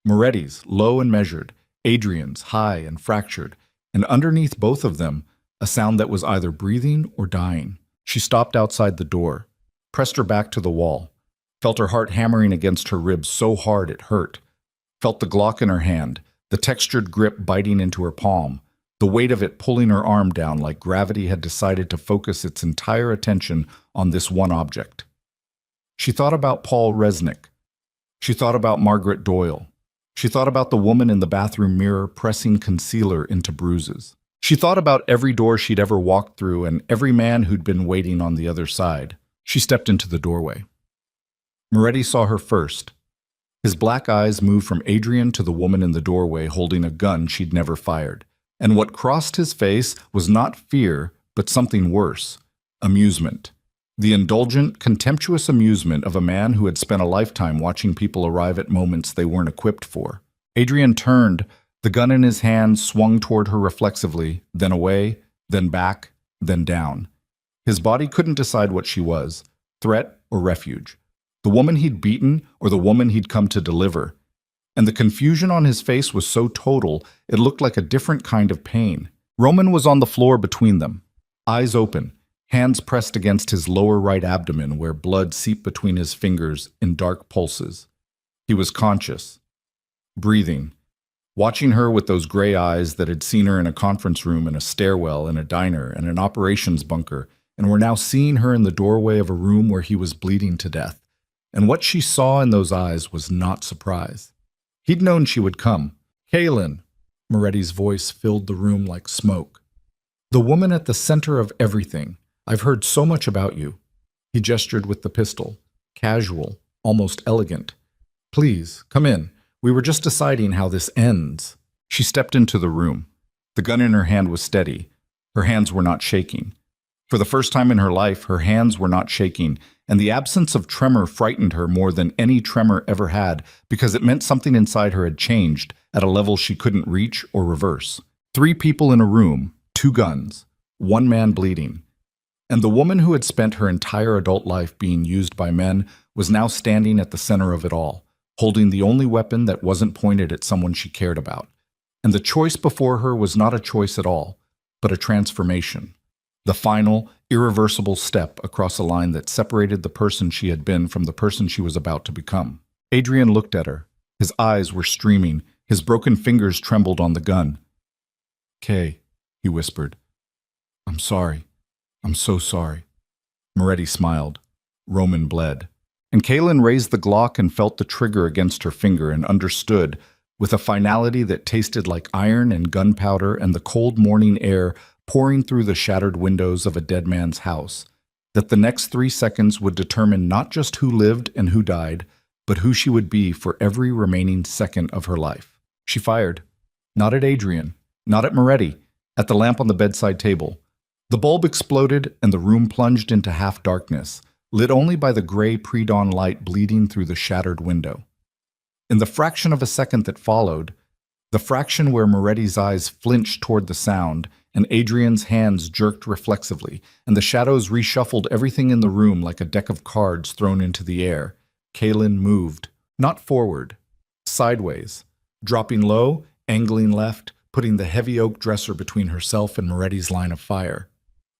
Moretti's, low and measured, Adrian's, high and fractured, and underneath both of them, a sound that was either breathing or dying. She stopped outside the door, pressed her back to the wall, felt her heart hammering against her ribs so hard it hurt, felt the Glock in her hand, the textured grip biting into her palm, the weight of it pulling her arm down like gravity had decided to focus its entire attention on this one object. She thought about Paul Resnick. She thought about Margaret Doyle. She thought about the woman in the bathroom mirror pressing concealer into bruises. She thought about every door she'd ever walked through and every man who'd been waiting on the other side. She stepped into the doorway. Moretti saw her first. His black eyes moved from Adrian to the woman in the doorway holding a gun she'd never fired. And what crossed his face was not fear, but something worse: amusement. The indulgent, contemptuous amusement of a man who had spent a lifetime watching people arrive at moments they weren't equipped for. Adrian turned, the gun in his hand swung toward her reflexively, then away, then back, then down. His body couldn't decide what she was: threat or refuge. The woman he'd beaten or the woman he'd come to deliver. And the confusion on his face was so total, it looked like a different kind of pain. Roman was on the floor between them, eyes open, hands pressed against his lower right abdomen where blood seeped between his fingers in dark pulses. He was conscious, breathing, watching her with those gray eyes that had seen her in a conference room, in a stairwell, in a diner, and an operations bunker, and were now seeing her in the doorway of a room where he was bleeding to death. And what she saw in those eyes was not surprise. He'd known she would come. Kaylin. Moretti's voice filled the room like smoke. The woman at the center of everything. I've heard so much about you. He gestured with the pistol. Casual, almost elegant. Please, come in. We were just deciding how this ends. She stepped into the room. The gun in her hand was steady. Her hands were not shaking. For the first time in her life, her hands were not shaking, and the absence of tremor frightened her more than any tremor ever had because it meant something inside her had changed at a level she couldn't reach or reverse. 3 people in a room, 2 guns, 1 man bleeding. And the woman who had spent her entire adult life being used by men was now standing at the center of it all, holding the only weapon that wasn't pointed at someone she cared about. And the choice before her was not a choice at all, but a transformation. The final, irreversible step across a line that separated the person she had been from the person she was about to become. Adrian looked at her. His eyes were streaming. His broken fingers trembled on the gun. "Kay," he whispered. "I'm sorry. I'm so sorry." Moretti smiled. Roman bled. And Kaylin raised the Glock and felt the trigger against her finger and understood, with a finality that tasted like iron and gunpowder and the cold morning air pouring through the shattered windows of a dead man's house, that the next 3 seconds would determine not just who lived and who died, but who she would be for every remaining second of her life. She fired. Not at Adrian, not at Moretti, at the lamp on the bedside table. The bulb exploded and the room plunged into half-darkness, lit only by the gray pre-dawn light bleeding through the shattered window. In the fraction of a second that followed, the fraction where Moretti's eyes flinched toward the sound, and Adrian's hands jerked reflexively, and the shadows reshuffled everything in the room like a deck of cards thrown into the air, Kaylin moved, not forward, sideways, dropping low, angling left, putting the heavy oak dresser between herself and Moretti's line of fire.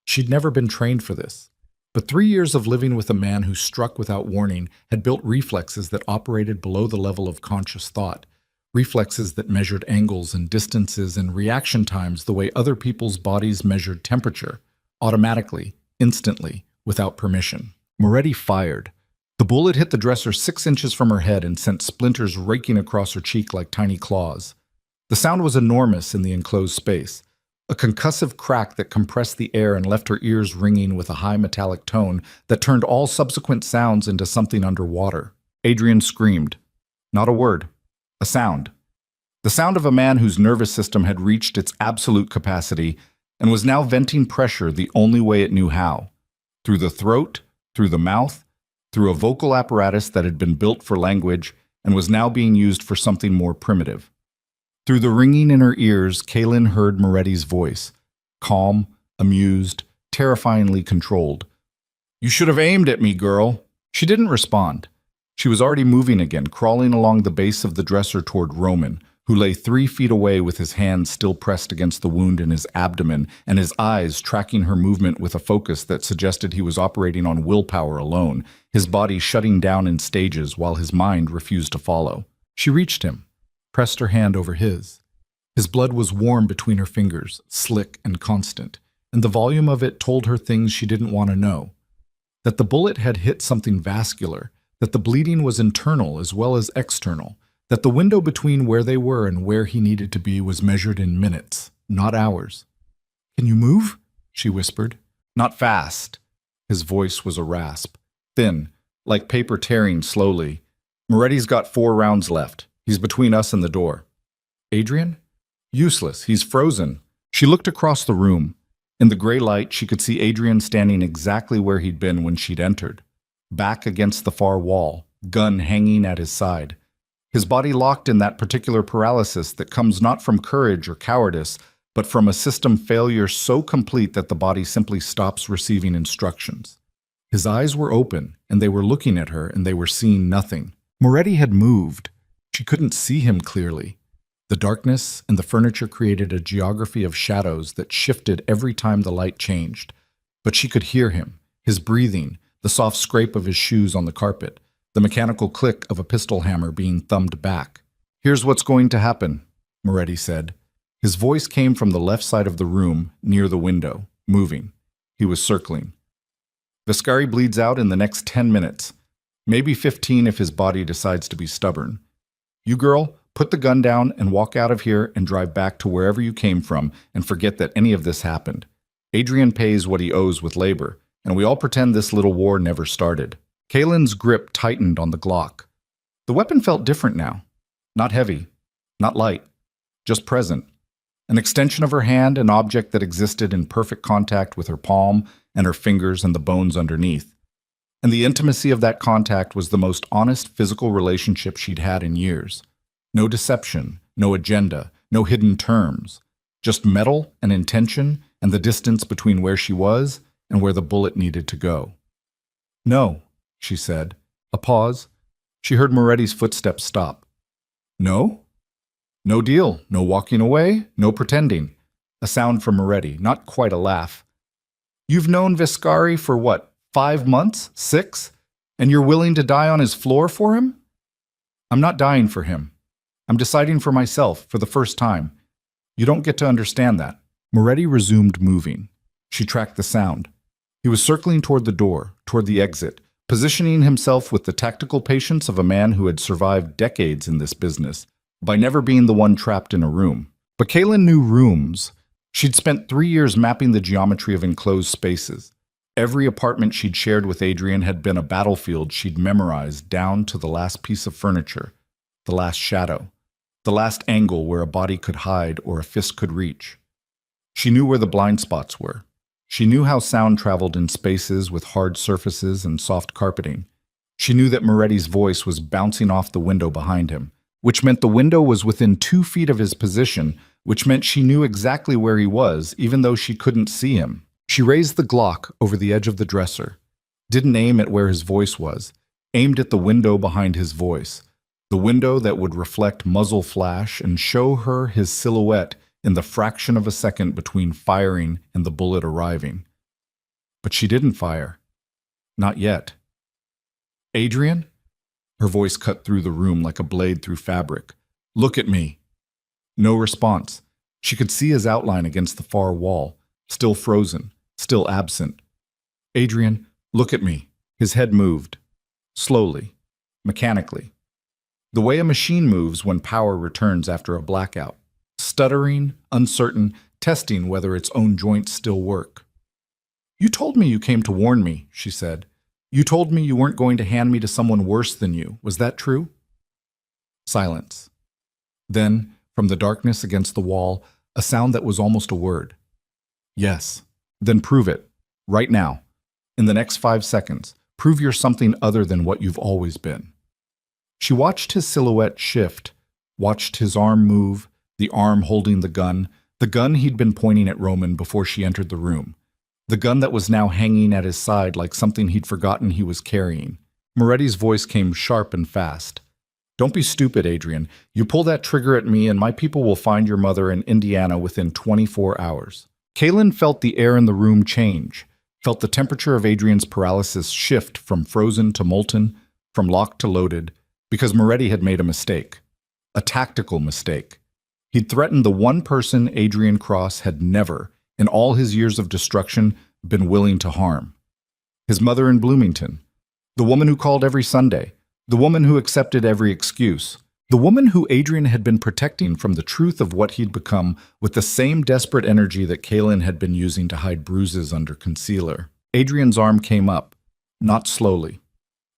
She'd never been trained for this, but 3 years of living with a man who struck without warning had built reflexes that operated below the level of conscious thought, reflexes that measured angles and distances and reaction times the way other people's bodies measured temperature, automatically, instantly, without permission. Moretti fired. The bullet hit the dresser 6 inches from her head and sent splinters raking across her cheek like tiny claws. The sound was enormous in the enclosed space, a concussive crack that compressed the air and left her ears ringing with a high metallic tone that turned all subsequent sounds into something underwater. Adrian screamed. Not a word. A sound. The sound of a man whose nervous system had reached its absolute capacity and was now venting pressure the only way it knew how. Through the throat, through the mouth, through a vocal apparatus that had been built for language and was now being used for something more primitive. Through the ringing in her ears, Kaylin heard Moretti's voice, calm, amused, terrifyingly controlled. "You should have aimed at me, girl." She didn't respond. She was already moving again, crawling along the base of the dresser toward Roman, who lay 3 feet away with his hands still pressed against the wound in his abdomen and his eyes tracking her movement with a focus that suggested he was operating on willpower alone, his body shutting down in stages while his mind refused to follow. She reached him, pressed her hand over his. His blood was warm between her fingers, slick and constant, and the volume of it told her things she didn't want to know. That the bullet had hit something vascular, that the bleeding was internal as well as external, that the window between where they were and where he needed to be was measured in minutes, not hours. Can you move? She whispered. Not fast. His voice was a rasp. Thin, like paper tearing slowly. Moretti's got 4 rounds left. He's between us and the door. Adrian? Useless. He's frozen. She looked across the room. In the gray light, she could see Adrian standing exactly where he'd been when she'd entered. Back against the far wall, gun hanging at his side. His body locked in that particular paralysis that comes not from courage or cowardice, but from a system failure so complete that the body simply stops receiving instructions. His eyes were open, and they were looking at her, and they were seeing nothing. Moretti had moved. She couldn't see him clearly. The darkness and the furniture created a geography of shadows that shifted every time the light changed. But she could hear him, his breathing, the soft scrape of his shoes on the carpet, the mechanical click of a pistol hammer being thumbed back. Here's what's going to happen, Moretti said. His voice came from the left side of the room, near the window, moving. He was circling. Viscari bleeds out in the next 10 minutes, maybe 15 if his body decides to be stubborn. You girl, put the gun down and walk out of here and drive back to wherever you came from and forget that any of this happened. Adrian pays what he owes with labor, and we all pretend this little war never started. Kaylin's grip tightened on the Glock. The weapon felt different now. Not heavy, not light, just present. An extension of her hand, an object that existed in perfect contact with her palm and her fingers and the bones underneath. And the intimacy of that contact was the most honest physical relationship she'd had in years. No deception, no agenda, no hidden terms. Just metal and intention and the distance between where she was and where the bullet needed to go. No, she said. A pause. She heard Moretti's footsteps stop. No? No deal. No walking away. No pretending. A sound from Moretti, not quite a laugh. You've known Viscari for what, 5 months? 6? And you're willing to die on his floor for him? I'm not dying for him. I'm deciding for myself, for the first time. You don't get to understand that. Moretti resumed moving. She tracked the sound. He was circling toward the door, toward the exit, positioning himself with the tactical patience of a man who had survived decades in this business, by never being the one trapped in a room. But Kaylin knew rooms. She'd spent 3 years mapping the geometry of enclosed spaces. Every apartment she'd shared with Adrian had been a battlefield she'd memorized down to the last piece of furniture, the last shadow, the last angle where a body could hide or a fist could reach. She knew where the blind spots were. She knew how sound traveled in spaces with hard surfaces and soft carpeting. She knew that Moretti's voice was bouncing off the window behind him, which meant the window was within 2 feet of his position, which meant she knew exactly where he was, even though she couldn't see him. She raised the Glock over the edge of the dresser, didn't aim at where his voice was, aimed at the window behind his voice, the window that would reflect muzzle flash and show her his silhouette in the fraction of a second between firing and the bullet arriving. But she didn't fire. Not yet. Adrian? Her voice cut through the room like a blade through fabric. Look at me. No response. She could see his outline against the far wall, still frozen, still absent. Adrian, look at me. His head moved. Slowly. Mechanically. The way a machine moves when power returns after a blackout. Stuttering, uncertain, testing whether its own joints still work. You told me you came to warn me, she said. You told me you weren't going to hand me to someone worse than you. Was that true? Silence. Then, from the darkness against the wall, a sound that was almost a word. Yes. Then prove it. Right now. In the next 5 seconds. Prove you're something other than what you've always been. She watched his silhouette shift, watched his arm move, the arm holding the gun he'd been pointing at Roman before she entered the room. The gun that was now hanging at his side like something he'd forgotten he was carrying. Moretti's voice came sharp and fast. Don't be stupid, Adrian. You pull that trigger at me and my people will find your mother in Indiana within 24 hours. Kaylin felt the air in the room change, felt the temperature of Adrian's paralysis shift from frozen to molten, from locked to loaded, because Moretti had made a mistake. A tactical mistake. He'd threatened the one person Adrian Cross had never, in all his years of destruction, been willing to harm. His mother in Bloomington. The woman who called every Sunday. The woman who accepted every excuse. The woman who Adrian had been protecting from the truth of what he'd become with the same desperate energy that Kaylin had been using to hide bruises under concealer. Adrian's arm came up, not slowly,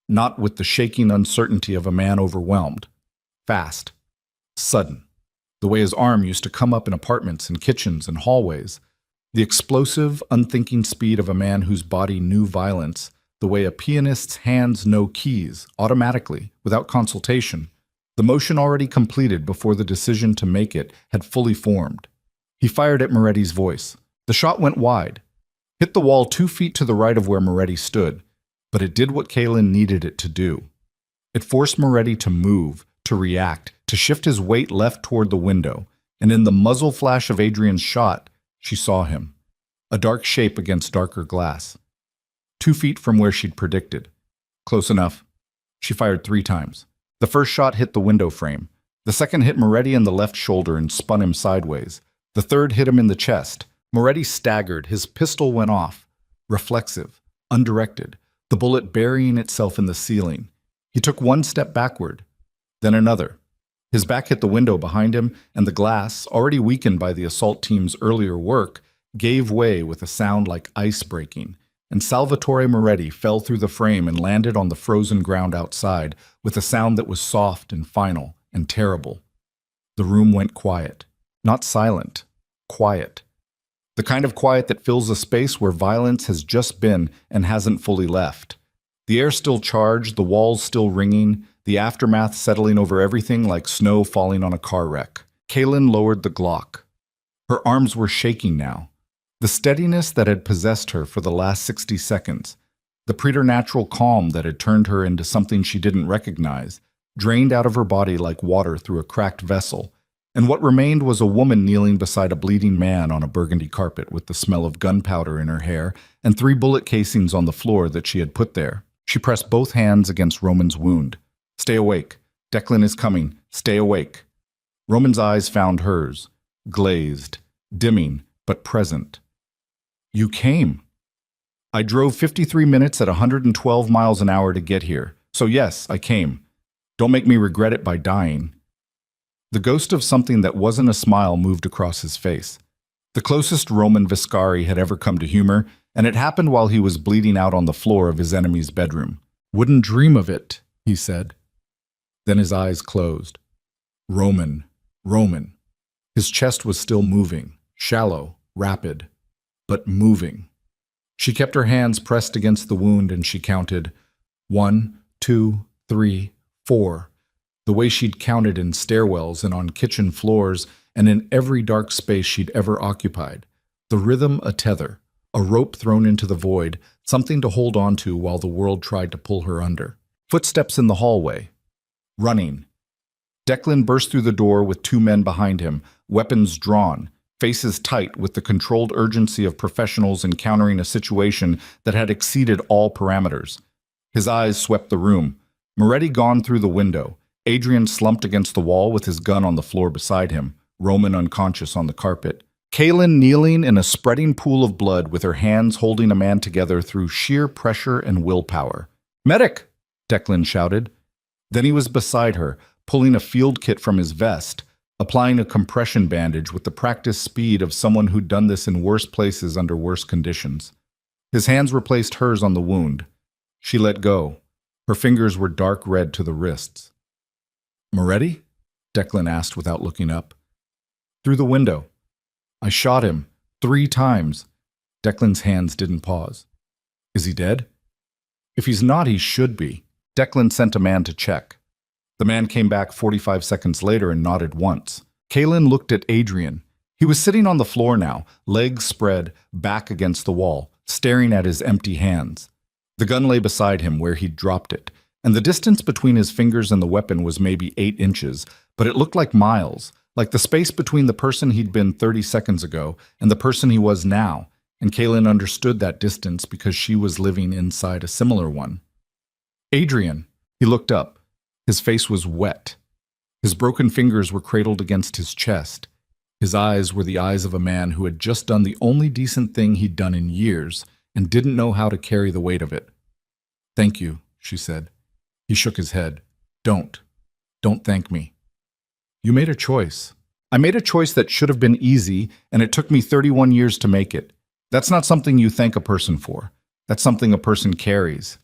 not with the shaking uncertainty of a man overwhelmed. Fast. Sudden. The way his arm used to come up in apartments and kitchens and hallways. The explosive, unthinking speed of a man whose body knew violence. The way a pianist's hands know keys, automatically, without consultation. The motion already completed before the decision to make it had fully formed. He fired at Moretti's voice. The shot went wide, hit the wall 2 feet to the right of where Moretti stood, but it did what Kaylin needed it to do. It forced Moretti to move, to react, to shift his weight left toward the window, and in the muzzle flash of Adrian's shot, she saw him. A dark shape against darker glass. 2 feet from where she'd predicted. Close enough. She fired 3 times. The first shot hit the window frame. The second hit Moretti in the left shoulder and spun him sideways. The third hit him in the chest. Moretti staggered. His pistol went off. Reflexive. Undirected. The bullet burying itself in the ceiling. He took 1 step backward. Then another. His back hit the window behind him, and the glass, already weakened by the assault team's earlier work, gave way with a sound like ice breaking, and Salvatore Moretti fell through the frame and landed on the frozen ground outside with a sound that was soft and final and terrible. The room went quiet. Not silent. Quiet. The kind of quiet that fills a space where violence has just been and hasn't fully left. The air still charged, the walls still ringing, the aftermath settling over everything like snow falling on a car wreck. Kaylin lowered the Glock. Her arms were shaking now. The steadiness that had possessed her for the last 60 seconds, the preternatural calm that had turned her into something she didn't recognize, drained out of her body like water through a cracked vessel, and what remained was a woman kneeling beside a bleeding man on a burgundy carpet with the smell of gunpowder in her hair and 3 bullet casings on the floor that she had put there. She pressed both hands against Roman's wound. "Stay awake. Declan is coming. Stay awake." Roman's eyes found hers, glazed, dimming, but present. "You came." "I drove 53 minutes at 112 miles an hour to get here. So yes, I came. Don't make me regret it by dying." The ghost of something that wasn't a smile moved across his face. The closest Roman Viscari had ever come to humor, and it happened while he was bleeding out on the floor of his enemy's bedroom. "Wouldn't dream of it," he said. Then his eyes closed. Roman. His chest was still moving, shallow, rapid, but moving. She kept her hands pressed against the wound and she counted 1, 2, 3, 4, the way she'd counted in stairwells and on kitchen floors and in every dark space she'd ever occupied. The rhythm a tether, a rope thrown into the void, something to hold on to while the world tried to pull her under. Footsteps in the hallway. Running. Declan burst through the door with 2 men behind him, weapons drawn, faces tight with the controlled urgency of professionals encountering a situation that had exceeded all parameters. His eyes swept the room. Moretti gone through the window. Adrian slumped against the wall with his gun on the floor beside him, Roman unconscious on the carpet. Kaylin kneeling in a spreading pool of blood with her hands holding a man together through sheer pressure and willpower. "Medic!" Declan shouted. Then he was beside her, pulling a field kit from his vest, applying a compression bandage with the practiced speed of someone who'd done this in worse places under worse conditions. His hands replaced hers on the wound. She let go. Her fingers were dark red to the wrists. "Moretti?" Declan asked without looking up. "Through the window. I shot him 3 times. Declan's hands didn't pause. "Is he dead?" "If he's not, he should be." Declan sent a man to check. The man came back 45 seconds later and nodded once. Kaylin looked at Adrian. He was sitting on the floor now, legs spread, back against the wall, staring at his empty hands. The gun lay beside him where he'd dropped it, and the distance between his fingers and the weapon was maybe 8 inches, but it looked like miles, like the space between the person he'd been 30 seconds ago and the person he was now, and Kaylin understood that distance because she was living inside a similar one. "Adrian." He looked up. His face was wet. His broken fingers were cradled against his chest. His eyes were the eyes of a man who had just done the only decent thing he'd done in years and didn't know how to carry the weight of it. "Thank you," she said. He shook his head. Don't thank me." You made a choice. I made a choice that should have been easy, and it took me 31 years to make it. That's not something you thank a person for. That's something a person carries.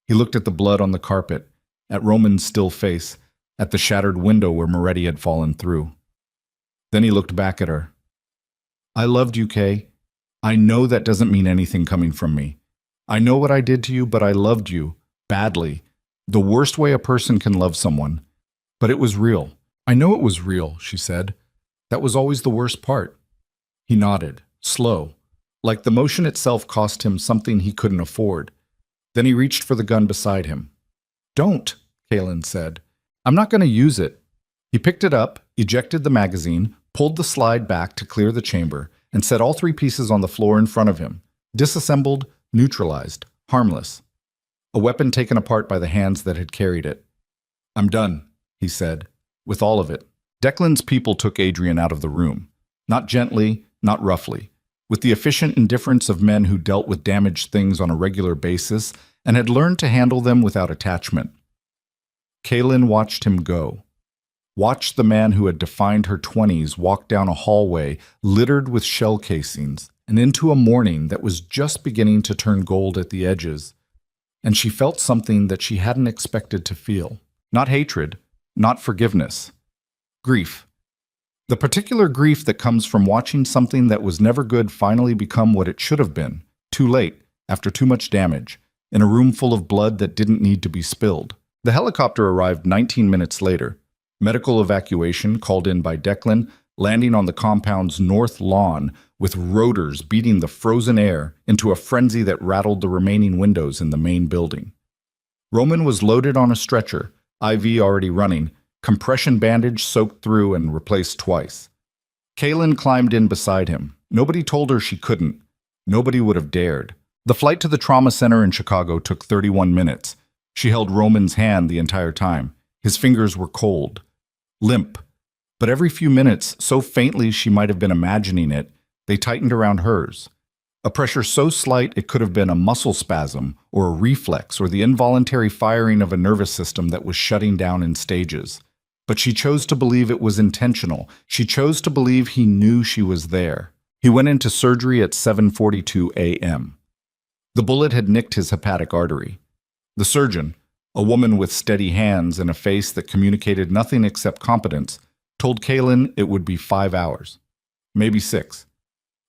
He looked at the blood on the carpet, at Roman's still face, at the shattered window where Moretti had fallen through. Then he looked back at her. I loved you, Kay. I know that doesn't mean anything coming from me. I know what I did to you, but I loved you. Badly. The worst way a person can love someone. But it was real. I know it was real, she said. That was always the worst part. He nodded, slow, like the motion itself cost him something he couldn't afford. Then he reached for the gun beside him. Don't, Kaylin said. I'm not going to use it. He picked it up, ejected the magazine, pulled the slide back to clear the chamber, and set all three pieces on the floor in front of him. Disassembled, neutralized, harmless. A weapon taken apart by the hands that had carried it. I'm done, he said, with all of it. Declan's people took Adrian out of the room. Not gently, not roughly. With the efficient indifference of men who dealt with damaged things on a regular basis and had learned to handle them without attachment. Kaylin watched him go. Watched the man who had defined her 20s walk down a hallway littered with shell casings and into a morning that was just beginning to turn gold at the edges. And she felt something that she hadn't expected to feel. Not hatred, not forgiveness. Grief. The particular grief that comes from watching something that was never good finally become what it should have been, too late, after too much damage, in a room full of blood that didn't need to be spilled. The helicopter arrived 19 minutes later. Medical evacuation called in by Declan, landing on the compound's north lawn with rotors beating the frozen air into a frenzy that rattled the remaining windows in the main building. Roman was loaded on a stretcher, IV already running, compression bandage soaked through and replaced twice. Kaylin climbed in beside him. Nobody told her she couldn't. Nobody would have dared. The flight to the trauma center in Chicago took 31 minutes. She held Roman's hand the entire time. His fingers were cold, limp. But every few minutes, so faintly she might have been imagining it, they tightened around hers. A pressure so slight it could have been a muscle spasm or a reflex or the involuntary firing of a nervous system that was shutting down in stages. But she chose to believe it was intentional. She chose to believe he knew she was there. He went into surgery at 7:42 a.m. The bullet had nicked his hepatic artery. The surgeon, a woman with steady hands and a face that communicated nothing except competence, told Kaylin it would be 5 hours, maybe 6.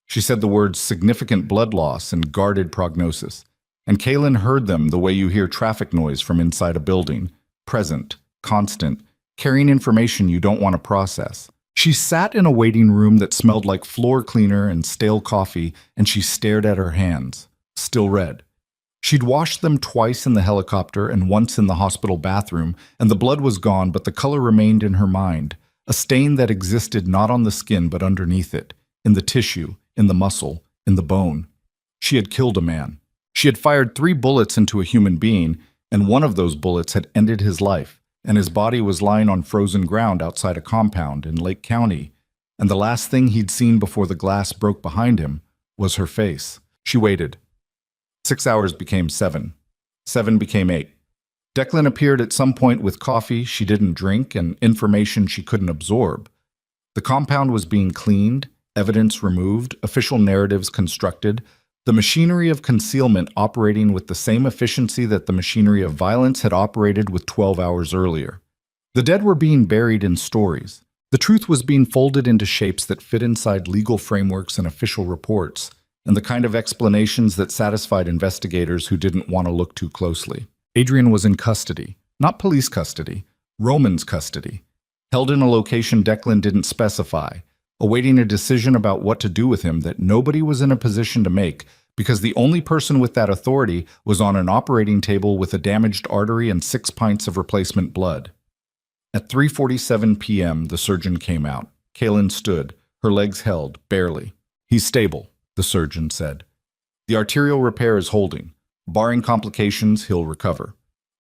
She said the words significant blood loss and guarded prognosis, and Kaylin heard them the way you hear traffic noise from inside a building, present, constant, carrying information you don't want to process. She sat in a waiting room that smelled like floor cleaner and stale coffee, and she stared at her hands, still red. She'd washed them twice in the helicopter and once in the hospital bathroom, and the blood was gone, but the color remained in her mind, a stain that existed not on the skin but underneath it, in the tissue, in the muscle, in the bone. She had killed a man. She had fired 3 bullets into a human being, and one of those bullets had ended his life, and his body was lying on frozen ground outside a compound in Lake County, and the last thing he'd seen before the glass broke behind him was her face. She waited. 6 hours became 7. 7 became 8. Declan appeared at some point with coffee she didn't drink and information she couldn't absorb. The compound was being cleaned, evidence removed, official narratives constructed, the machinery of concealment operating with the same efficiency that the machinery of violence had operated with 12 hours earlier. The dead were being buried in stories. The truth was being folded into shapes that fit inside legal frameworks and official reports, and the kind of explanations that satisfied investigators who didn't want to look too closely. Adrian was in custody, not police custody, Roman's custody, held in a location Declan didn't specify, awaiting a decision about what to do with him that nobody was in a position to make because the only person with that authority was on an operating table with a damaged artery and 6 pints of replacement blood. At 3:47 p.m., the surgeon came out. Kaylin stood, her legs held, barely. He's stable, the surgeon said. The arterial repair is holding. Barring complications, he'll recover.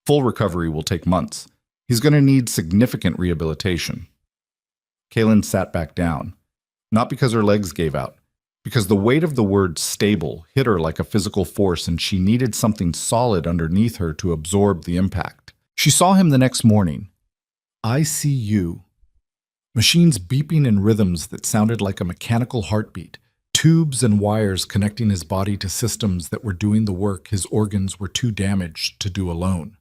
Full recovery will take months. He's going to need significant rehabilitation. Kaylin sat back down. Not because her legs gave out, because the weight of the word stable hit her like a physical force and she needed something solid underneath her to absorb the impact. She saw him the next morning. I see you. Machines beeping in rhythms that sounded like a mechanical heartbeat, tubes and wires connecting his body to systems that were doing the work his organs were too damaged to do alone.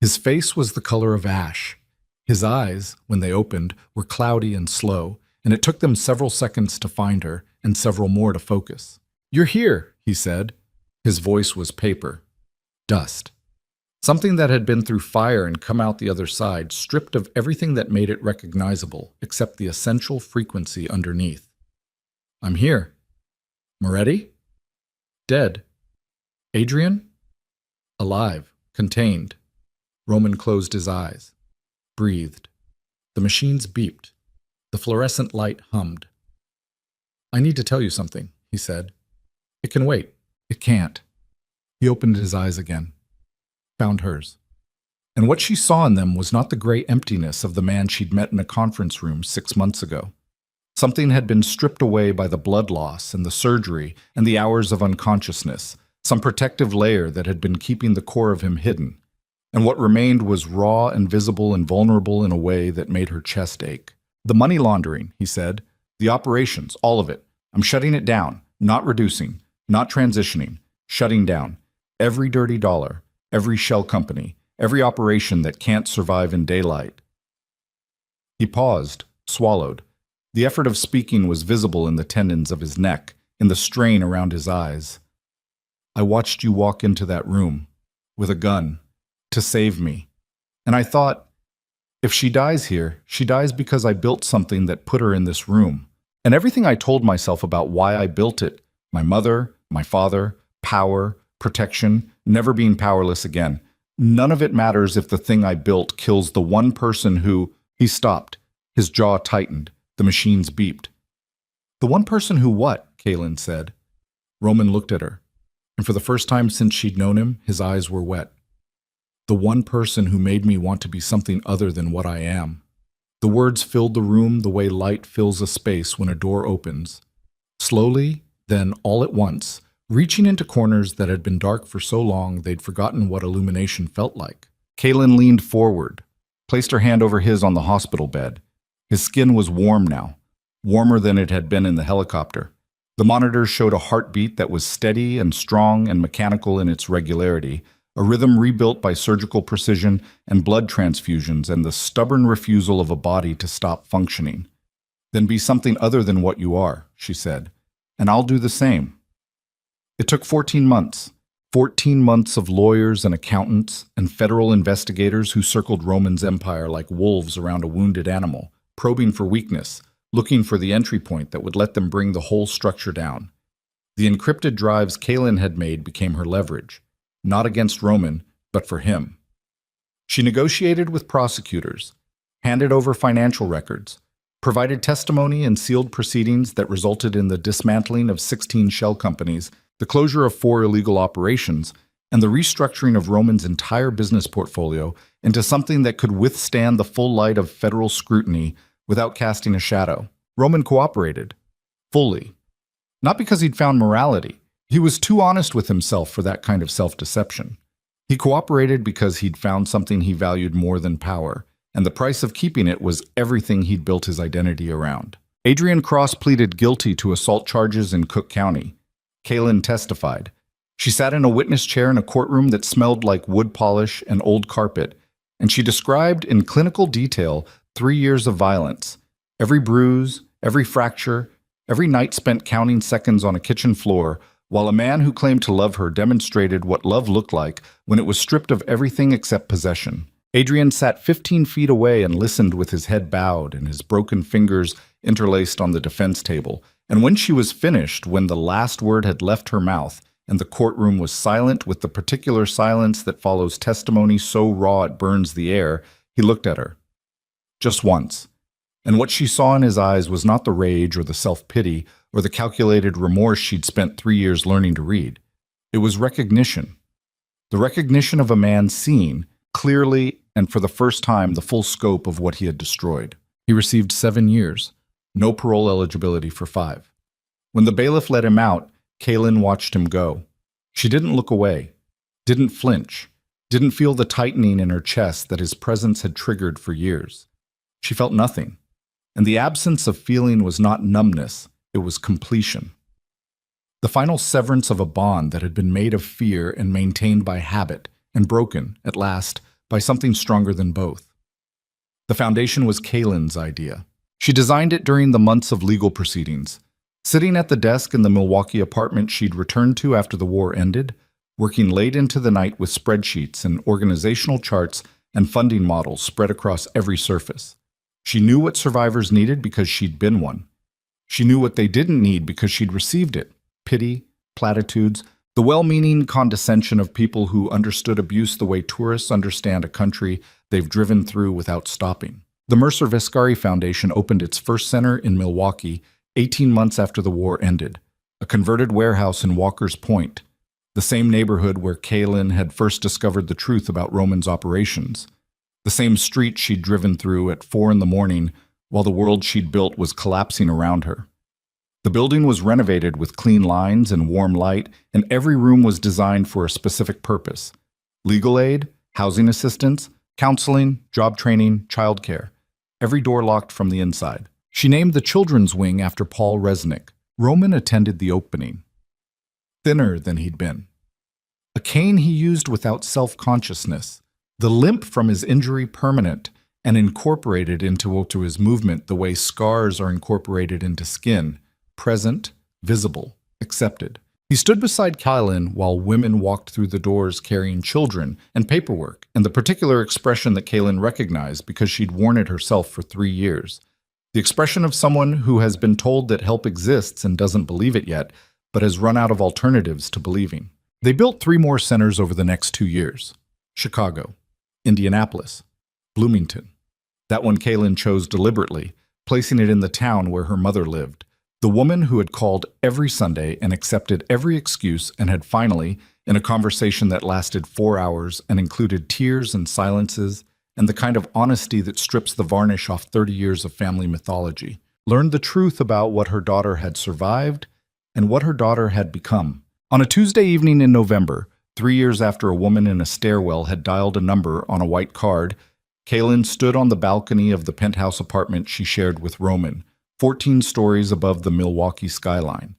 His face was the color of ash. His eyes, when they opened, were cloudy and slow, and it took them several seconds to find her and several more to focus. "You're here," he said. His voice was paper. Dust. Something that had been through fire and come out the other side, stripped of everything that made it recognizable, except the essential frequency underneath. "I'm here." "Moretti?" "Dead." "Adrian?" "Alive. Contained." Roman closed his eyes. Breathed. The machines beeped. The fluorescent light hummed. "I need to tell you something," he said. "It can wait." "It can't." He opened his eyes again. Found hers. And what she saw in them was not the gray emptiness of the man she'd met in a conference room 6 months ago. Something had been stripped away by the blood loss and the surgery and the hours of unconsciousness, some protective layer that had been keeping the core of him hidden. And what remained was raw and visible and vulnerable in a way that made her chest ache. "The money laundering," he said. "The operations, all of it. I'm shutting it down, not reducing, not transitioning, shutting down. Every dirty dollar. Every shell company, every operation that can't survive in daylight." He paused, swallowed. The effort of speaking was visible in the tendons of his neck, in the strain around his eyes. "I watched you walk into that room, with a gun, to save me. And I thought, if she dies here, she dies because I built something that put her in this room. And everything I told myself about why I built it, my mother, my father, power, protection, never being powerless again. None of it matters if the thing I built kills the one person who—" He stopped. His jaw tightened. The machines beeped. "The one person who what?" Kaylin said. Roman looked at her, and for the first time since she'd known him, his eyes were wet. "The one person who made me want to be something other than what I am." The words filled the room the way light fills a space when a door opens. Slowly, then all at once, reaching into corners that had been dark for so long they'd forgotten what illumination felt like. Kaylin leaned forward, placed her hand over his on the hospital bed. His skin was warm now, warmer than it had been in the helicopter. The monitors showed a heartbeat that was steady and strong and mechanical in its regularity, a rhythm rebuilt by surgical precision and blood transfusions and the stubborn refusal of a body to stop functioning. "Then be something other than what you are," she said, "and I'll do the same." It took 14 months. 14 months of lawyers and accountants and federal investigators who circled Roman's empire like wolves around a wounded animal, probing for weakness, looking for the entry point that would let them bring the whole structure down. The encrypted drives Kaylin had made became her leverage, not against Roman, but for him. She negotiated with prosecutors, handed over financial records, provided testimony in sealed proceedings that resulted in the dismantling of 16 shell companies, the closure of 4 illegal operations, and the restructuring of Roman's entire business portfolio into something that could withstand the full light of federal scrutiny without casting a shadow. Roman cooperated. Fully. Not because he'd found morality. He was too honest with himself for that kind of self-deception. He cooperated because he'd found something he valued more than power, and the price of keeping it was everything he'd built his identity around. Adrian Cross pleaded guilty to assault charges in Cook County. Kaylin testified. She sat in a witness chair in a courtroom that smelled like wood polish and old carpet, and she described in clinical detail 3 years of violence. Every bruise, every fracture, every night spent counting seconds on a kitchen floor, while a man who claimed to love her demonstrated what love looked like when it was stripped of everything except possession. Adrian sat 15 feet away and listened with his head bowed and his broken fingers interlaced on the defense table. And when she was finished, when the last word had left her mouth, and the courtroom was silent with the particular silence that follows testimony so raw it burns the air, he looked at her. Just once. And what she saw in his eyes was not the rage or the self-pity or the calculated remorse she'd spent 3 years learning to read. It was recognition. The recognition of a man seeing, clearly and for the first time, the full scope of what he had destroyed. He received 7 years. No parole eligibility for 5. When the bailiff let him out, Kaylin watched him go. She didn't look away, didn't flinch, didn't feel the tightening in her chest that his presence had triggered for years. She felt nothing. And the absence of feeling was not numbness, it was completion. The final severance of a bond that had been made of fear and maintained by habit, and broken, at last, by something stronger than both. The foundation was Kaylin's idea. She designed it during the months of legal proceedings. Sitting at the desk in the Milwaukee apartment she'd returned to after the war ended, working late into the night with spreadsheets and organizational charts and funding models spread across every surface. She knew what survivors needed because she'd been one. She knew what they didn't need because she'd received it: pity, platitudes, the well-meaning condescension of people who understood abuse the way tourists understand a country they've driven through without stopping. The Mercer Vescari Foundation opened its first center in Milwaukee 18 months after the war ended, a converted warehouse in Walker's Point, the same neighborhood where Kaylin had first discovered the truth about Roman's operations, the same street she'd driven through at 4 a.m. while the world she'd built was collapsing around her. The building was renovated with clean lines and warm light, and every room was designed for a specific purpose: legal aid, housing assistance, counseling, job training, childcare. Every door locked from the inside. She named the children's wing after Paul Resnick. Roman attended the opening. Thinner than he'd been. A cane he used without self-consciousness. The limp from his injury permanent and incorporated into his movement the way scars are incorporated into skin. Present, visible, accepted. He stood beside Kaylin while women walked through the doors carrying children and paperwork, and the particular expression that Kaylin recognized because she'd worn it herself for 3 years. The expression of someone who has been told that help exists and doesn't believe it yet, but has run out of alternatives to believing. They built 3 more centers over the next 2 years: Chicago, Indianapolis, Bloomington. That one Kaylin chose deliberately, placing it in the town where her mother lived. The woman who had called every Sunday and accepted every excuse and had finally, in a conversation that lasted 4 hours and included tears and silences and the kind of honesty that strips the varnish off 30 years of family mythology, learned the truth about what her daughter had survived and what her daughter had become. On a Tuesday evening in November, 3 years after a woman in a stairwell had dialed a number on a white card, Kaylin stood on the balcony of the penthouse apartment she shared with Roman, 14 stories above the Milwaukee skyline.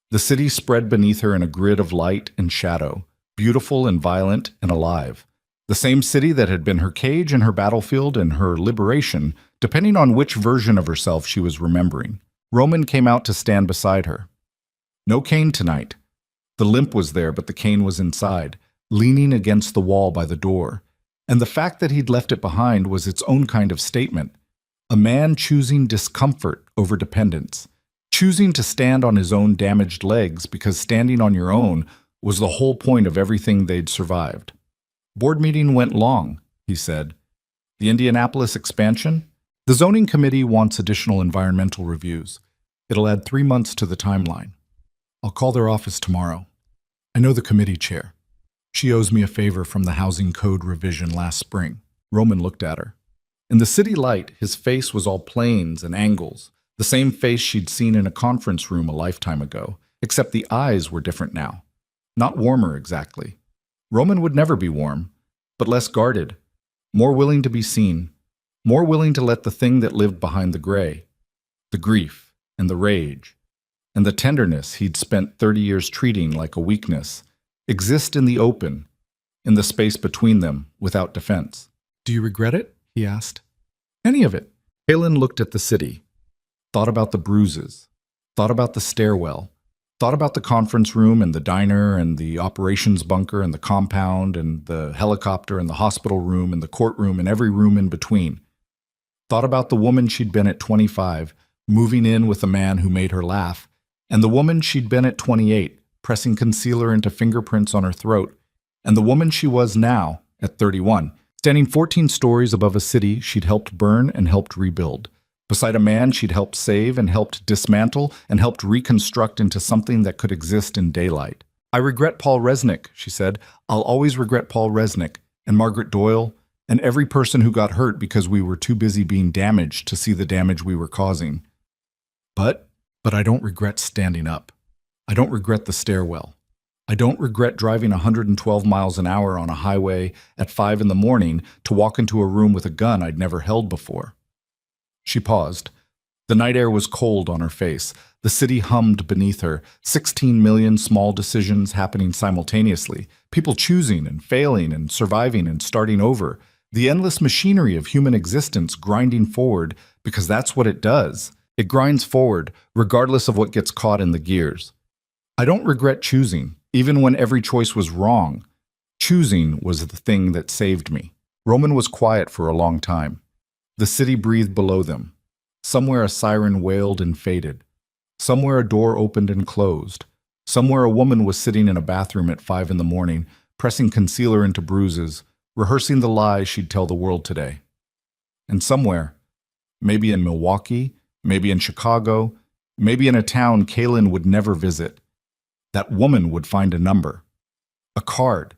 The city spread beneath her in a grid of light and shadow, beautiful and violent and alive. The same city that had been her cage and her battlefield and her liberation, depending on which version of herself she was remembering. Roman came out to stand beside her. No cane tonight. The limp was there, but the cane was inside, leaning against the wall by the door. And the fact that he'd left it behind was its own kind of statement. A man choosing discomfort over dependence, choosing to stand on his own damaged legs because standing on your own was the whole point of everything they'd survived. Board meeting went long, he said. The Indianapolis expansion? The zoning committee wants additional environmental reviews. It'll add 3 months to the timeline. I'll call their office tomorrow. I know the committee chair. She owes me a favor from the housing code revision last spring. Roman looked at her. In the city light, his face was all planes and angles, the same face she'd seen in a conference room a lifetime ago, except the eyes were different now. Not warmer exactly. Roman would never be warm, but less guarded, more willing to be seen, more willing to let the thing that lived behind the gray, the grief and the rage, and the tenderness he'd spent 30 years treating like a weakness, exist in the open, in the space between them, without defense. Do you regret it? He asked. Any of it. Kaylin looked at the city, thought about the bruises, thought about the stairwell, thought about the conference room and the diner and the operations bunker and the compound and the helicopter and the hospital room and the courtroom and every room in between. Thought about the woman she'd been at 25, moving in with a man who made her laugh, and the woman she'd been at 28, pressing concealer into fingerprints on her throat, and the woman she was now, at 31, standing 14 stories above a city she'd helped burn and helped rebuild, beside a man she'd helped save and helped dismantle and helped reconstruct into something that could exist in daylight. I regret Paul Resnick, she said. I'll always regret Paul Resnick, and Margaret Doyle, and every person who got hurt because we were too busy being damaged to see the damage we were causing. But I don't regret standing up. I don't regret the stairwell. I don't regret driving 112 miles an hour on a highway at 5 a.m. to walk into a room with a gun I'd never held before. She paused, The night air was cold on her face. The city hummed beneath her, 16 million small decisions happening simultaneously, people choosing and failing and surviving and starting over, the endless machinery of human existence grinding forward because that's what it does. It grinds forward, regardless of what gets caught in the gears. I don't regret choosing, even when every choice was wrong. Choosing was the thing that saved me. Roman was quiet for a long time. The city breathed below them. Somewhere a siren wailed and faded. Somewhere a door opened and closed. Somewhere a woman was sitting in a bathroom at 5 in the morning, pressing concealer into bruises, rehearsing the lies she'd tell the world today. And somewhere, maybe in Milwaukee, maybe in Chicago, maybe in a town Kaylin would never visit, that woman would find a number, a card,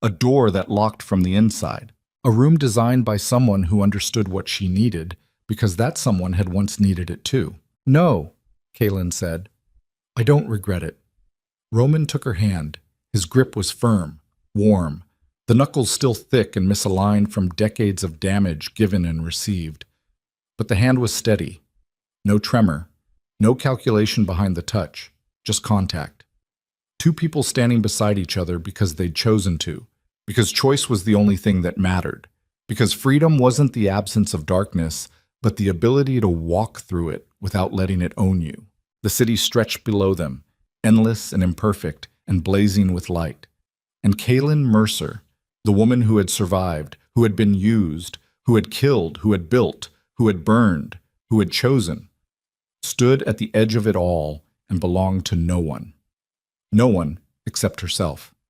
a door that locked from the inside, a room designed by someone who understood what she needed, because that someone had once needed it too. No, Kaylin said. I don't regret it. Roman took her hand. His grip was firm, warm, the knuckles still thick and misaligned from decades of damage given and received. But the hand was steady. No tremor, no calculation behind the touch, just contact. Two people standing beside each other because they'd chosen to, because choice was the only thing that mattered, because freedom wasn't the absence of darkness, but the ability to walk through it without letting it own you. The city stretched below them, endless and imperfect and blazing with light. And Kaylin Mercer, the woman who had survived, who had been used, who had killed, who had built, who had burned, who had chosen, stood at the edge of it all and belonged to no one. No one except herself.